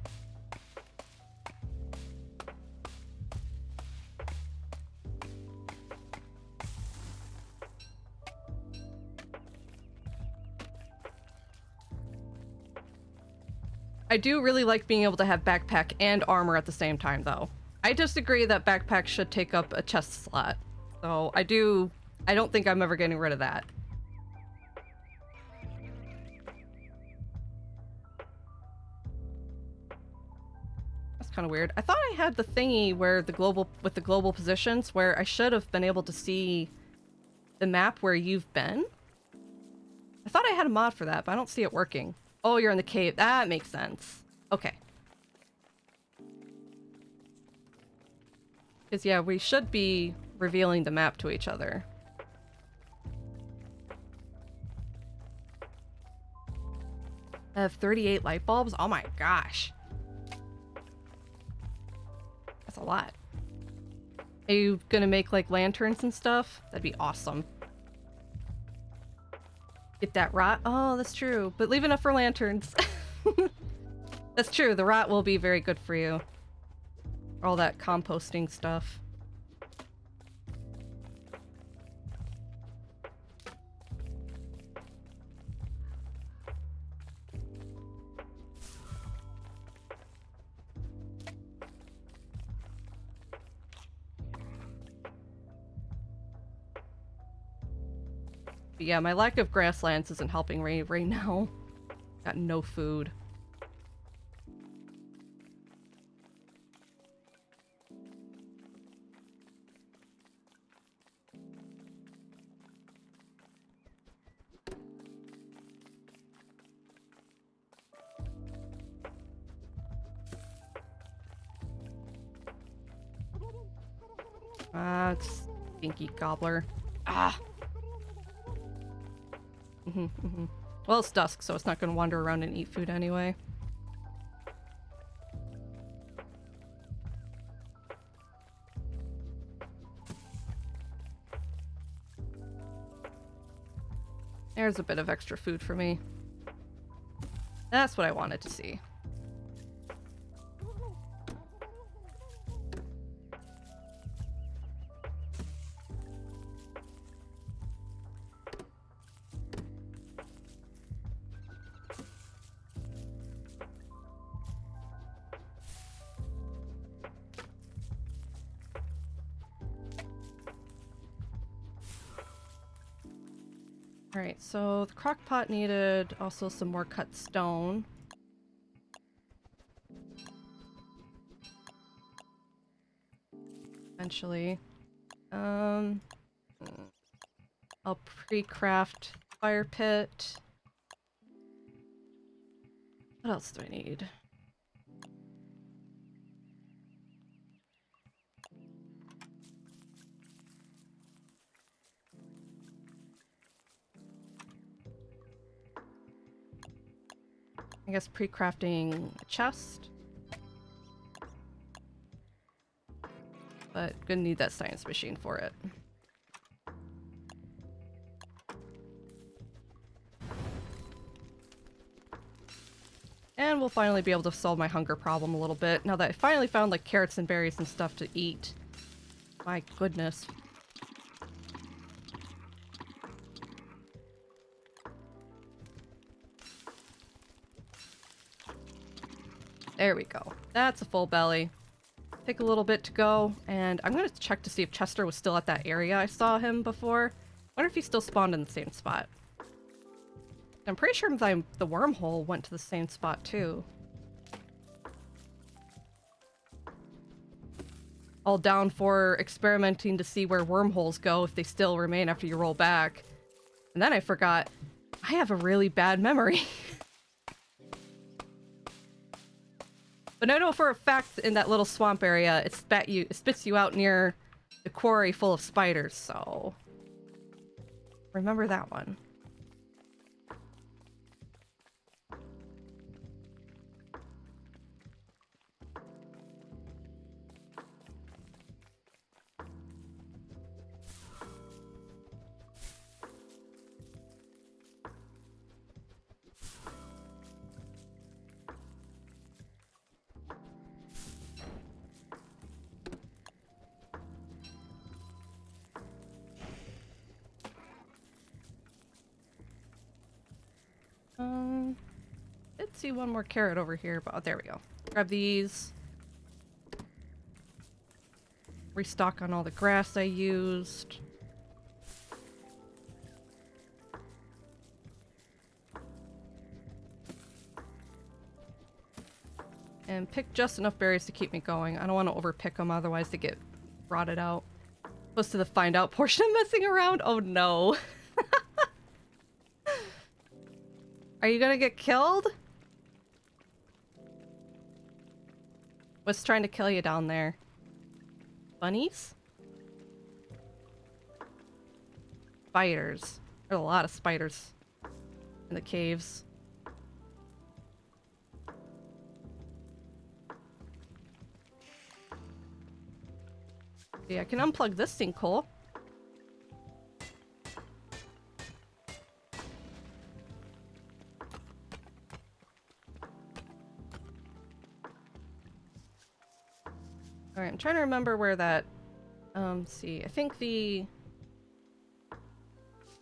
I do really like being able to have backpack and armor at the same time, though. I disagree that backpack should take up a chest slot. So I don't think I'm ever getting rid of that. That's kind of weird. I thought I had the thingy where with the global positions where I should have been able to see the map where you've been. I thought I had a mod for that, but I don't see it working. Oh, you're in the cave. That makes sense. Okay. Because, yeah, we should be revealing the map to each other. I have 38 light bulbs? Oh my gosh. That's a lot. Are you gonna make, like, lanterns and stuff? That'd be awesome. Get that rot? Oh, that's true. But leave enough for lanterns. That's true. The rot will be very good for you. All that composting stuff. But yeah, my lack of grasslands isn't helping right now. Got no food. It's stinky gobbler. Ah! Well, it's dusk, so it's not gonna wander around and eat food anyway. There's a bit of extra food for me. That's what I wanted to see. Alright, so the crock pot needed also some more cut stone. Eventually. I'll pre-craft fire pit. What else do I need? I guess pre-crafting a chest. But gonna need that science machine for it. And we'll finally be able to solve my hunger problem a little bit, now that I finally found like carrots and berries and stuff to eat. My goodness. There we go. That's a full belly. Take a little bit to go, and I'm gonna check to see if Chester was still at that area I saw him before. Wonder if he still spawned in the same spot. I'm pretty sure the wormhole went to the same spot too. All down for experimenting to see where wormholes go if they still remain after you roll back. And then I forgot, I have a really bad memory. But I know for a fact in that little swamp area, it spits you out near the quarry full of spiders, so remember that one. Did see one more carrot over here, but oh, there we go. Grab these. Restock on all the grass I used. And pick just enough berries to keep me going. I don't want to overpick them, otherwise they get rotted out. Close to the find out portion of messing around? Oh no. Are you gonna get killed? What's trying to kill you down there? Bunnies? Spiders. There's a lot of spiders in the caves. Yeah, I can unplug this sinkhole. Alright, I'm trying to remember where that... see, I think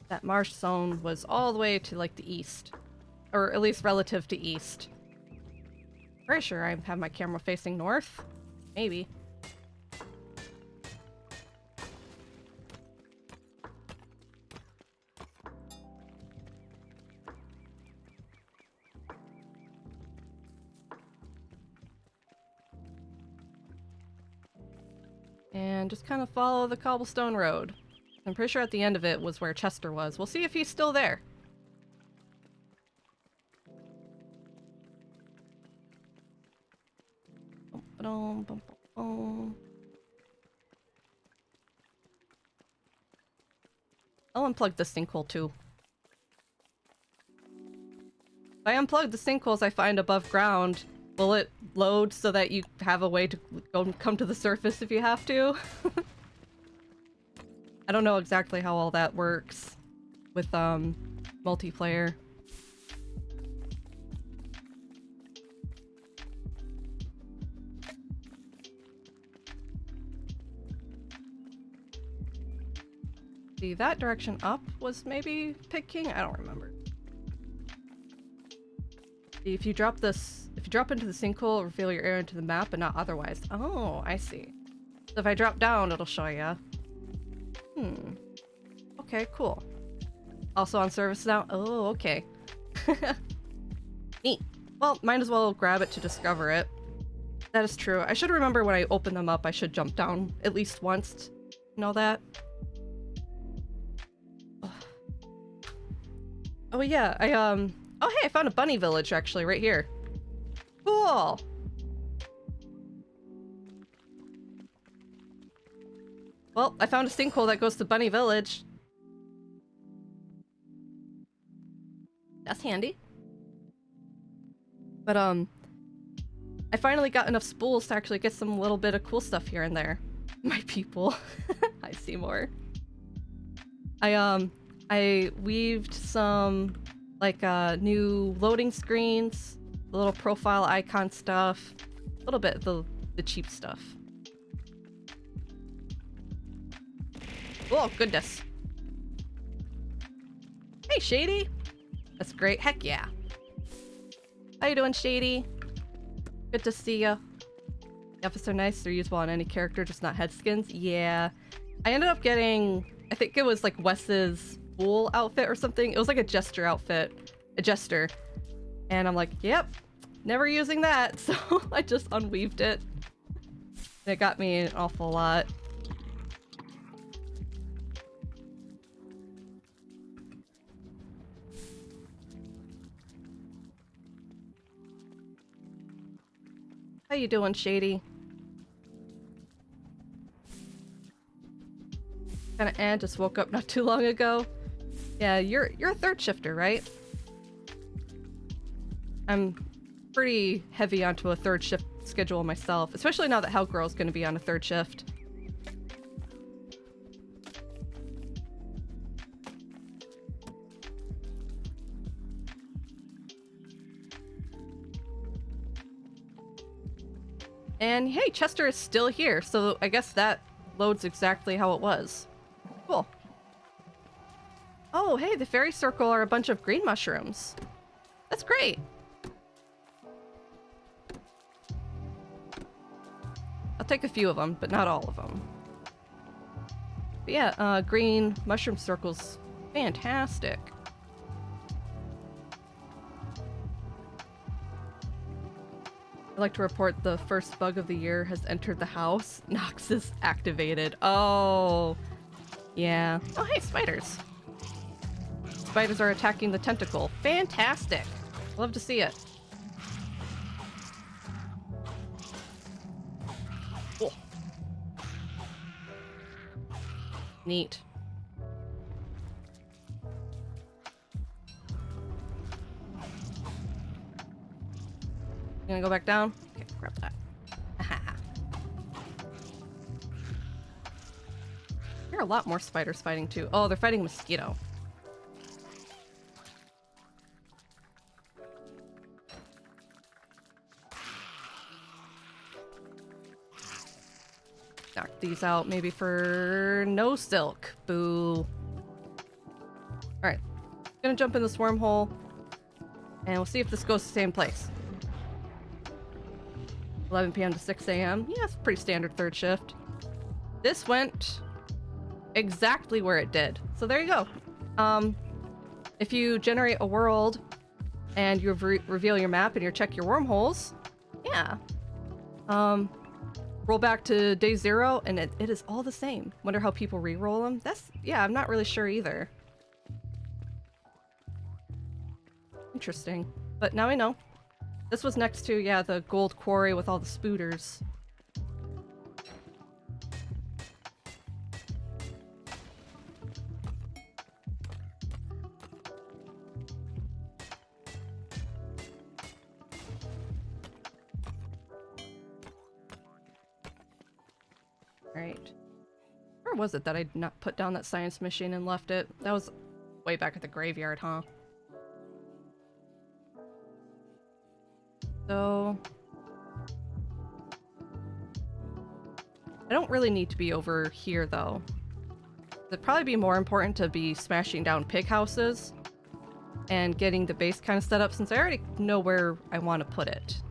that marsh zone was all the way to, like, the east. Or at least relative to east. Pretty sure I have my camera facing north. Maybe. and just kind of follow the cobblestone road. I'm pretty sure at the end of it was where Chester was. We'll see if he's still there. I'll unplug the sinkhole too. If I unplug the sinkholes I find above ground, will it load so that you have a way to come to the surface if you have to? I don't know exactly how all that works with multiplayer. See, that direction up was maybe Pig King? I don't remember. See, if you drop into the sinkhole, reveal your area into the map, but not otherwise. Oh, I see. So if I drop down, it'll show ya. Okay, cool. Also on service now? Oh, okay. Neat. Well, might as well grab it to discover it. That is true. I should remember when I open them up, I should jump down at least once. You know that? Oh yeah, oh hey, I found a bunny village actually right here. Cool! Well, I found a sinkhole that goes to Bunny Village. That's handy. But I finally got enough spools to actually get some little bit of cool stuff here and there. My people. Hi, Seymour. I weaved some like new loading screens, the little profile icon stuff, a little bit of the cheap stuff. Oh goodness. Hey Shady. That's great. Heck yeah. How you doing, Shady? Good to see ya. The outfits are nice. They're usable on any character, just not head skins. Yeah. I ended up getting, I think it was like Wes's Fool outfit or something. It was like a jester outfit. A jester. And I'm like, yep, never using that. So I just unweaved it. And it got me an awful lot. How you doing, Shady? Kinda just woke up not too long ago. Yeah, you're a third shifter, right? I'm pretty heavy onto a third shift schedule myself, especially now that Hellgirl's gonna be on a third shift. And hey, Chester is still here, so I guess that loads exactly how it was. Cool. Oh, hey, the fairy circle are a bunch of green mushrooms. That's great. I'll take a few of them, but not all of them. But yeah, green mushroom circles, fantastic. I'd like to report the first bug of the year has entered the house. Nox is activated. Oh, yeah. Oh, hey, spiders. Spiders are attacking the tentacle. Fantastic. Love to see it. Oh. Neat. You gonna go back down? Okay, grab that. There are a lot more spiders fighting too. Oh, they're fighting mosquito. Knock these out maybe for no silk. Boo. Alright. Gonna jump in this wormhole. And we'll see if this goes to the same place. 11 p.m. to 6 a.m. Yeah, it's pretty standard third shift. This went exactly where it did. So there you go. If you generate a world and you reveal your map and you check your wormholes, yeah. roll back to day 0, and it is all the same. Wonder how people re-roll them. Yeah, I'm not really sure either. Interesting. But now I know. This was next to, yeah, the gold quarry with all the spooters. Right. Where was it that I not put down that science machine and left it? That was way back at the graveyard, huh? So... I don't really need to be over here, though. It'd probably be more important to be smashing down pig houses and getting the base kind of set up, since I already know where I want to put it.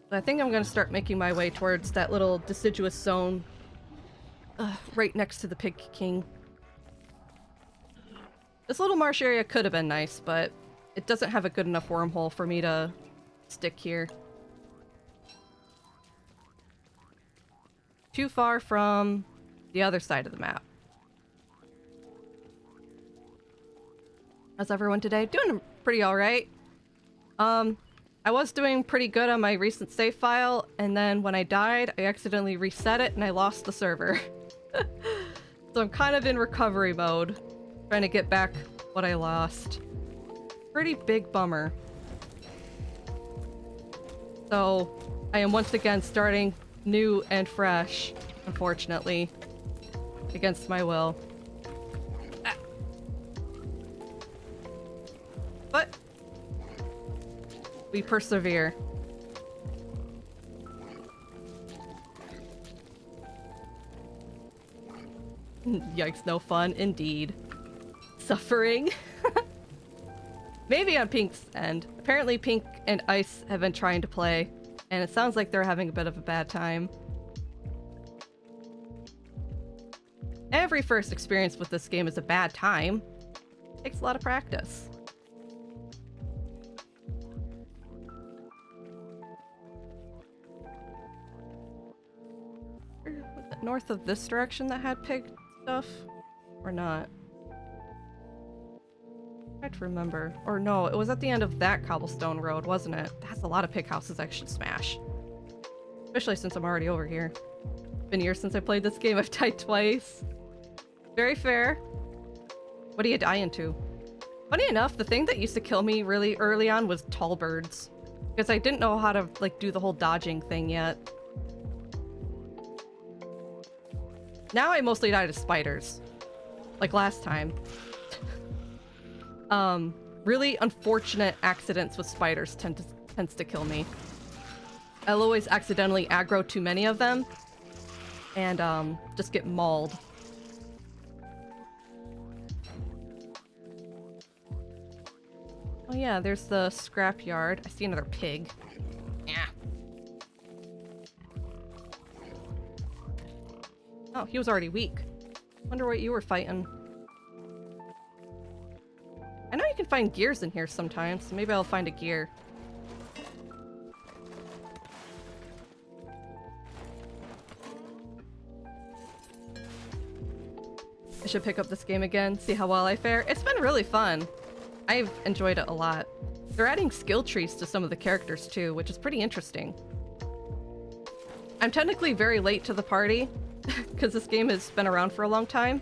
I think I'm going to start making my way towards that little deciduous zone right next to the Pig King. This little marsh area could have been nice, but it doesn't have a good enough wormhole for me to stick here. Too far from the other side of the map. How's everyone today? Doing pretty alright. I was doing pretty good on my recent save file, and then when I died, I accidentally reset it and I lost the server. So I'm kind of in recovery mode, trying to get back what I lost. Pretty big bummer. So I am once again starting new and fresh, unfortunately, against my will. But we persevere. Yikes, no fun, indeed. Suffering. Maybe on Pink's end. Apparently Pink and Ice have been trying to play, and it sounds like they're having a bit of a bad time. Every first experience with this game is a bad time. It takes a lot of practice. Was it north of this direction that had pig stuff? Or not? I have to remember. Or no, it was at the end of that cobblestone road, wasn't it? That's a lot of pig houses I should smash. Especially since I'm already over here. Been years since I played this game. I've died twice. Very fair. What do you die into? Funny enough, the thing that used to kill me really early on was tall birds. Because I didn't know how to, like, do the whole dodging thing yet. Now I mostly die to spiders. Like last time. Really unfortunate accidents with spiders tends to kill me. I'll always accidentally aggro too many of them. And, just get mauled. Oh yeah, there's the scrapyard. I see another pig. Yeah. Oh, he was already weak. Wonder what you were fighting. I know you can find gears in here sometimes, so maybe I'll find a gear. I should pick up this game again, see how well I fare. It's been really fun. I've enjoyed it a lot. They're adding skill trees to some of the characters too, which is pretty interesting. I'm technically very late to the party, because this game has been around for a long time.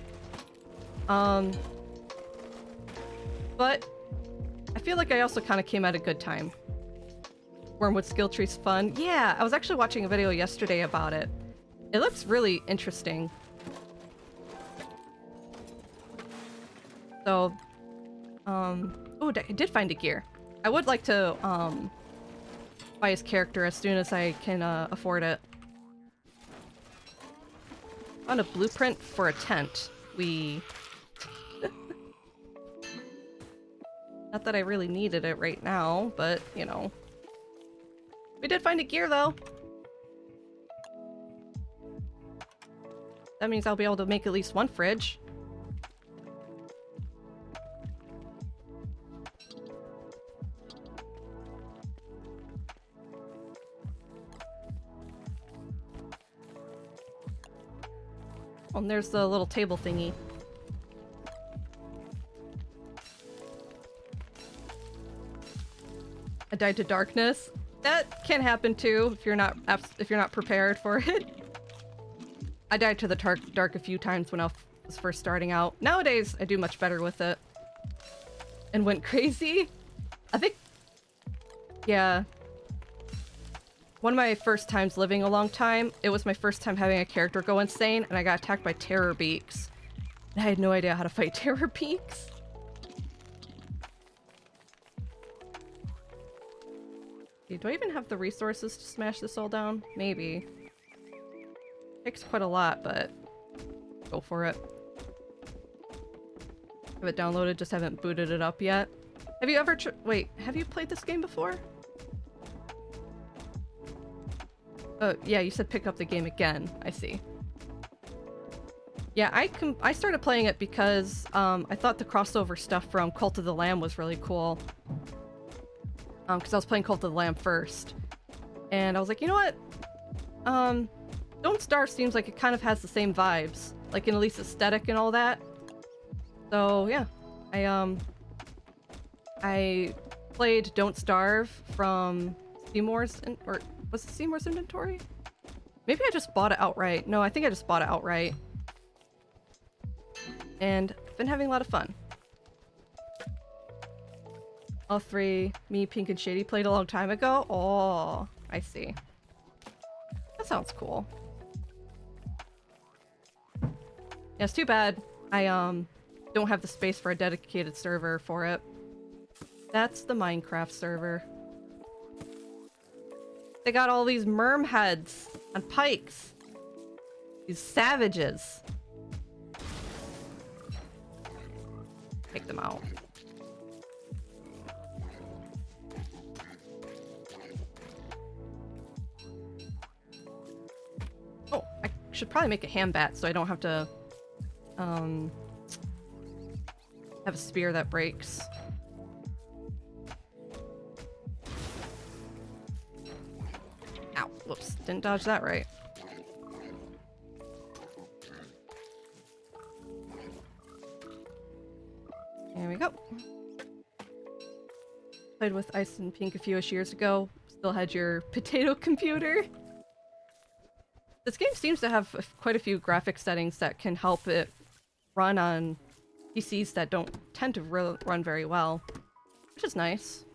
But I feel like I also kind of came at a good time. Wormwood skill tree's fun. Yeah, I was actually watching a video yesterday about it. It looks really interesting. So, oh, I did find a gear. I would like to, buy his character as soon as I can, afford it. Found a blueprint for a tent. Not that I really needed it right now, but, you know. We did find a gear, though. That means I'll be able to make at least one fridge. Oh, and there's the little table thingy. I died to darkness. That can happen too if you're not prepared for it. I died to the dark a few times when I was first starting out. Nowadays, I do much better with it. And went crazy. I think, yeah. One of my first times living a long time, it was my first time having a character go insane, and I got attacked by terror beaks. I had no idea how to fight terror beaks. Okay, do I even have the resources to smash this all down? Maybe. Takes quite a lot, but go for it. Have it downloaded, just haven't booted it up yet. Have you ever wait, have you played this game before? Yeah, you said pick up the game again. I see. Yeah, I started playing it because I thought the crossover stuff from Cult of the Lamb was really cool. Because I was playing Cult of the Lamb first. And I was like, you know what? Don't Starve seems like it kind of has the same vibes. Like, in at least aesthetic and all that. So, yeah. I played Don't Starve from Seymour's... or was it Seymour's inventory? Maybe I just bought it outright. No, I think I just bought it outright. And I've been having a lot of fun. All three, me, Pink, and Shady, played a long time ago? Oh, I see. That sounds cool. Yeah, it's too bad I don't have the space for a dedicated server for it. That's the Minecraft server. They got all these merm heads and pikes. These savages. Take them out. Oh, I should probably make a ham bat so I don't have to have a spear that breaks. Ow, whoops, didn't dodge that right. There we go. Played with Ice and Pink a few-ish years ago. Still had your potato computer. This game seems to have quite a few graphic settings that can help it run on PCs that don't tend to run very well, which is nice.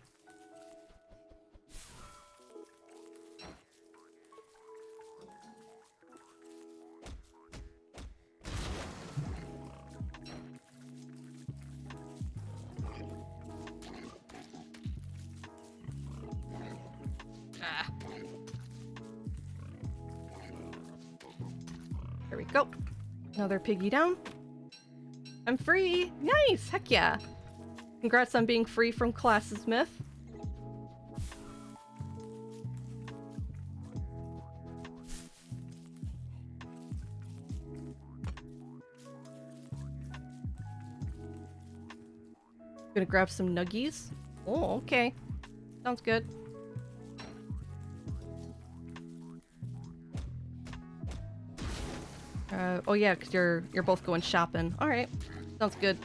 There we go. Another piggy down. I'm free! Nice! Heck yeah! Congrats on being free from classes, Myth. Gonna grab some nuggies. Oh, okay. Sounds good. Oh yeah, because you're both going shopping. Alright. Sounds good.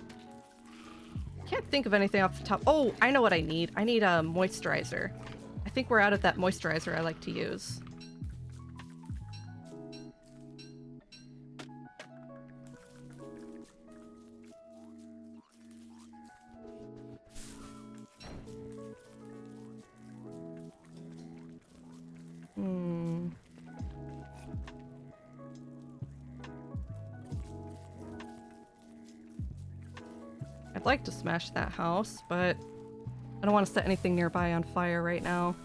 Can't think of anything off the top. Oh, I know what I need. I need a moisturizer. I think we're out of that moisturizer I like to use. I'd like to smash that house, but I don't want to set anything nearby on fire right now.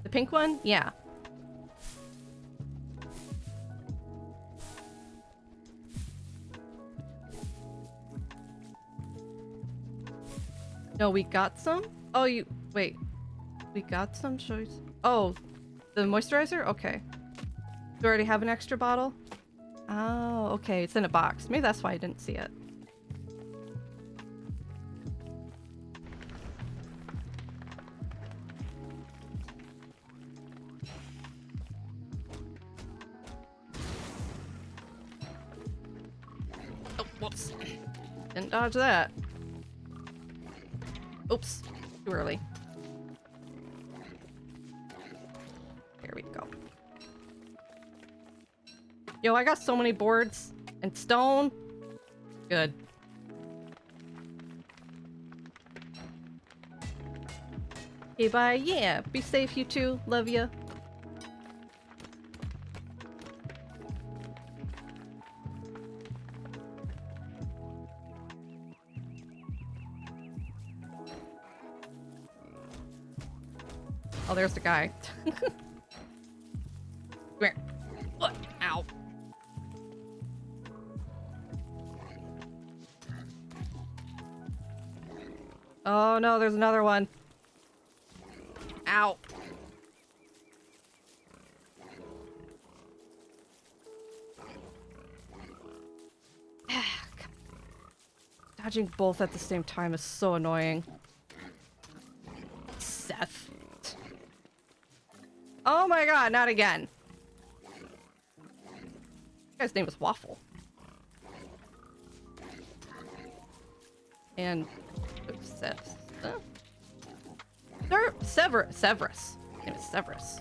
The pink one? Yeah. No, we got some? Oh, wait. We got some? Oh, the moisturizer? Okay. Do you already have an extra bottle? Oh, okay. It's in a box. Maybe that's why I didn't see it. Whoops. Didn't dodge that. Oops. Too early. There we go. Yo, I got so many boards and stone. Good. Okay, bye. Yeah, be safe, you two. Love ya. Oh, there's the guy. Come here. What? Ow. Oh no, there's another one. Ow. Dodging both at the same time is so annoying. Seth. Oh my god, not again. This guy's name was Waffle. And Seth. Severus. His name is Severus.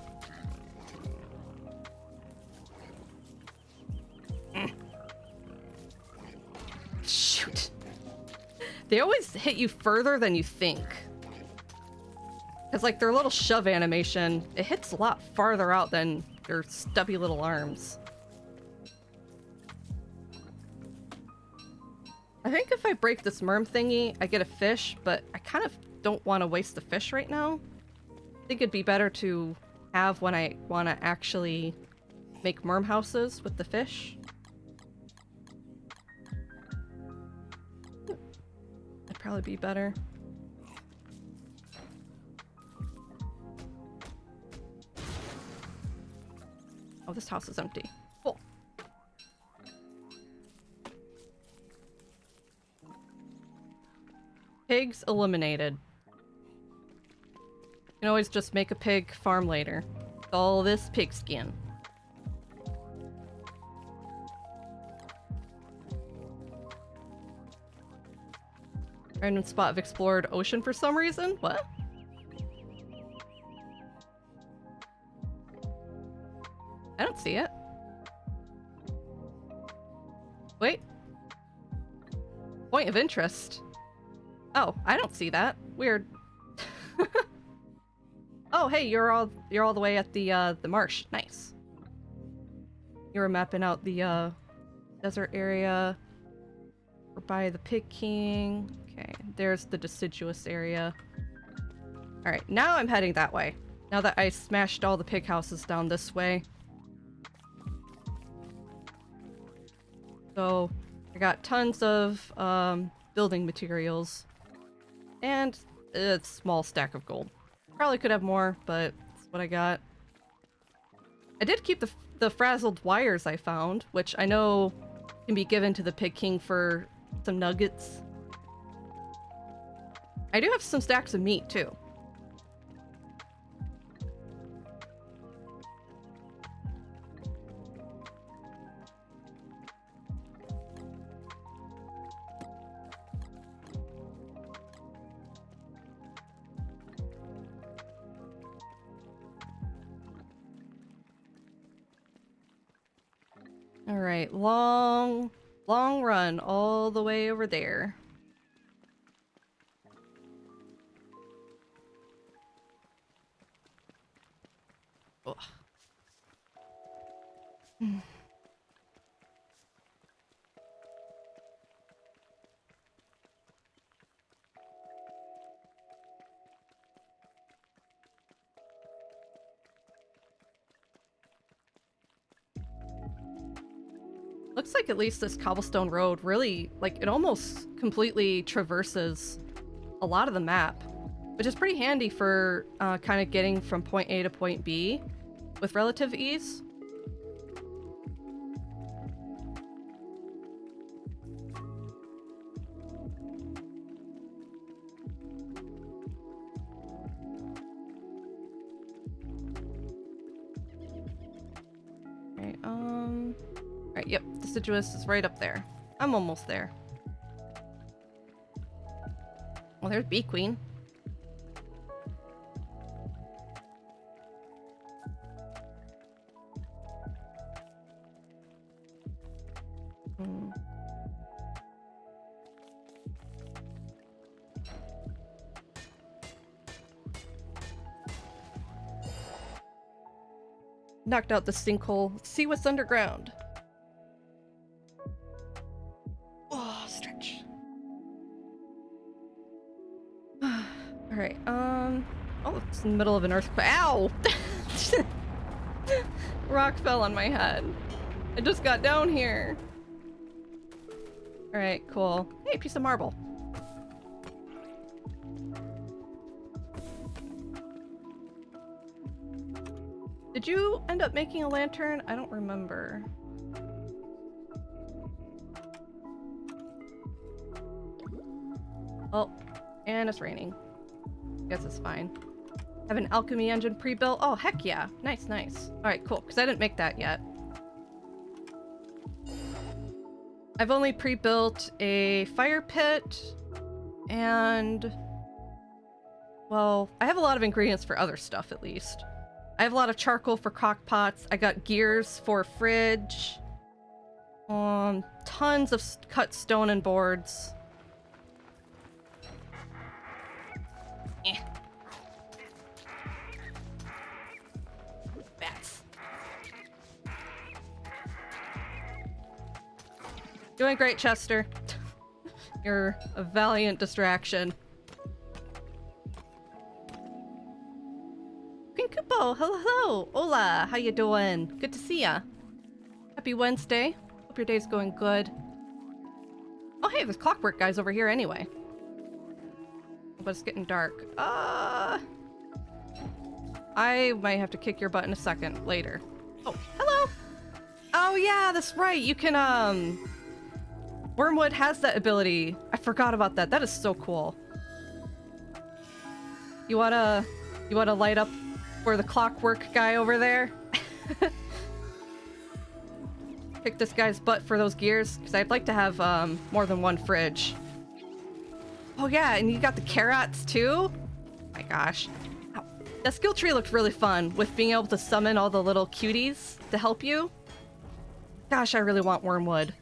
Shoot. They always hit you further than you think. Because, like, their little shove animation, it hits a lot farther out than their stubby little arms. I think if I break this merm thingy, I get a fish, but I kind of don't want to waste the fish right now. I think it'd be better to have when I want to actually make merm houses with the fish. That'd probably be better. Oh, this house is empty. Cool. Pigs eliminated. You can always just make a pig farm later. All this pig skin. Random spot of explored ocean for some reason? What? I don't see it. Wait. Point of interest. Oh, I don't see that. Weird. Oh, hey, you're all the way at the marsh. Nice. You were mapping out the desert area. We're by the Pig King. Okay, there's the deciduous area. All right, now I'm heading that way. Now that I smashed all the pig houses down this way. So I got tons of building materials and a small stack of gold. Probably could have more, but that's what I got. I did keep the frazzled wires I found, which I know can be given to the Pig King for some nuggets. I do have some stacks of meat too. All right, long run all the way over there. Ugh. Looks like at least this cobblestone road really, like, it almost completely traverses a lot of the map, which is pretty handy for kind of getting from point A to point B with relative ease. Alright, yep, deciduous is right up there. I'm almost there. Well, there's Bee Queen. Knocked out the sinkhole. Let's see what's underground. Oh, stretch. Alright, oh, it's in the middle of an earthquake. Ow! Rock fell on my head. I just got down here. Alright, cool. Hey, piece of marble. Did you end up making a lantern? I don't remember. Oh, and it's raining. Guess it's fine. Have an alchemy engine pre-built? Oh, heck yeah. Nice, nice. Alright, cool, because I didn't make that yet. I've only pre-built a fire pit, and... well, I have a lot of ingredients for other stuff, at least. I have a lot of charcoal for crock pots. I got gears for fridge. Tons of cut stone and boards. Eh. Bats. Doing great, Chester. You're a valiant distraction. Pinkupo, hello, hola, how you doing? Good to see ya. Happy Wednesday. Hope your day's going good. Oh hey, there's clockwork guys over here anyway. But it's getting dark. I might have to kick your butt in a second later. Oh, hello. Oh yeah, that's right. You can, Wormwood has that ability. I forgot about that. That is so cool. You wanna light up for the clockwork guy over there? Kick this guy's butt for those gears, because I'd like to have, more than one fridge. Oh yeah, and you got the carrots too? Oh my gosh. Ow. That skill tree looked really fun, with being able to summon all the little cuties to help you. Gosh, I really want Wormwood.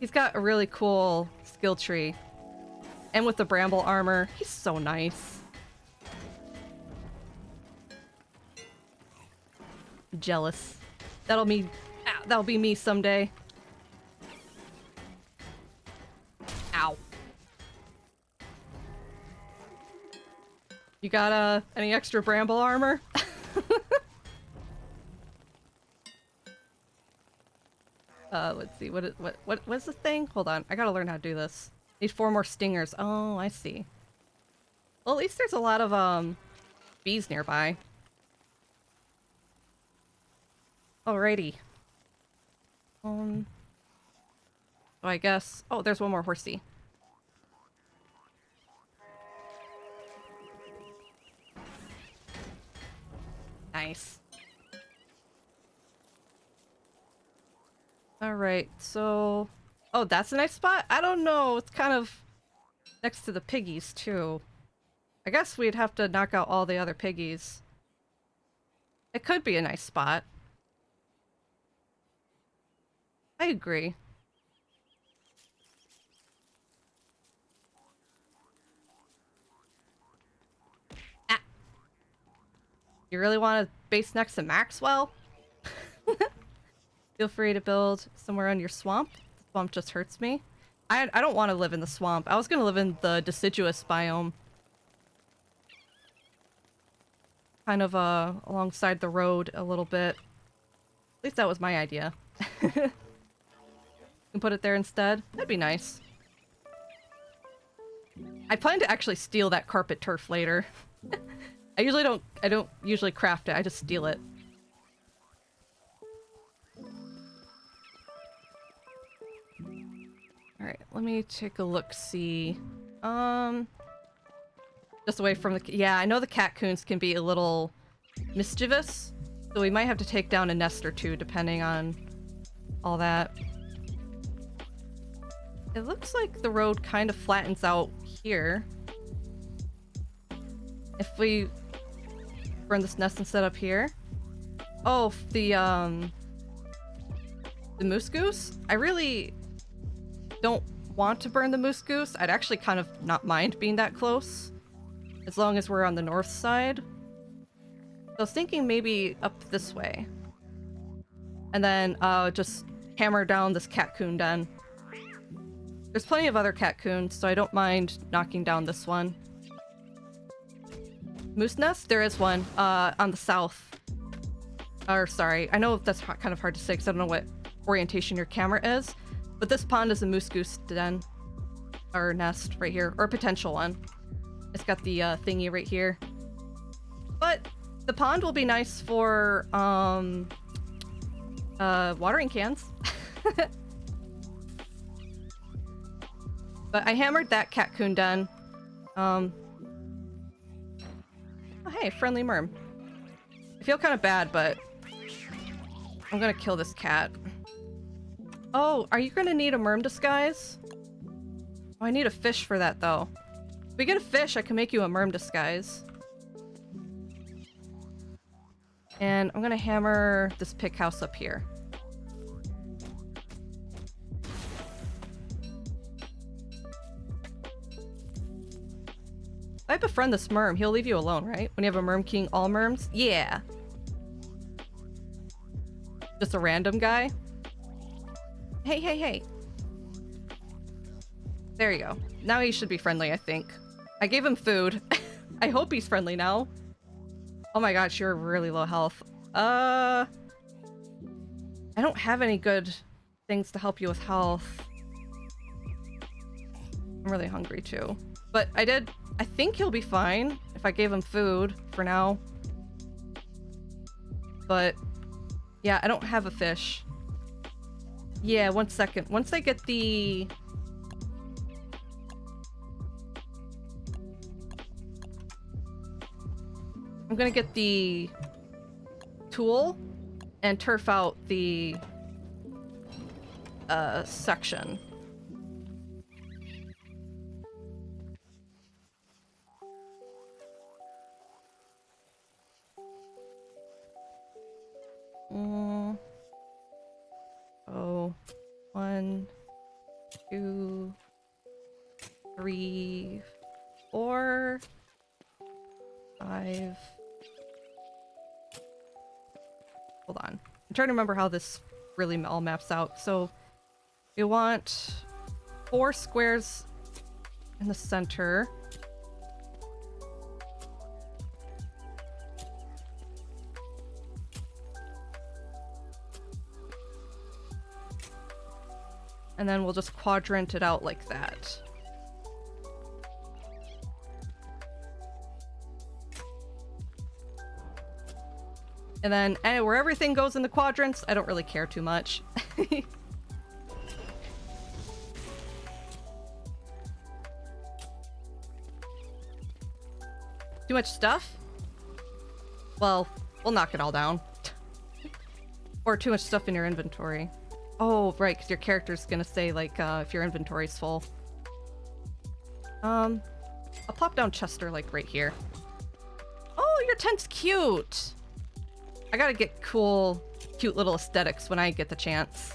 He's got a really cool skill tree. And with the bramble armor, he's so nice. Jealous. That'll be me someday. Ow. You got any extra bramble armor? Let's see. What's the thing? Hold on. I gotta learn how to do this. Need 4 more stingers. Oh, I see. Well, at least there's a lot of bees nearby. Alrighty. So I guess... oh, there's one more horsey. Nice. Alright, so... oh, that's a nice spot? I don't know. It's kind of next to the piggies, too. I guess we'd have to knock out all the other piggies. It could be a nice spot. I agree. Ah. You really want to base next to Maxwell? Feel free to build somewhere on your swamp. The swamp just hurts me. I don't want to live in the swamp. I was going to live in the deciduous biome. Kind of alongside the road a little bit. At least that was my idea. Can put it there instead. That'd be nice. I plan to actually steal that carpet turf later. I don't usually craft it. I just steal it. All right, let me take a look. See, just away from the... yeah, I know the catcoons can be a little mischievous, so we might have to take down a nest or two depending on all that. It looks like the road kind of flattens out here. if we burn this nest and set up here. Oh, the moose goose? I really don't want to burn the moose goose. I'd actually kind of not mind being that close, as long as we're on the north side. So I was thinking maybe up this way. And then just hammer down this catcoon den. There's plenty of other catcoons, so I don't mind knocking down this one. Moose nest? There is one on the south. Or sorry, I know that's kind of hard to say because I don't know what orientation your camera is, but this pond is a moose goose den or nest right here, or a potential one. It's got the thingy right here. But the pond will be nice for watering cans. But I hammered that catcoon den. Oh, hey, friendly merm. I feel kind of bad, but I'm gonna kill this cat. Oh, are you gonna need a merm disguise? Oh, I need a fish for that, though. If we get a fish, I can make you a merm disguise. And I'm gonna hammer this pig house up here. If I befriend this merm, he'll leave you alone, right? When you have a merm king, all merms? Yeah. Just a random guy? Hey, hey, hey. There you go. Now he should be friendly, I think. I gave him food. I hope he's friendly now. Oh my gosh, you're really low health. I don't have any good things to help you with health. I'm really hungry too. But I think he'll be fine if I gave him food for now. But yeah, I don't have a fish. Yeah, 1 second. Once I get the... I'm gonna get the tool and turf out the section. Oh, 1, 2, 3, 4, 5. Hold on. I'm trying to remember how this really all maps out. So we want 4 squares in the center. And then we'll just quadrant it out like that. And then where everything goes in the quadrants, I don't really care too much. Too much stuff? Well, we'll knock it all down. Or too much stuff in your inventory. Oh, right, because your character's gonna say, like, if your inventory's full. I'll plop down Chester, like, right here. Oh, your tent's cute! I gotta get cool, cute little aesthetics when I get the chance.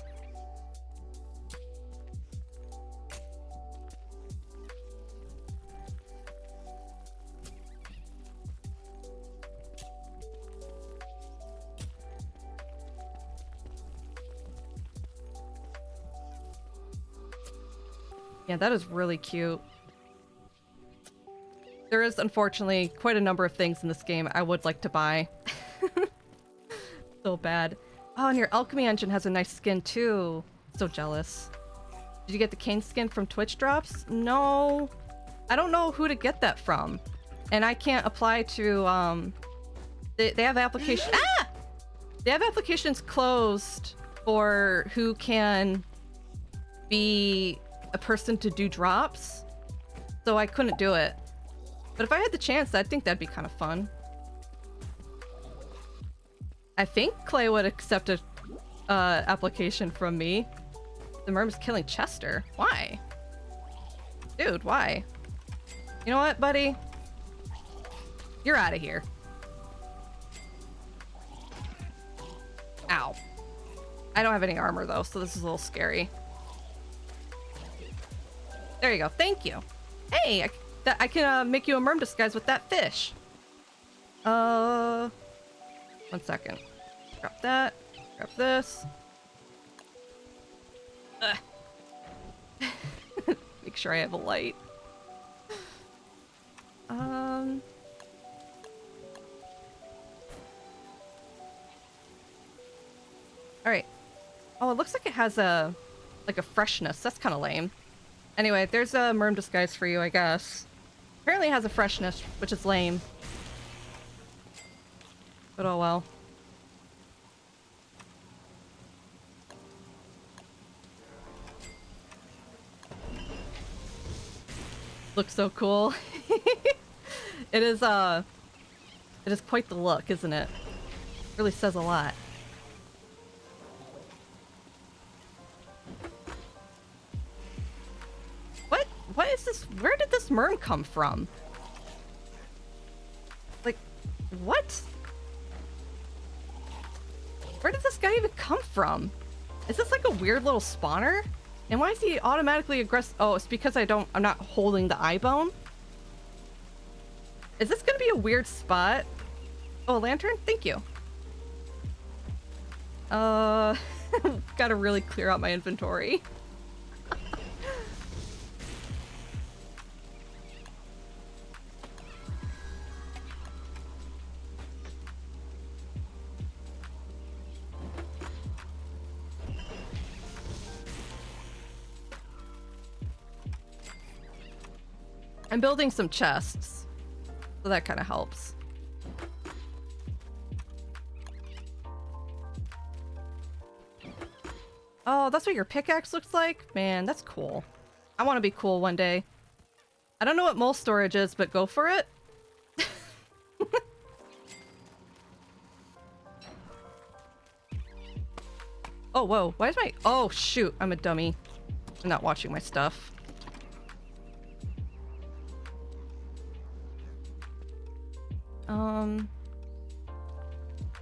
Yeah, that is really cute. There is, unfortunately, quite a number of things in this game I would like to buy. So bad. Oh, and your alchemy engine has a nice skin, too. So jealous. Did you get the cane skin from Twitch drops? No. I don't know who to get that from. And I can't apply to, They have applications... Ah! They have applications closed for who can be a person to do drops. So I couldn't do it. But if I had the chance, I think that'd be kind of fun. I think Clay would accept a application from me. The merm is killing Chester. Why? Dude, why? You know what, buddy? You're out of here. Ow. I don't have any armor though, so this is a little scary. There you go. Thank you. Hey, I can make you a merm disguise with that fish. 1 second. Grab that. Grab this. Make sure I have a light. Alright. Oh, it looks like it has a freshness. That's kind of lame. Anyway, there's a merm disguise for you, I guess. Apparently it has a freshness, which is lame. But oh well. Looks so cool. It is quite the look, isn't it? Really says a lot. What is this? Where did this merm come from? Like, what? Where did this guy even come from? Is this like a weird little spawner? And why is he automatically aggressive? Oh, it's because I'm not holding the eye bone? Is this gonna be a weird spot? Oh, a lantern? Thank you. Gotta really clear out my inventory. I'm building some chests, so that kind of helps. Oh, that's what your pickaxe looks like? Man, that's cool. I want to be cool one day. I don't know what mole storage is, but go for it. Oh, whoa. Why is my... Oh, shoot. I'm a dummy. I'm not watching my stuff.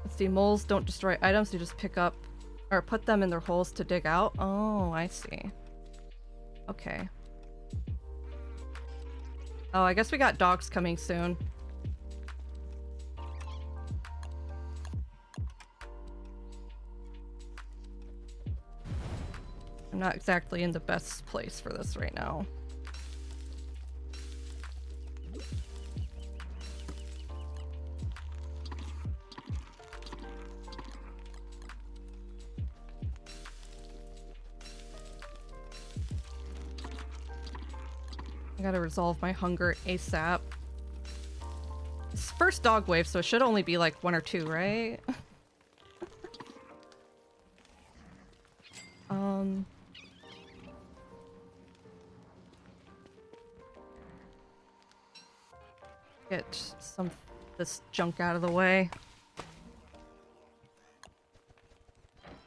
Let's see. Moles don't destroy items. They just pick up or put them in their holes to dig out. Oh, I see. Okay. Oh, I guess we got dogs coming soon. I'm not exactly in the best place for this right now. I gotta resolve my hunger ASAP. It's first dog wave, so it should only be like 1 or 2, right? Get this junk out of the way.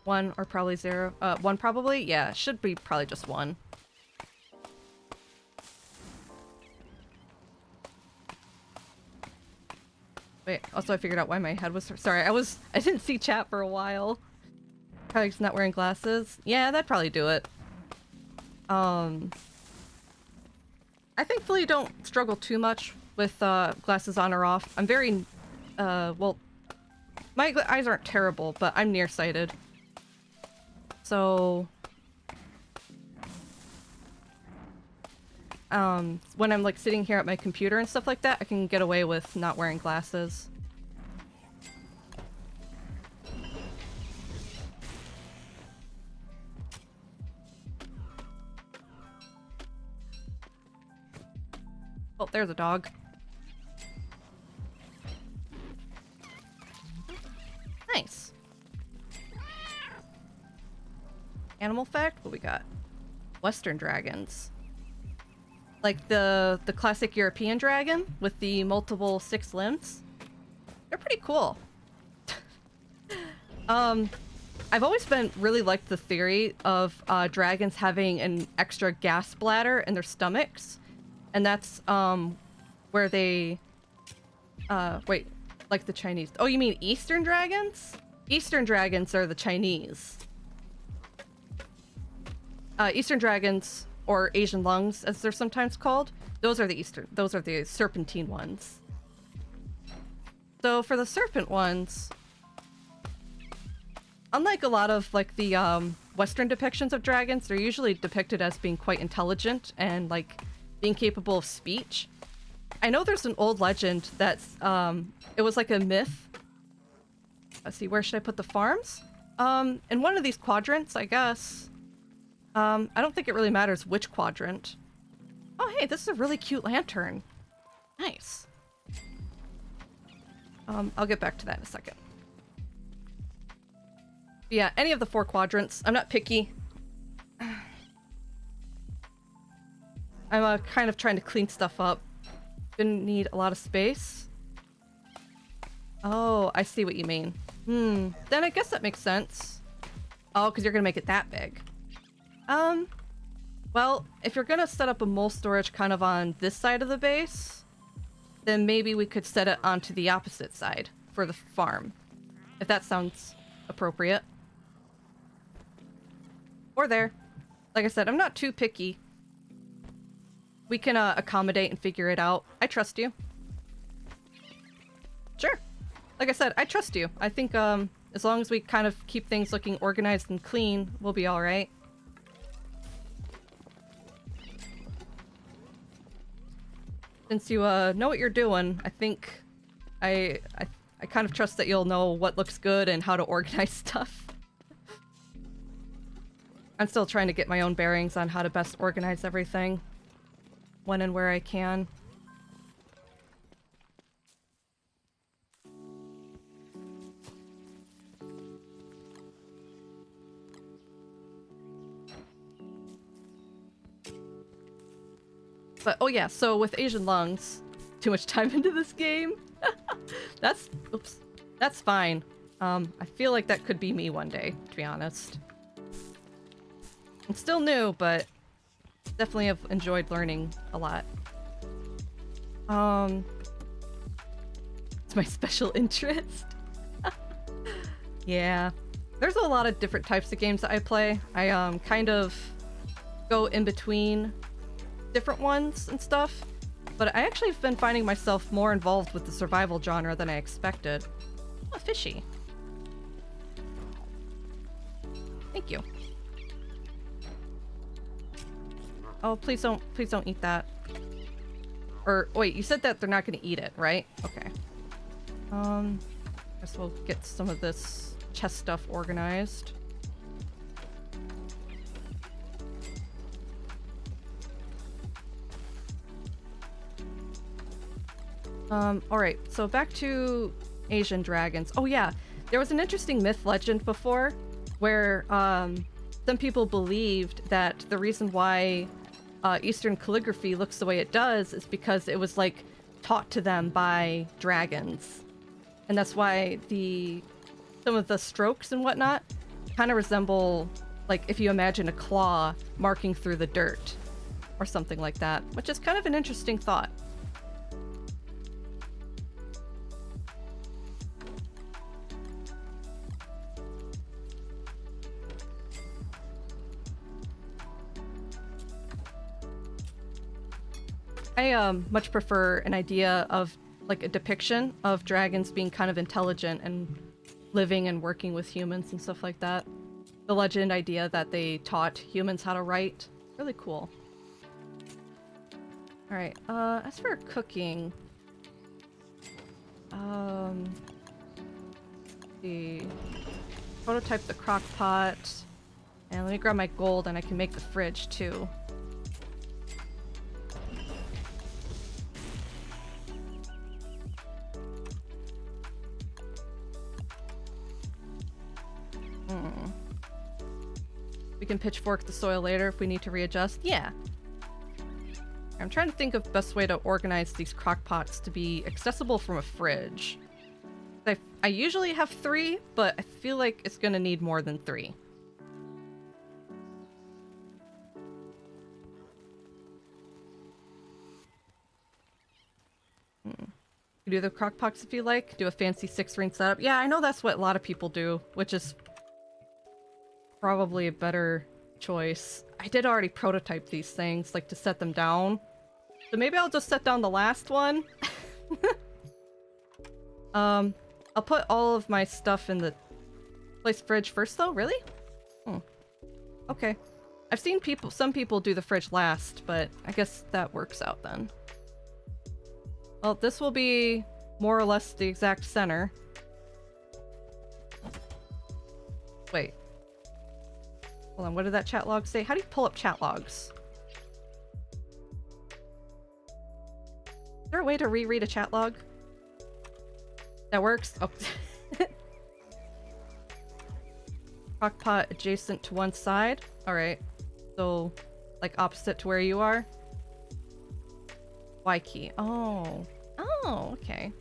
1 or probably 0. 1 probably? Yeah, should be probably just 1. Wait, also I figured out why my head was... Sorry, I didn't see chat for a while. Probably just not wearing glasses. Yeah, that'd probably do it. I thankfully don't struggle too much with glasses on or off. I'm very... well... My eyes aren't terrible, but I'm nearsighted. So... when I'm like sitting here at my computer and stuff like that, I can get away with not wearing glasses. Oh, there's a dog. Nice. Animal fact? What we got? Western dragons. Like the classic European dragon with the multiple 6 limbs. They're pretty cool. I've always really liked the theory of dragons having an extra gas bladder in their stomachs. And that's where they Wait, like the Chinese. Oh, you mean Eastern dragons? Eastern dragons are the Chinese. Eastern dragons, or Asian lungs, as they're sometimes called, those are the serpentine ones. So for the serpent ones, unlike a lot of like the Western depictions of dragons, they're usually depicted as being quite intelligent and like being capable of speech. I know there's an old legend that's it was like a myth. Let's see, where should I put the farms? In one of these quadrants, I guess. I don't think it really matters which quadrant. Oh, hey, this is a really cute lantern. Nice. I'll get back to that in a second. But yeah, any of the 4 quadrants. I'm not picky. I'm kind of trying to clean stuff up. Didn't need a lot of space. Oh, I see what you mean. Then I guess that makes sense. Oh, because you're gonna make it that big. Well, if you're gonna set up a mole storage kind of on this side of the base, then maybe we could set it onto the opposite side for the farm. If that sounds appropriate. Or there. Like I said, I'm not too picky. We can accommodate and figure it out. I trust you. Sure. Like I said, I trust you. I think as long as we kind of keep things looking organized and clean, we'll be alright. Since you know what you're doing, I think I kind of trust that you'll know what looks good and how to organize stuff. I'm still trying to get my own bearings on how to best organize everything when and where I can. But, oh yeah, so with Asian lungs, too much time into this game. That's fine. I feel like that could be me one day, to be honest. I'm still new, but definitely have enjoyed learning a lot. It's my special interest. Yeah. There's a lot of different types of games that I play. I kind of go in between different ones and stuff, but I actually have been finding myself more involved with the survival genre than I expected. Oh, fishy. Thank you. Oh, please don't eat that. Or wait, you said that they're not gonna eat it, right? Okay. Guess we'll get some of this chest stuff organized. Alright, so back to Asian dragons. Oh yeah, there was an interesting myth legend before where some people believed that the reason why Eastern calligraphy looks the way it does is because it was like taught to them by dragons. And that's why some of the strokes and whatnot kind of resemble, like if you imagine a claw marking through the dirt or something like that, which is kind of an interesting thought. I much prefer an idea of like a depiction of dragons being kind of intelligent and living and working with humans and stuff like that. The legend idea that they taught humans how to write. Really cool. Alright, as for cooking, the prototype the crock pot, and let me grab my gold and I can make the fridge too. We can pitchfork the soil later if we need to readjust. Yeah. I'm trying to think of the best way to organize these crock pots to be accessible from a fridge. I usually have 3, but I feel like it's gonna need more than 3. You do the crock pots if you like. Do a fancy 6-ring setup. Yeah, I know that's what a lot of people do, which is probably a better choice. I did already prototype these things, like to set them down. So maybe I'll just set down the last one. I'll put all of my stuff in the place fridge first though, really? Okay. I've seen some people do the fridge last, but I guess that works out then. Well, this will be more or less the exact center. Wait. Hold on, what did that chat log say? How do you pull up chat logs? Is there a way to reread a chat log? That works? Oh. Crockpot adjacent to one side. Alright. So, like opposite to where you are? Y key. Oh. Oh, okay.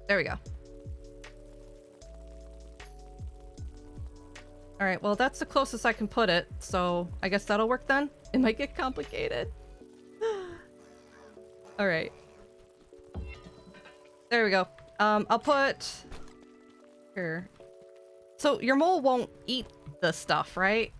There we go. Alright, well that's the closest I can put it, so I guess that'll work then? It might get complicated. Alright. There we go. I'll put... Here. So your mole won't eat the stuff, right?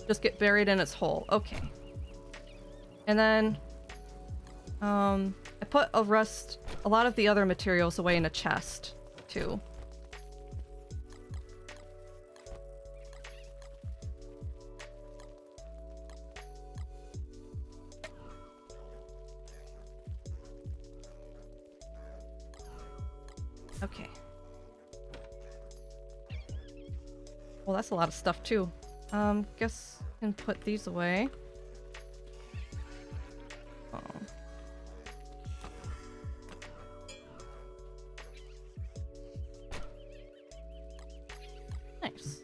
Just get buried in its hole. Okay. And then... I put a lot of the other materials away in a chest, too. Okay. Well, that's a lot of stuff, too. Guess I can put these away. Oh. Nice.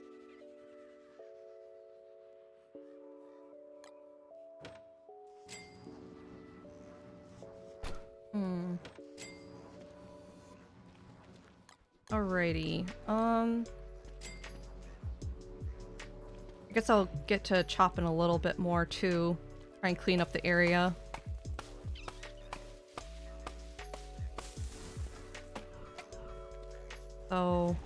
Alrighty. I guess I'll get to chopping a little bit more too. Try and clean up the area. So...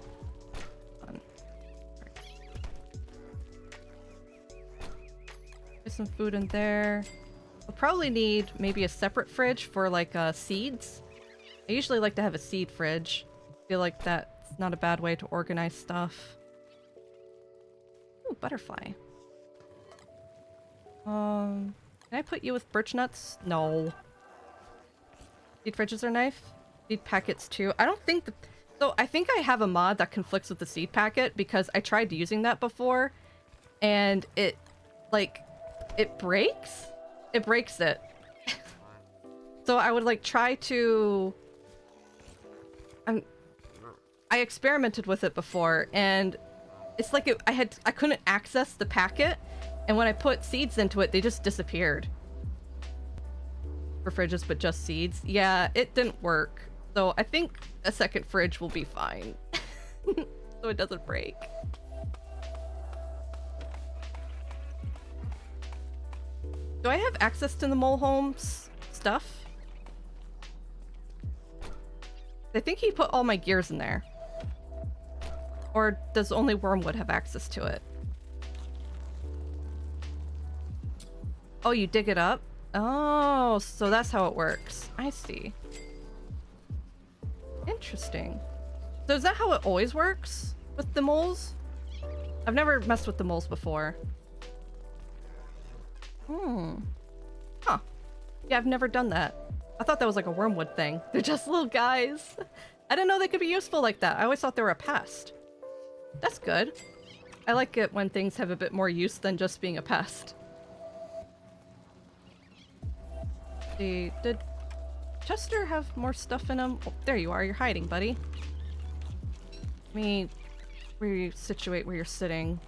Get some food in there. We'll probably need maybe a separate fridge for like seeds. I usually like to have a seed fridge. I feel like that's not a bad way to organize stuff. Ooh, butterfly. Can I put you with birch nuts? No. Seed fridges are nice. Seed packets too. I don't think so I think I have a mod that conflicts with the seed packet because I tried using that before and it breaks? It breaks it. So I would like try to... I experimented with it before and it's like I couldn't access the packet and when I put seeds into it, they just disappeared. For fridges, but just seeds. Yeah, it didn't work. So I think a second fridge will be fine. So it doesn't break. Do I have access to the mole home's stuff? I think he put all my gears in there. Or does only Wormwood have access to it? Oh, you dig it up? Oh, so that's how it works. I see. Interesting. So is that how it always works with the moles? I've never messed with the moles before. Huh. Yeah, I've never done that. I thought that was like a Wormwood thing. They're just little guys. I didn't know they could be useful like that. I always thought they were a pest. That's good. I like it when things have a bit more use than just being a pest. See, did Chester have more stuff in him? Oh, there you are. You're hiding, buddy. Let me re-situate where you're sitting.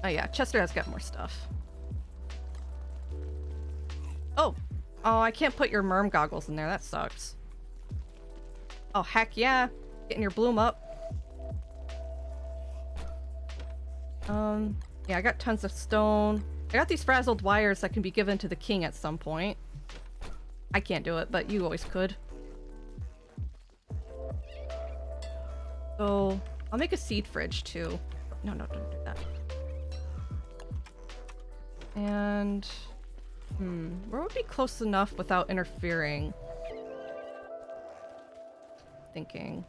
Oh yeah, Chester has got more stuff. Oh, Oh, I can't put your merm goggles in there. That sucks. Oh, heck yeah. Getting your bloom up. Yeah, I got tons of stone. I got these frazzled wires that can be given to the king at some point. I can't do it, but you always could. So, I'll make a seed fridge too. No, don't do that. And... where would be close enough without interfering? Thinking.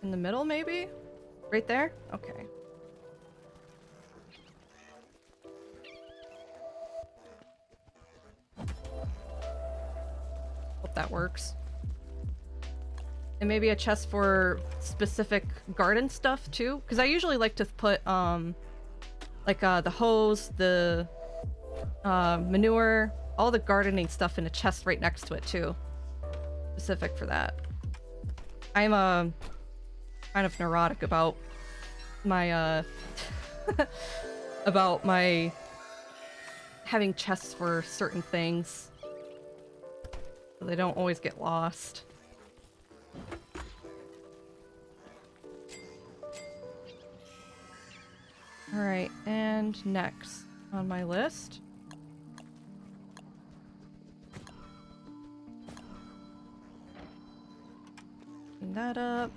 In the middle, maybe? Right there? Okay. Hope that works. And maybe a chest for specific garden stuff too, because I usually like to put the hose, the manure, all the gardening stuff in a chest right next to it too, specific for that. I'm kind of neurotic about my about my having chests for certain things, so they don't always get lost. Alright, and next on my list. Clean that up.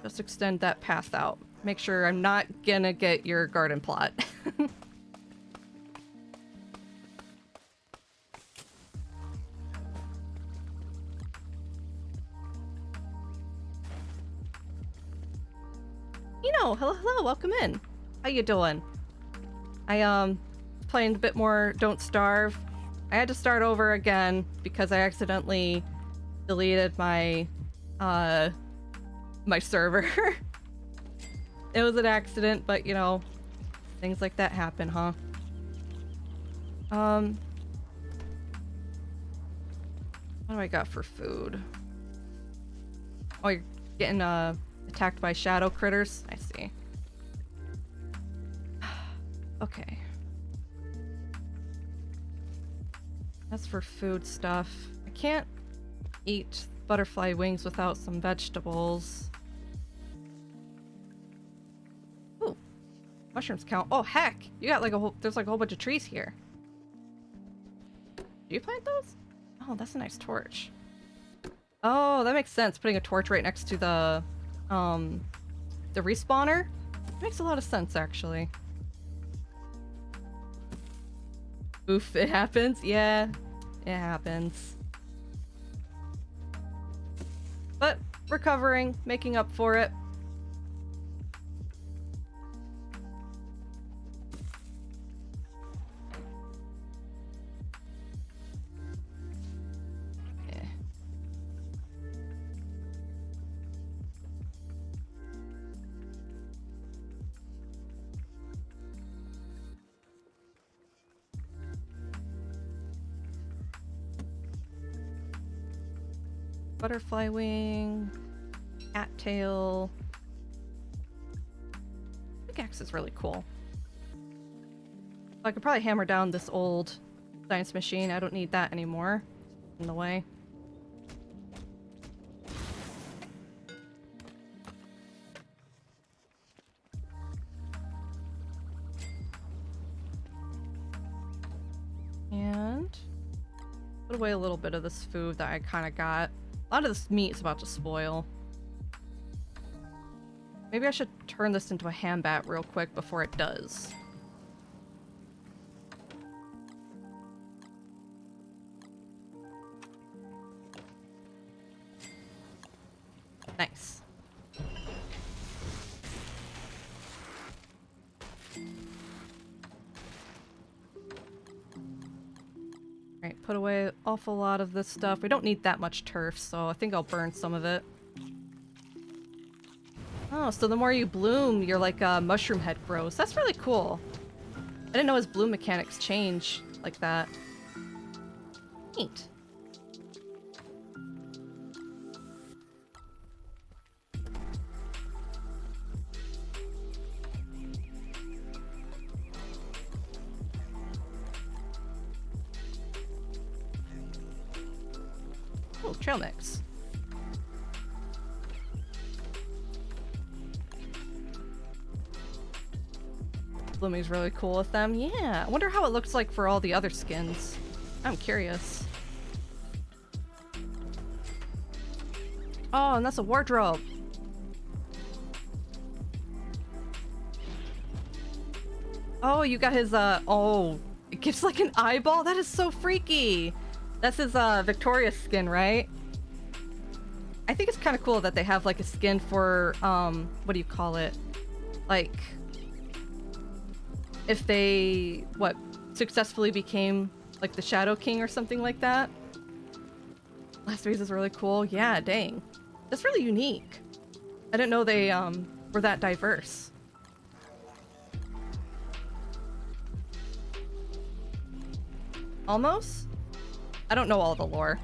Just extend that path out. Make sure I'm not gonna get your garden plot. Hello, welcome in. How you doing? I playing a bit more Don't Starve. I had to start over again because I accidentally deleted my my server. It was an accident, but you know, things like that happen, huh? What do I got for food? Oh, you're getting attacked by shadow critters? I see. Okay. As for food stuff, I can't eat butterfly wings without some vegetables. Ooh, mushrooms count. Oh heck, you got like there's like a whole bunch of trees here. Do you plant those? Oh, that's a nice torch. Oh, that makes sense. Putting a torch right next to the respawner makes a lot of sense, actually. Oof, it happens. Yeah, it happens. But recovering, making up for it. Butterfly wing, cattail. Pickaxe is really cool. I could probably hammer down this old science machine. I don't need that anymore. In the way. And put away a little bit of this food that I kind of got. A lot of this meat is about to spoil. Maybe I should turn this into a ham bat real quick before it does. Nice. Alright, put away an awful lot of this stuff. We don't need that much turf, so I think I'll burn some of it. Oh, so the more you bloom, your like mushroom head grows. That's really cool. I didn't know his bloom mechanics change like that. Neat. Ooh, trail mix. Bloomy's really cool with them. Yeah, I wonder how it looks like for all the other skins. I'm curious. Oh, and that's a wardrobe. Oh, you got his, oh, it gives like an eyeball? That is so freaky. That's his, Victorious skin, right? I think it's kind of cool that they have like a skin for, what do you call it? Like, if they, what, successfully became like the Shadow King or something like that. Last Race is really cool. Yeah, dang. That's really unique. I didn't know they, were that diverse. Almost? I don't know all the lore.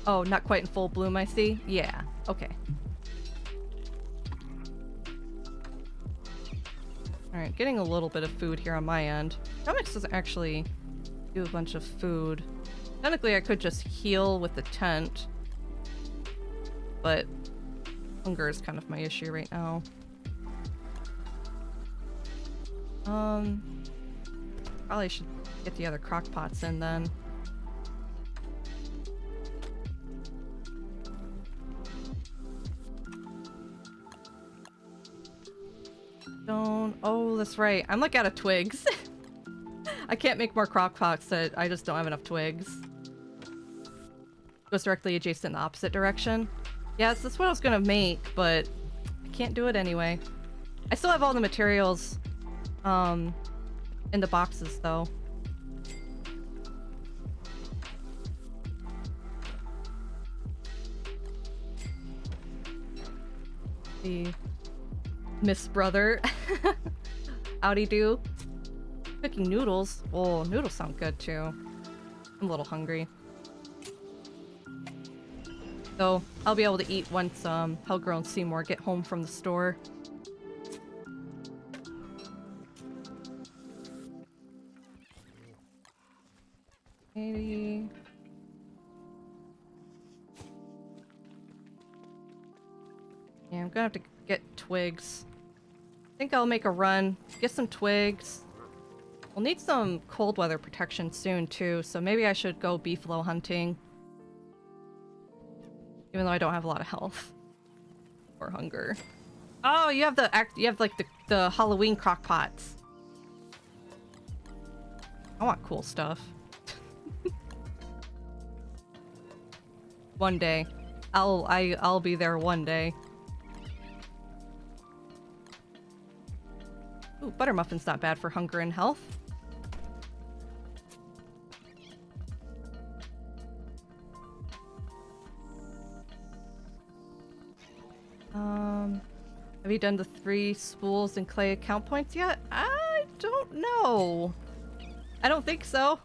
Oh, not quite in full bloom, I see. Yeah, okay. Alright, getting a little bit of food here on my end. Comics doesn't actually do a bunch of food. Technically, I could just heal with the tent. But hunger is kind of my issue right now. Probably should get the other crock pots in then. Don't. Oh, that's right. I'm like out of twigs. I can't make more crock pots. I just don't have enough twigs. Goes directly adjacent in the opposite direction. Yes, that's what I was gonna make, but I can't do it anyway. I still have all the materials, in the boxes though. The Miss Brother. Howdy do. Cooking noodles. Oh, noodles sound good too. I'm a little hungry. So I'll be able to eat once Helgro and Seymour get home from the store. Maybe. Yeah, I'm gonna have to get twigs. I think I'll make a run, get some twigs. We'll need some cold weather protection soon too, so maybe I should go beefalo hunting. Even though I don't have a lot of health. Or hunger. Oh, you have like the Halloween crock pots. I want cool stuff. One day. I'll be there one day. Ooh, butter muffin's not bad for hunger and health. Have you done the 3 spools and clay account points yet? I don't know. I don't think so.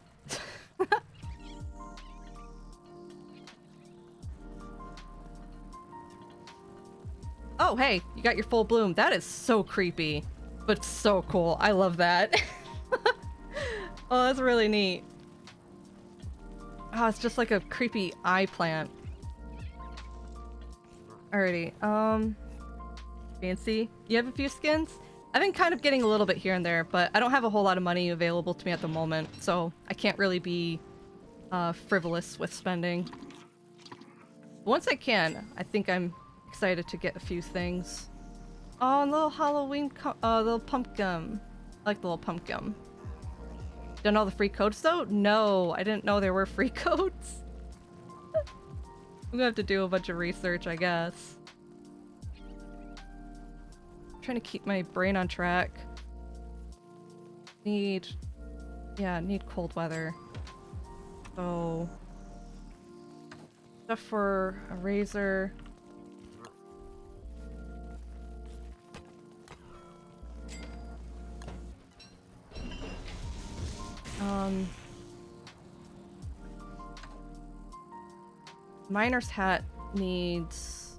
Oh, hey, you got your full bloom. That is so creepy, but so cool. I love that. Oh, that's really neat. Oh, it's just like a creepy eye plant. Alrighty, fancy. You have a few skins? I've been kind of getting a little bit here and there, but I don't have a whole lot of money available to me at the moment, so I can't really be frivolous with spending. Once I can, I think I'm excited to get a few things. Oh, and little Halloween little pumpkin. I like the little pumpkin. Done all the free codes though? No, I didn't know there were free codes. I'm gonna have to do a bunch of research, I guess. I'm trying to keep my brain on track. Need cold weather. So stuff for a razor. Miner's hat needs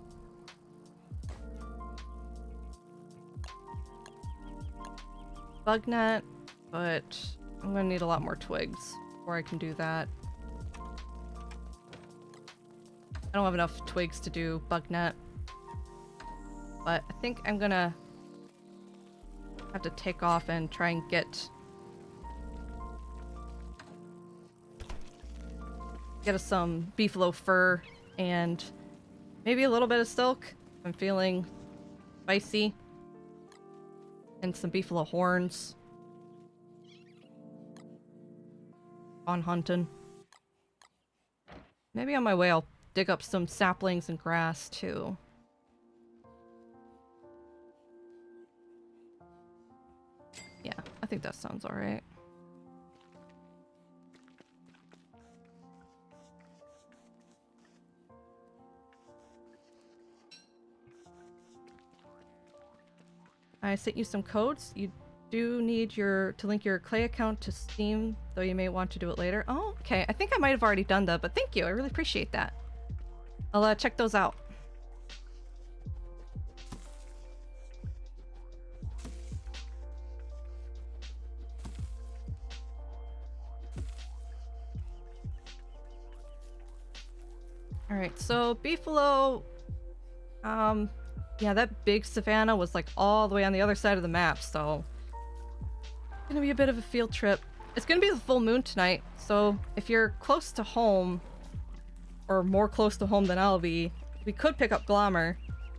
bug net, but I'm gonna need a lot more twigs before I can do that. I don't have enough twigs to do bug net, but I think I'm gonna have to take off and try and get us some beefalo fur and maybe a little bit of silk. I'm feeling spicy. And some beefalo horns. On hunting. Maybe on my way I'll dig up some saplings and grass too. Yeah, I think that sounds alright. I sent you some codes. You do need to link your Clay account to Steam, though you may want to do it later. Oh, okay. I think I might have already done that, but thank you. I really appreciate that. I'll check those out. Alright, so Beefalo, yeah, that big savanna was like all the way on the other side of the map, so it's gonna be a bit of a field trip. It's gonna be the full moon tonight, so if you're close to home, or more close to home than I'll be, we could pick up Glommer,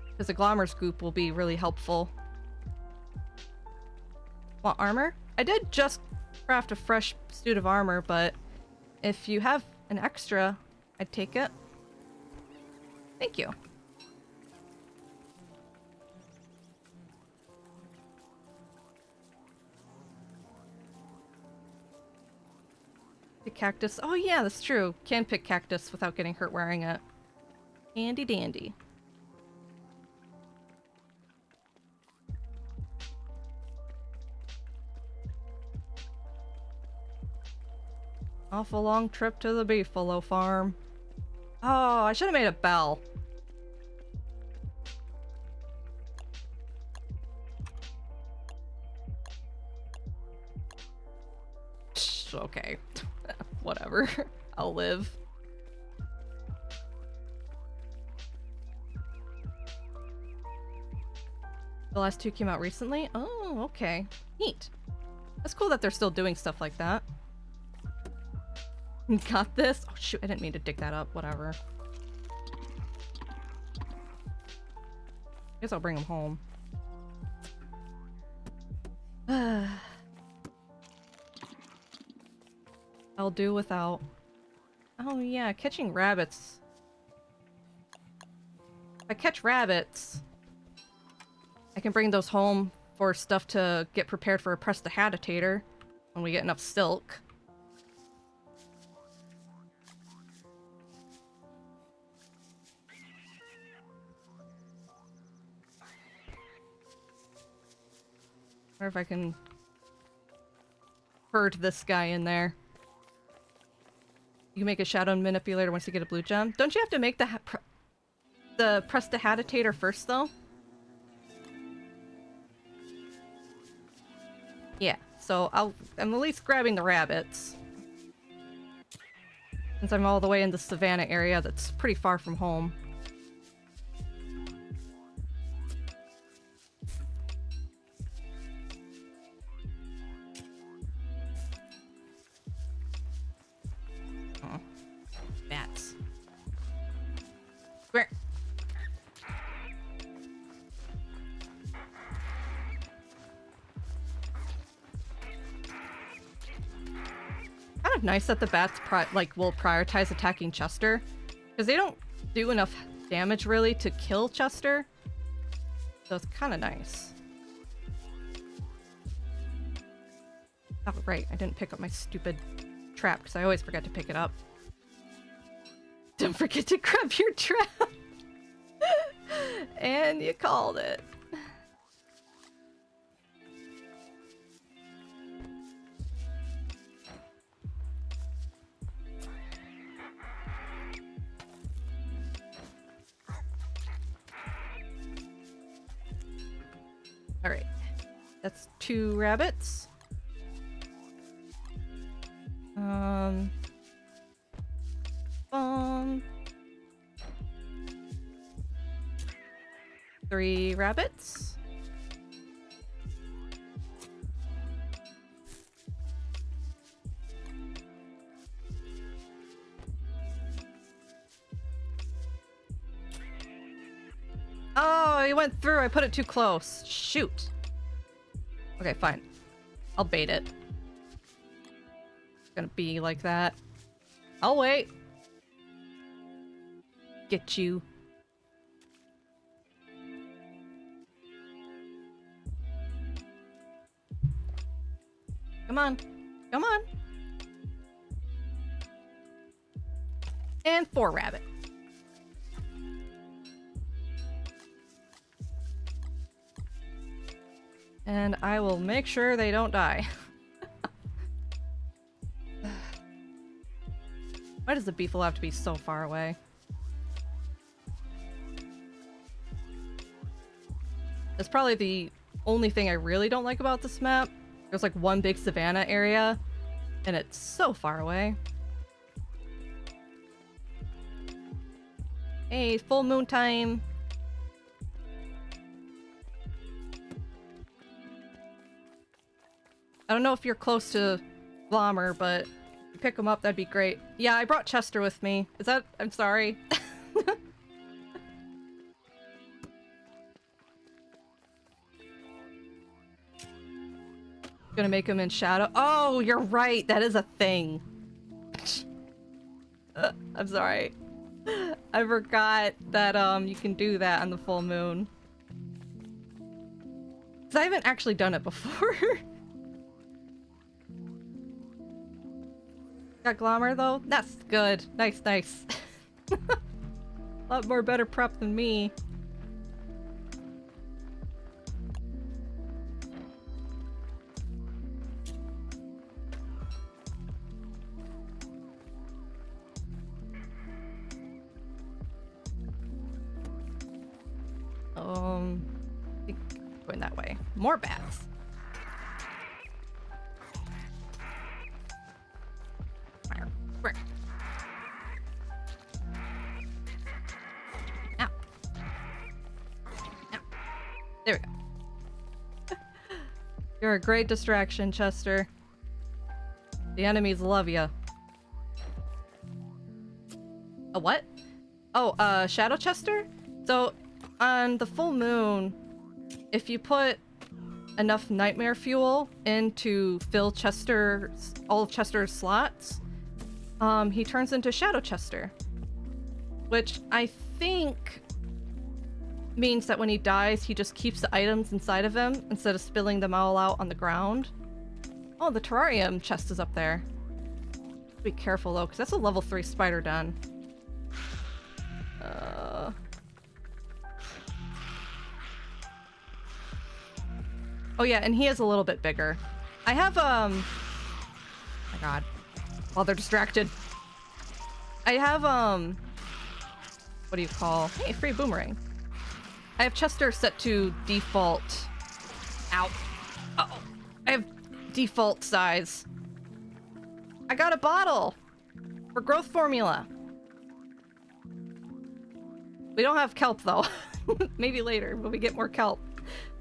because the Glommer scoop will be really helpful. Want armor? I did just craft a fresh suit of armor, but if you have an extra, I'd take it. Thank you. The cactus. Oh yeah, that's true. Can pick cactus without getting hurt wearing it. Handy dandy. Awful long trip to the beefalo farm. Oh, I should have made a bell. Okay. Whatever. I'll live. The last two came out recently? Oh, okay. Neat. That's cool that they're still doing stuff like that. Got this? Oh shoot, I didn't mean to dig that up. Whatever. Guess I'll bring them home. I'll do without. Oh yeah, catching rabbits. If I catch rabbits, I can bring those home for stuff to get prepared for a prestidigitator when we get enough silk. Or if I can herd this guy in there. You can make a shadow manipulator once you get a blue gem. Don't you have to make the prestidigitator first, though? Yeah, so I'm at least grabbing the rabbits. Since I'm all the way in the savannah area that's pretty far from home. Bats. Where? Kind of nice that the bats will prioritize attacking Chester, because they don't do enough damage really to kill Chester. So it's kind of nice. Oh right, I didn't pick up my stupid trap because I always forget to pick it up. Don't forget to grab your trap. And you called it. All right. That's 2 rabbits. Um. 3 rabbits. Oh, he went through. I put it too close. Shoot. Okay, fine. I'll bait it. It's gonna be like that. I'll wait. Get you. Come on. Come on. And 4 rabbit. And I will make sure they don't die. Why does the beefalo have to be so far away? That's probably the only thing I really don't like about this map. There's like one big savanna area, and it's so far away. Hey, full moon time! I don't know if you're close to Glommer, but if you pick him up, that'd be great. Yeah, I brought Chester with me. Is that... I'm sorry. Gonna make him in shadow. Oh, you're right. That is a thing. I'm sorry. I forgot that you can do that on the full moon. 'Cause I haven't actually done it before. Got Glommer though? That's good. Nice, nice. A lot more better prep than me. I think going that way. More bats. Ow. Ow. There we go. You're a great distraction, Chester. The enemies love you. A what? Oh, Shadow Chester? So, on the full moon, if you put enough nightmare fuel in to fill Chester's, all of Chester's slots, he turns into Shadow Chester. Which I think means that when he dies, he just keeps the items inside of him instead of spilling them all out on the ground. Oh, the terrarium chest is up there. Be careful though, because that's a level 3 spider den. Oh yeah, and he is a little bit bigger. I have, oh my god. While they're distracted. I have, what do you call? Hey, free boomerang. I have Chester set to default. Ow. Uh-oh. I have default size. I got a bottle for growth formula. We don't have kelp though. Maybe later when we get more kelp.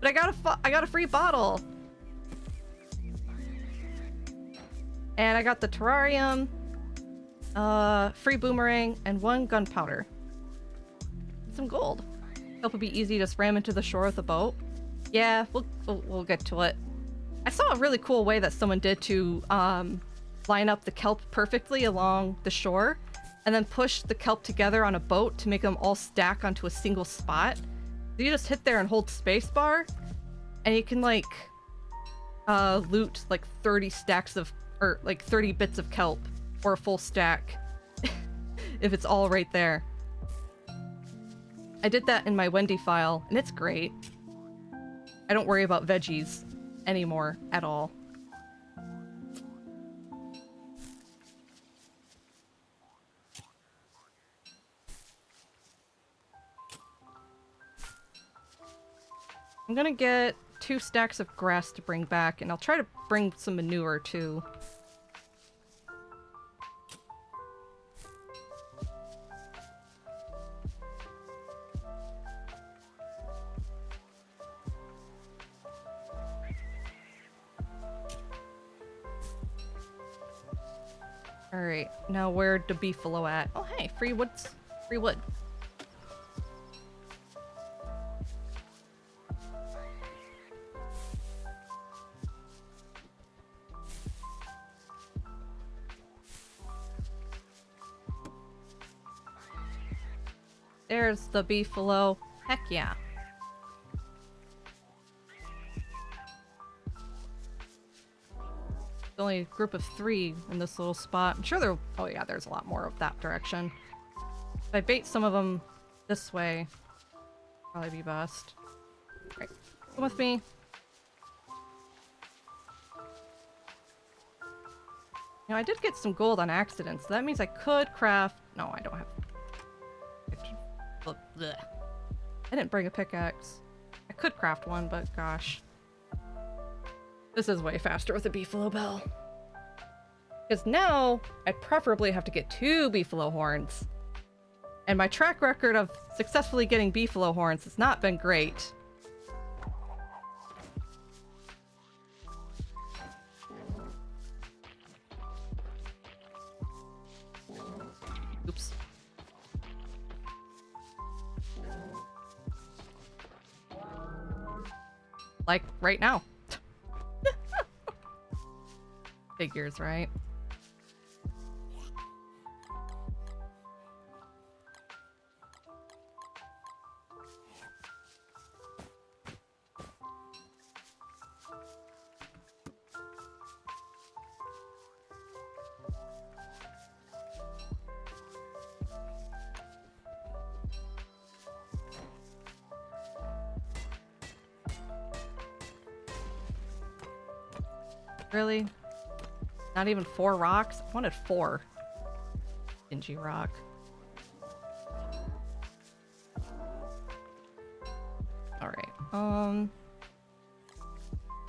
But I got a free bottle. And I got the terrarium, free boomerang, and 1 gunpowder. Some gold. Kelp would be easy to ram into the shore with a boat. Yeah, we'll get to it. I saw a really cool way that someone did to line up the kelp perfectly along the shore, and then push the kelp together on a boat to make them all stack onto a single spot. So you just hit there and hold spacebar, and you can like loot like 30 stacks of, or like 30 bits of kelp, or a full stack, if it's all right there. I did that in my Wendy file, and it's great. I don't worry about veggies anymore at all. I'm gonna get 2 stacks of grass to bring back, and I'll try to bring some manure too. Alright, now where'd the beefalo at? Oh hey, free woods. Free wood. There's the beefalo. Heck yeah. Only a group of 3 in this little spot. I'm sure there. Oh yeah, there's a lot more of that direction. If I bait some of them this way, probably be best. Right, come with me. You know, I did get some gold on accident, so that means I could craft. No, I don't have. Blech. I didn't bring a pickaxe. I could craft one, but gosh. This is way faster with a beefalo bell. Because now, I preferably have to get 2 beefalo horns. And my track record of successfully getting beefalo horns has not been great. Oops. Like, right now. Figures, right? Really? Not even 4 rocks? I wanted 4. Dingy rock. Alright,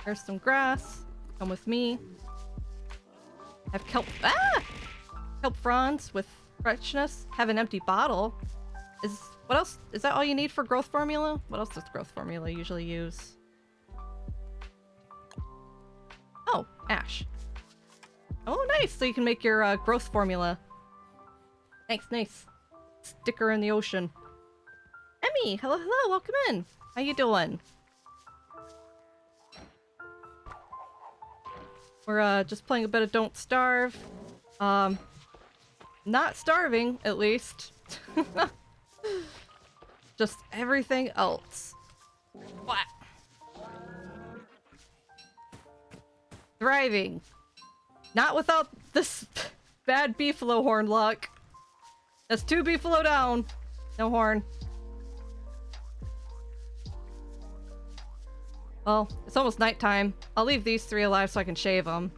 there's some grass. Come with me. I have kelp. Ah! Kelp fronds with freshness. Have an empty bottle. What else? Is that all you need for growth formula? What else does growth formula usually use? Oh, ash. Oh, nice! So you can make your growth formula. Thanks, nice. Sticker in the ocean. Emmy, hello, hello, welcome in. How you doing? We're just playing a bit of Don't Starve. Not starving, at least. Just everything else. What? Thriving. Not without this bad beefalo horn luck. That's 2 beefalo down. No horn. Well, it's almost nighttime. I'll leave these 3 alive so I can shave them.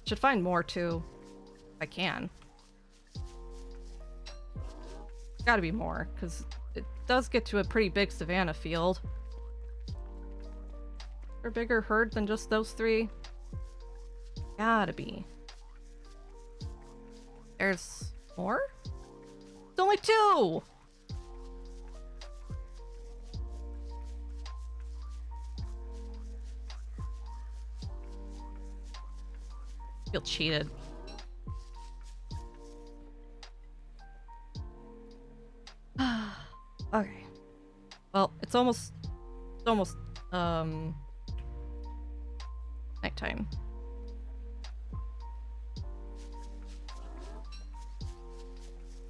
Should find more too. If I can. Gotta be more, because it does get to a pretty big savanna field. A bigger herd than just those 3? Gotta be. There's more? It's only 2! Feel cheated. Okay. Well, it's almost nighttime.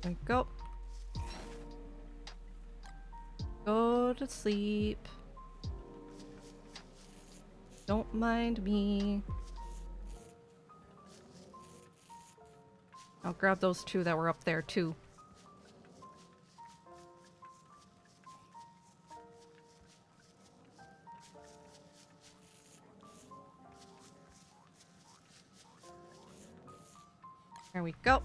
There we go. Go to sleep. Don't mind me. I'll grab those 2 that were up there too. There we go.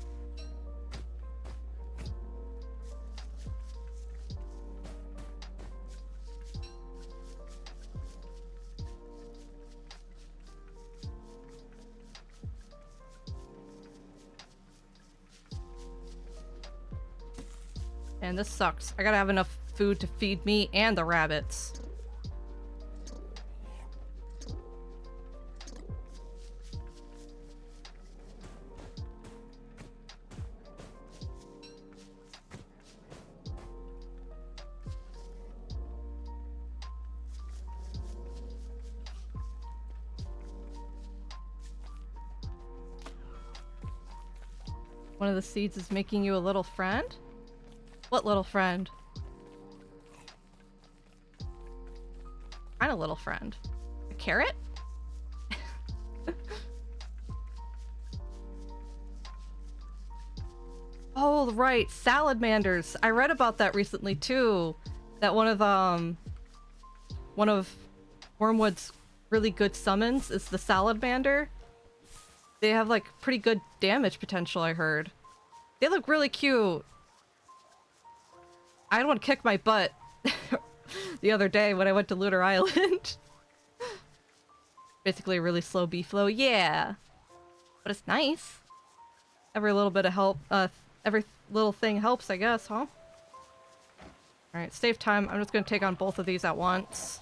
And this sucks. I gotta have enough food to feed me and the rabbits. One of the seeds is making you a little friend? What little friend? Kind of little friend. A carrot? Oh, right. Salamanders. I read about that recently too. That one of Wormwood's really good summons is the salamander. They have like pretty good damage potential, I heard. They look really cute. I want to kick my butt the other day when I went to Lunar Island. Basically a really slow B-flow, yeah. But it's nice. Every little bit of help, every little thing helps, I guess, huh? Alright, save time. I'm just gonna take on both of these at once.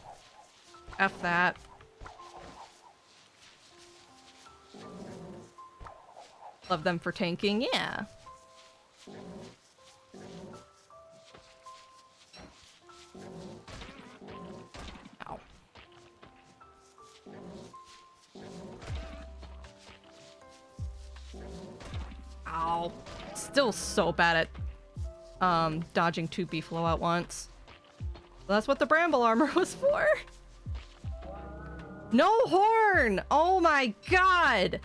F that. Love them for tanking, yeah. Ow. Ow. Still so bad at dodging 2 beefalo at once. Well, that's what the bramble armor was for. No horn! Oh my god!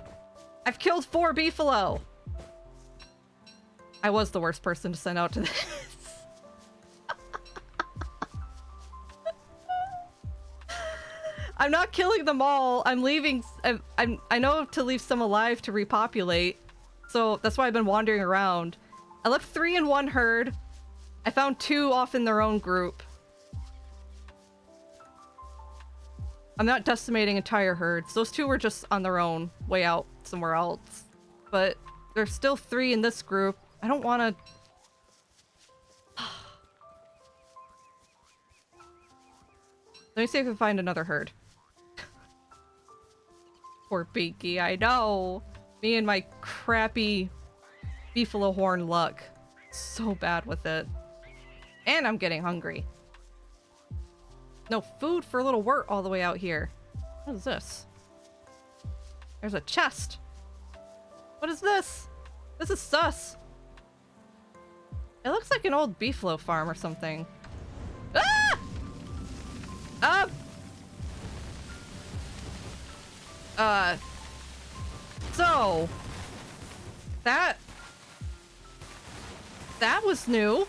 I've killed 4 beefalo. I was the worst person to send out to this. I'm not killing them all. I'm leaving. I know to leave some alive to repopulate. So that's why I've been wandering around. I left 3 in one herd. I found 2 off in their own group. I'm not decimating entire herds. Those 2 were just on their own, way out somewhere else. But there's still 3 in this group. I don't want to... Let me see if I can find another herd. Poor Beaky, I know. Me and my crappy beefalo horn luck. So bad with it. And I'm getting hungry. No food for little Wurt all the way out here. What is this? There's a chest. What is this? This is sus. It looks like an old beefalo farm or something. Ah! So that was new.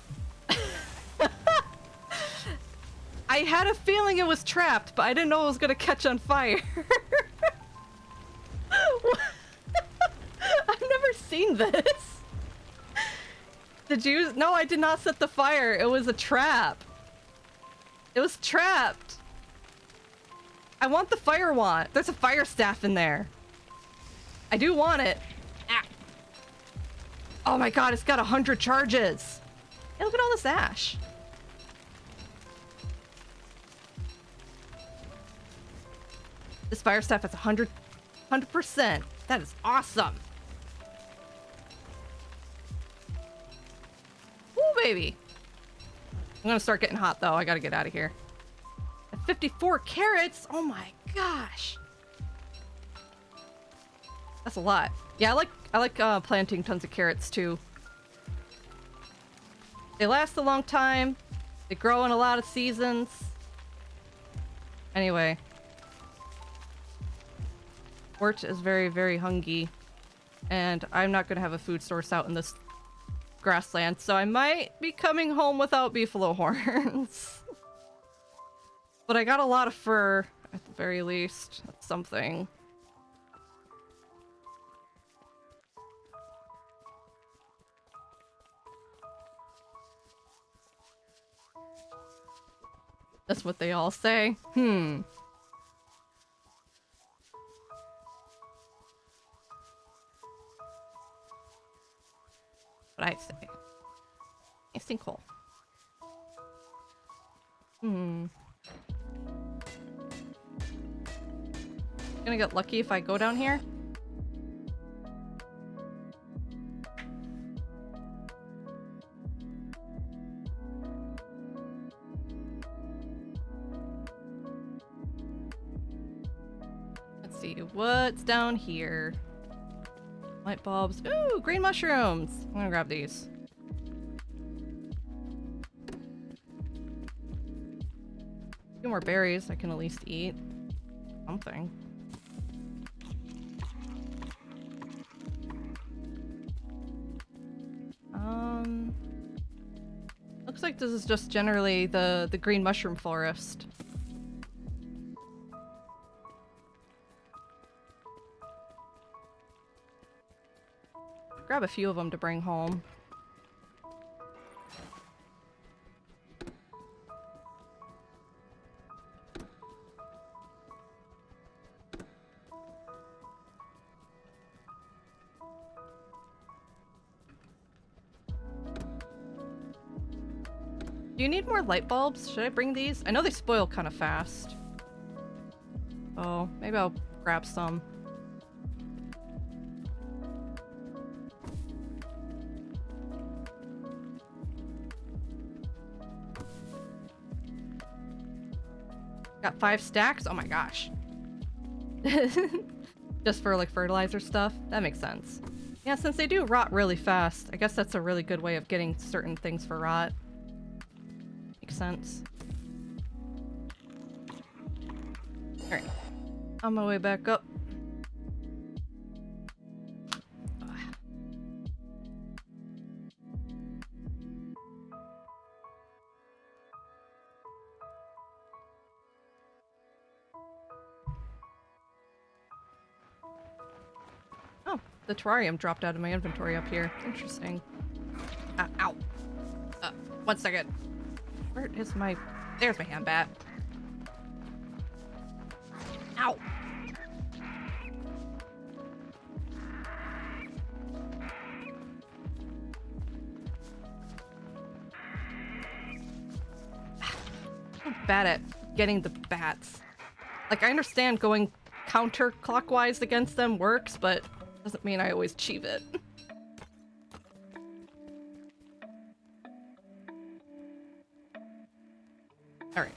I had a feeling it was trapped, but I didn't know it was gonna catch on fire. I've never seen this. Did you? No, I did not set the fire. It was a trap. It was trapped. I want the fire wand. There's a fire staff in there. I do want it. Ah. Oh my god, it's got 100 charges. Hey, look at all this ash. This fire staff has 100%. That is awesome. Ooh, baby. I'm gonna start getting hot though. I gotta get out of here. At 54 carrots? Oh my gosh. That's a lot. Yeah, I like planting tons of carrots too. They last a long time. They grow in a lot of seasons. Anyway. Wurt is very, very hungry. And I'm not gonna have a food source out in this grassland, so I might be coming home without beefalo horns. But I got a lot of fur, at the very least. That's something. That's what they all say. What I say. Interesting cool. Hmm. Gonna get lucky if I go down here. Let's see what's down here. Light bulbs. Ooh, green mushrooms. I'm gonna grab these. A few more berries I can at least eat. Something. Looks like this is just generally the green mushroom forest. Grab a few of them to bring home. Do you need more light bulbs? Should I bring these? I know they spoil kind of fast. Oh, maybe I'll grab some. Got 5 stacks? Oh my gosh. Just for like fertilizer stuff? That makes sense. Yeah, since they do rot really fast, I guess that's a really good way of getting certain things for rot. Makes sense. Alright. On my way back up. Oh, the terrarium dropped out of my inventory up here. Interesting. Ow. 1 second. Where is my... There's my hand bat. Ow! I'm bad at getting the bats. Like, I understand going counterclockwise against them works, but doesn't mean I always achieve it. Alright.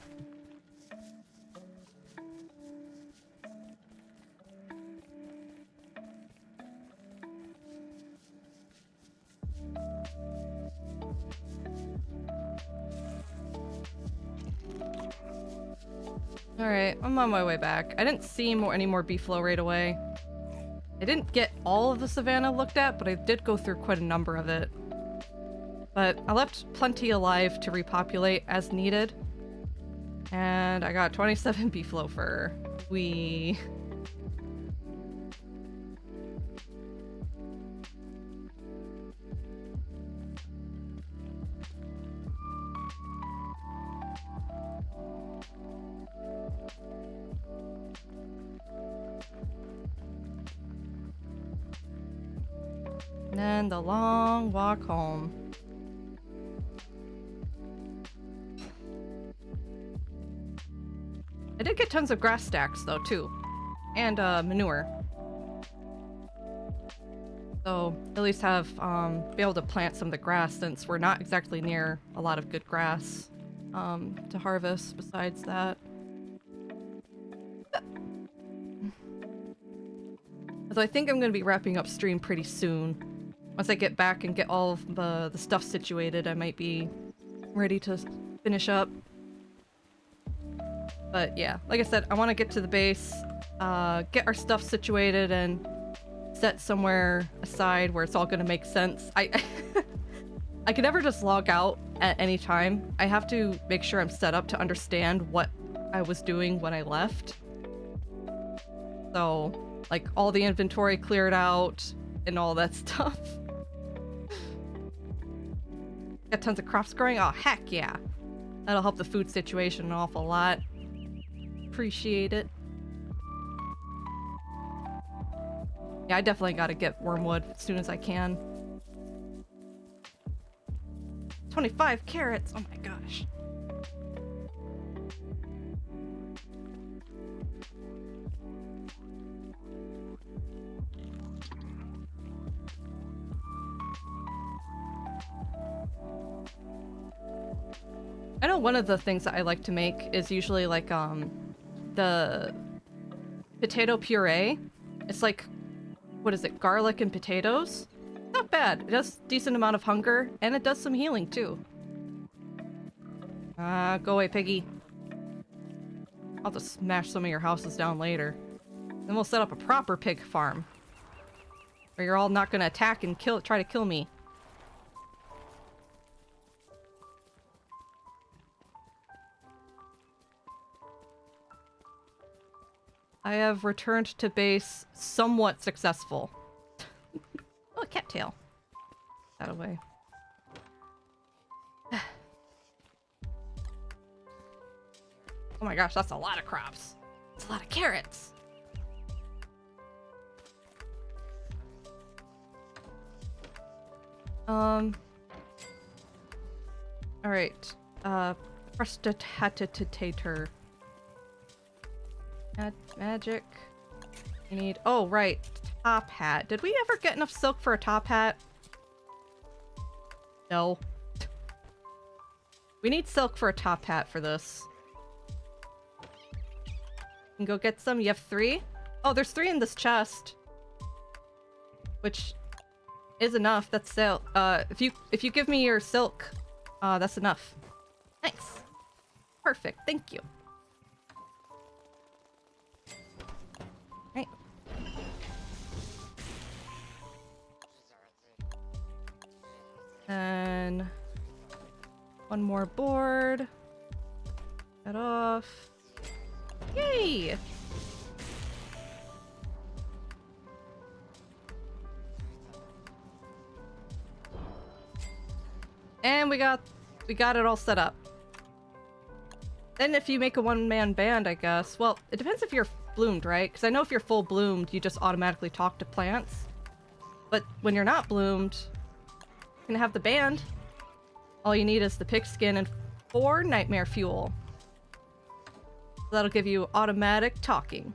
Alright, I'm on my way back. I didn't see any more beefalo right away. I didn't get all of the savannah looked at, but I did go through quite a number of it. But I left plenty alive to repopulate as needed. And I got 27 beefalo fur. Wee. And then the long walk home. I did get tons of grass stacks though too, and manure. So at least have be able to plant some of the grass since we're not exactly near a lot of good grass to harvest. Besides that, so I think I'm going to be wrapping up stream pretty soon. Once I get back and get all of the stuff situated, I might be ready to finish up. But yeah, like I said, I want to get to the base, get our stuff situated, and set somewhere aside where it's all going to make sense. I can never just log out at any time. I have to make sure I'm set up to understand what I was doing when I left. So, like, all the inventory cleared out and all that stuff. Got tons of crops growing? Oh, heck yeah. That'll help the food situation an awful lot. Appreciate it. Yeah, I definitely gotta get wormwood as soon as I can. 25 carrots! Oh my gosh. I know one of the things that I like to make is usually like the potato puree. It's like, what is it, garlic and potatoes? Not bad. It does a decent amount of hunger, and it does some healing too. Go away, piggy. I'll just smash some of your houses down later. Then we'll set up a proper pig farm. Where you're all not gonna attack and try to kill me. I have returned to base somewhat successful. Oh, a cattail. That away. Oh my gosh, that's a lot of crops. It's a lot of carrots. Alright. Prestidigitator. Magic. We need... Oh, right. Top hat. Did we ever get enough silk for a top hat? No. We need silk for a top hat for this. You can go get some. You have 3? Oh, there's 3 in this chest. Which is enough. That's silk. If you give me your silk, that's enough. Nice. Perfect. Thank you. Right. And one more board. That off. Yay! And we got it all set up. Then if you make a one-man band, I guess. Well, it depends if you're bloomed, right? Because I know if you're full bloomed, you just automatically talk to plants. But when you're not bloomed, you can have the band. All you need is the pigskin and 4 nightmare fuel. So that'll give you automatic talking.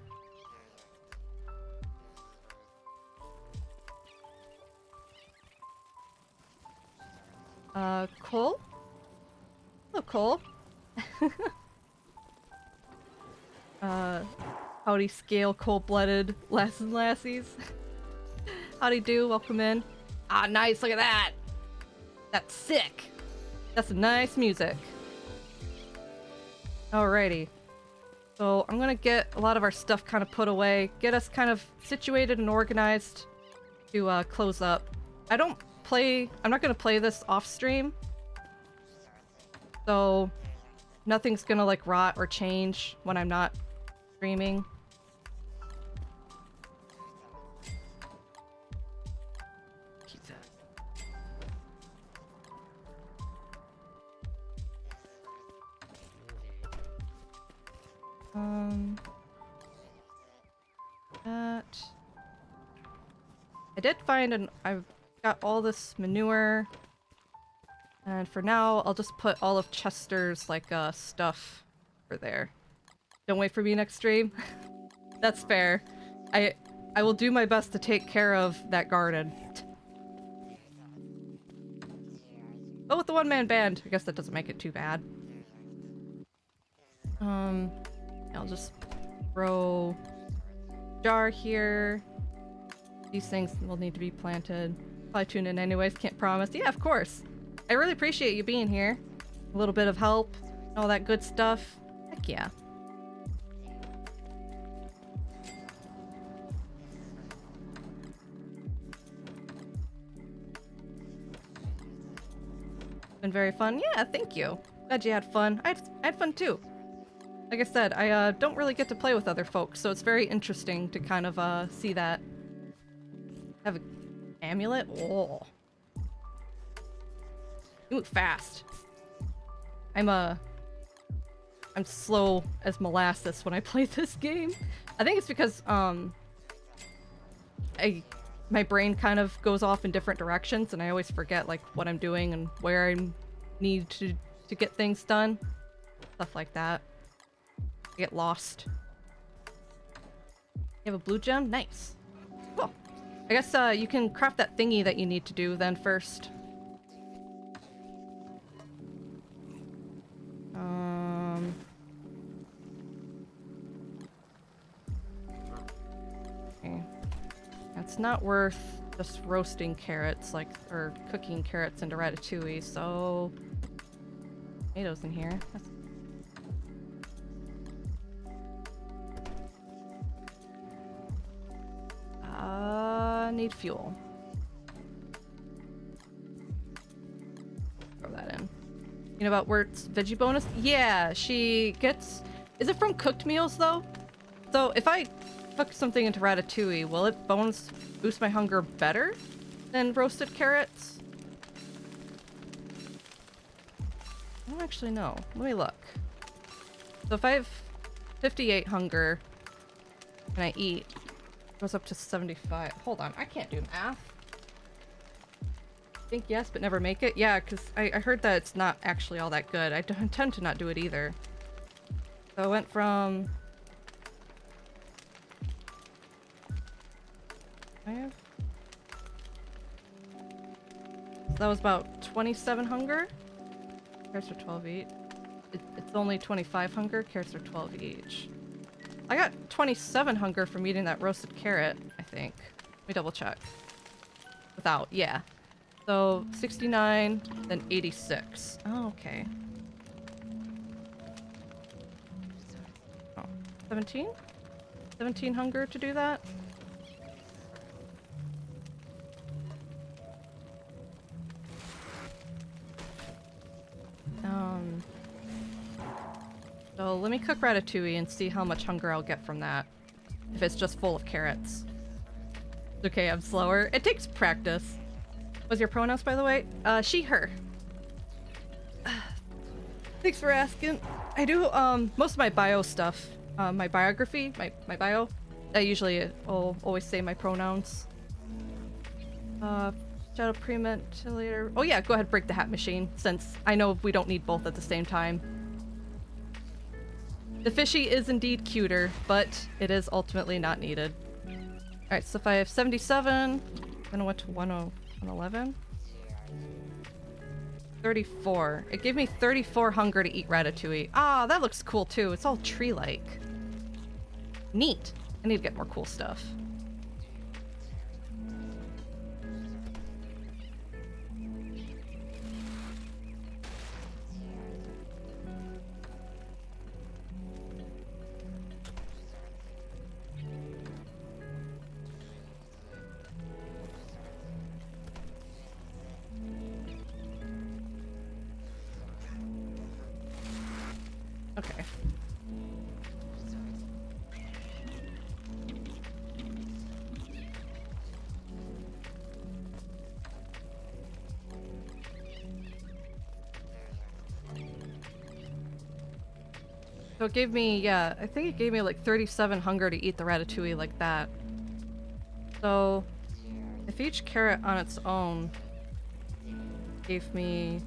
Cole? Hello, Cole. Howdy scale cold-blooded lass and lassies. Howdy do, welcome in. Ah, nice, look at that! That's sick! That's some nice music. Alrighty. So I'm gonna get a lot of our stuff kind of put away, get us kind of situated and organized to close up. I'm not gonna play this off stream. So nothing's gonna like rot or change when I'm not streaming. Keep that. That. I did find I've got all this manure. And for now, I'll just put all of Chester's, like, stuff over there. Don't wait for me next stream. That's fair. I will do my best to take care of that garden. Oh, with the one-man band. I guess that doesn't make it too bad. I'll just throw jar here. These things will need to be planted. Probably tune in anyways, can't promise. Yeah, of course. I really appreciate you being here. A little bit of help, all that good stuff. Heck yeah. Been very fun. Yeah, thank you. Glad you had fun. I had fun too. Like I said, I don't really get to play with other folks, so it's very interesting to kind of see that. Have an amulet? Oh. You move fast. I'm slow as molasses when I play this game. I think it's because my brain kind of goes off in different directions and I always forget like what I'm doing and where I need to get things done. Stuff like that. I get lost. You have a blue gem? Nice. Cool. I guess you can craft that thingy that you need to do then first. it's not worth just roasting carrots, like, or cooking carrots into ratatouille, so... Tomatoes in here. That's... need fuel. Throw that in. You know about Wurt's veggie bonus? Yeah, she gets... Is it from cooked meals, though? So if I cook something into ratatouille, will it boost my hunger better than roasted carrots? I don't actually know. Let me look. So if I have 58 hunger and I eat, it goes up to 75. Hold on, I can't do math. Think yes, but never make it? Yeah, because I heard that it's not actually all that good. I tend to not do it either. So I went from... So that was about 27 hunger. Carrots are 12 each. It's only 25 hunger. Carrots are 12 each. I got 27 hunger from eating that roasted carrot, I think. Let me double check. Without, yeah. So 69, then 86. Oh, okay. Oh, 17? 17 hunger to do that? So let me cook ratatouille and see how much hunger I'll get from that. If it's just full of carrots. Okay, I'm slower. It takes practice. What's your pronouns, by the way? She, her. Thanks for asking. I do, most of my bio stuff, my biography, my bio, I usually will always say my pronouns. Shadow preventilator. Oh yeah, go ahead, break the hat machine, since I know we don't need both at the same time. The fishy is indeed cuter, but it is ultimately not needed. Alright, so if I have 77, then I went to 111. 34. It gave me 34 hunger to eat ratatouille. Ah, that looks cool too. It's all tree-like. Neat. I need to get more cool stuff. Okay. So it gave me, yeah, I think it gave me like 37 hunger to eat the ratatouille like that. So if each carrot on its own gave me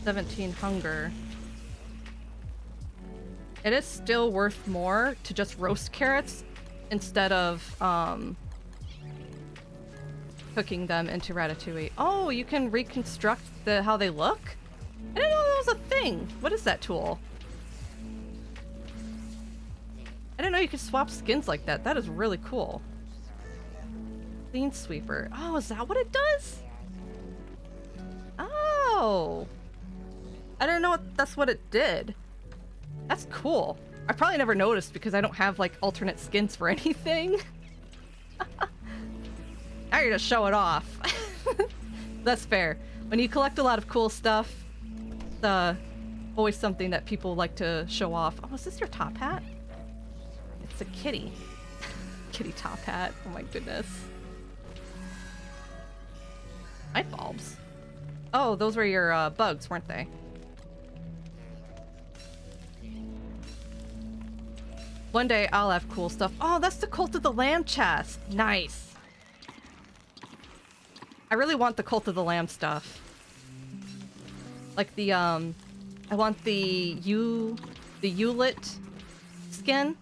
17 hunger, it is still worth more to just roast carrots instead of cooking them into ratatouille. Oh, you can reconstruct how they look? I didn't know that was a thing. What is that tool? I didn't know you could swap skins like that. That is really cool. Clean sweeper. Oh, is that what it does? Oh. I didn't know that's what it did. That's cool. I probably never noticed because I don't have like alternate skins for anything. Now you're just showing off. That's fair. When you collect a lot of cool stuff, it's always something that people like to show off. Oh, is this your top hat? It's a kitty. Kitty top hat. Oh my goodness. Light bulbs. Oh, those were your bugs, weren't they? One day I'll have cool stuff. Oh, that's the Cult of the Lamb chest. Nice. I really want the Cult of the Lamb stuff. Like the, I want the Eulit skin.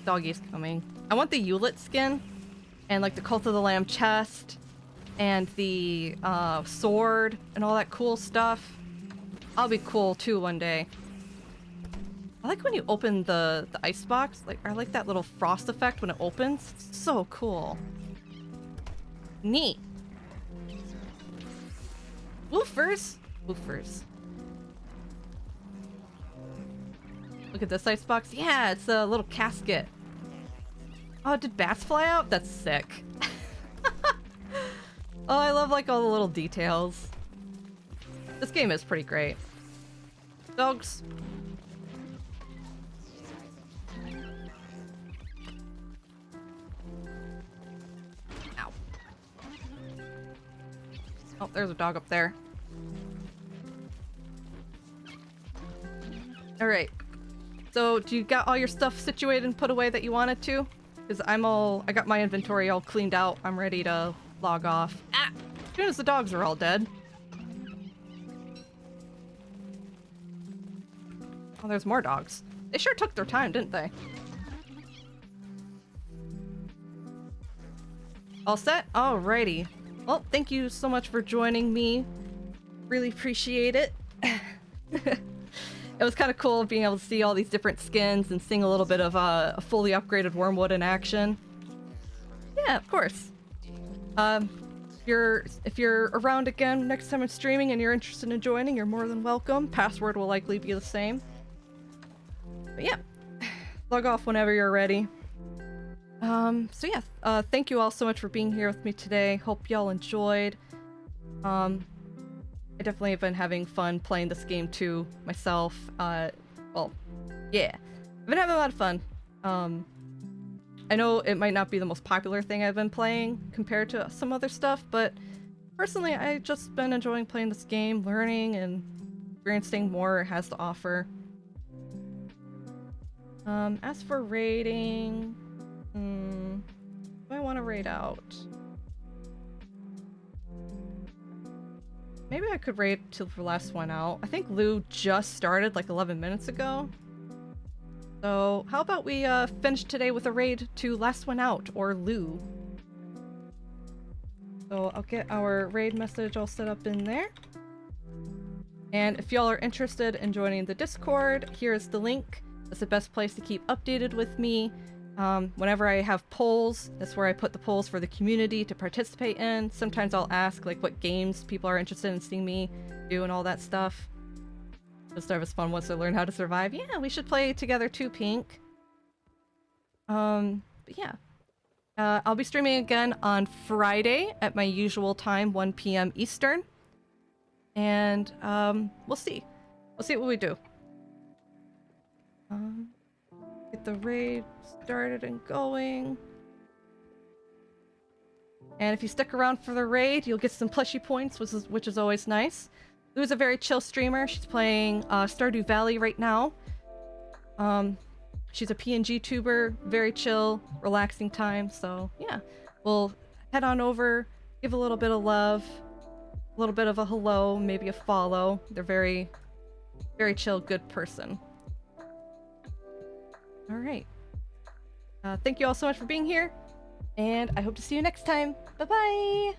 Doggy's coming. I want the Eulit skin and like the Cult of the Lamb chest and the sword and all that cool stuff. I'll be cool too one day. I like when you open the ice box. Like, I like that little frost effect when it opens. It's so cool. Neat. Woofers. Woofers. Look at this ice box. Yeah, it's a little casket. Oh, did bats fly out? That's sick. Oh, I love like all the little details. This game is pretty great. Dogs. Ow. Oh, there's a dog up there. Alright. So, do you got all your stuff situated and put away that you wanted to? Because I got my inventory all cleaned out. I'm ready to log off. Ah! As soon as the dogs are all dead. Oh, there's more dogs. They sure took their time, didn't they? All set? Alrighty. Well, thank you so much for joining me. Really appreciate it. It was kind of cool being able to see all these different skins and seeing a little bit of a fully upgraded Wormwood in action. Yeah, of course. If you're around again next time I'm streaming and you're interested in joining, you're more than welcome. Password will likely be the same. But yeah, log off whenever you're ready. So yeah, thank you all so much for being here with me today. Hope y'all enjoyed. I definitely have been having fun playing this game too myself. Well, yeah, I've been having a lot of fun. I know it might not be the most popular thing I've been playing compared to some other stuff, but personally, I've just been enjoying playing this game, learning and experiencing more it has to offer. As for rating, do I want to rate out? Maybe I could rate till the last one out. I think Lou just started like 11 minutes ago. So how about we finish today with a raid to last one out, or Lou. So I'll get our raid message all set up in there. And if y'all are interested in joining the Discord, here's the link. That's the best place to keep updated with me. Whenever I have polls, that's where I put the polls for the community to participate in. Sometimes I'll ask like what games people are interested in seeing me do and all that stuff. Just have as fun once I learn how to survive. Yeah, we should play together too, Pink. But yeah. I'll be streaming again on Friday at my usual time, 1 p.m. Eastern. And we'll see. We'll see what we do. Get the raid started and going. And if you stick around for the raid, you'll get some plushy points, which is always nice. Lou's a very chill streamer. She's playing Stardew Valley right now. She's a PNG tuber, very chill, relaxing time. So yeah, we'll head on over, give a little bit of love, a little bit of a hello, maybe a follow. They're very, very chill, good person. All right. Thank you all so much for being here, and I hope to see you next time. Bye-bye!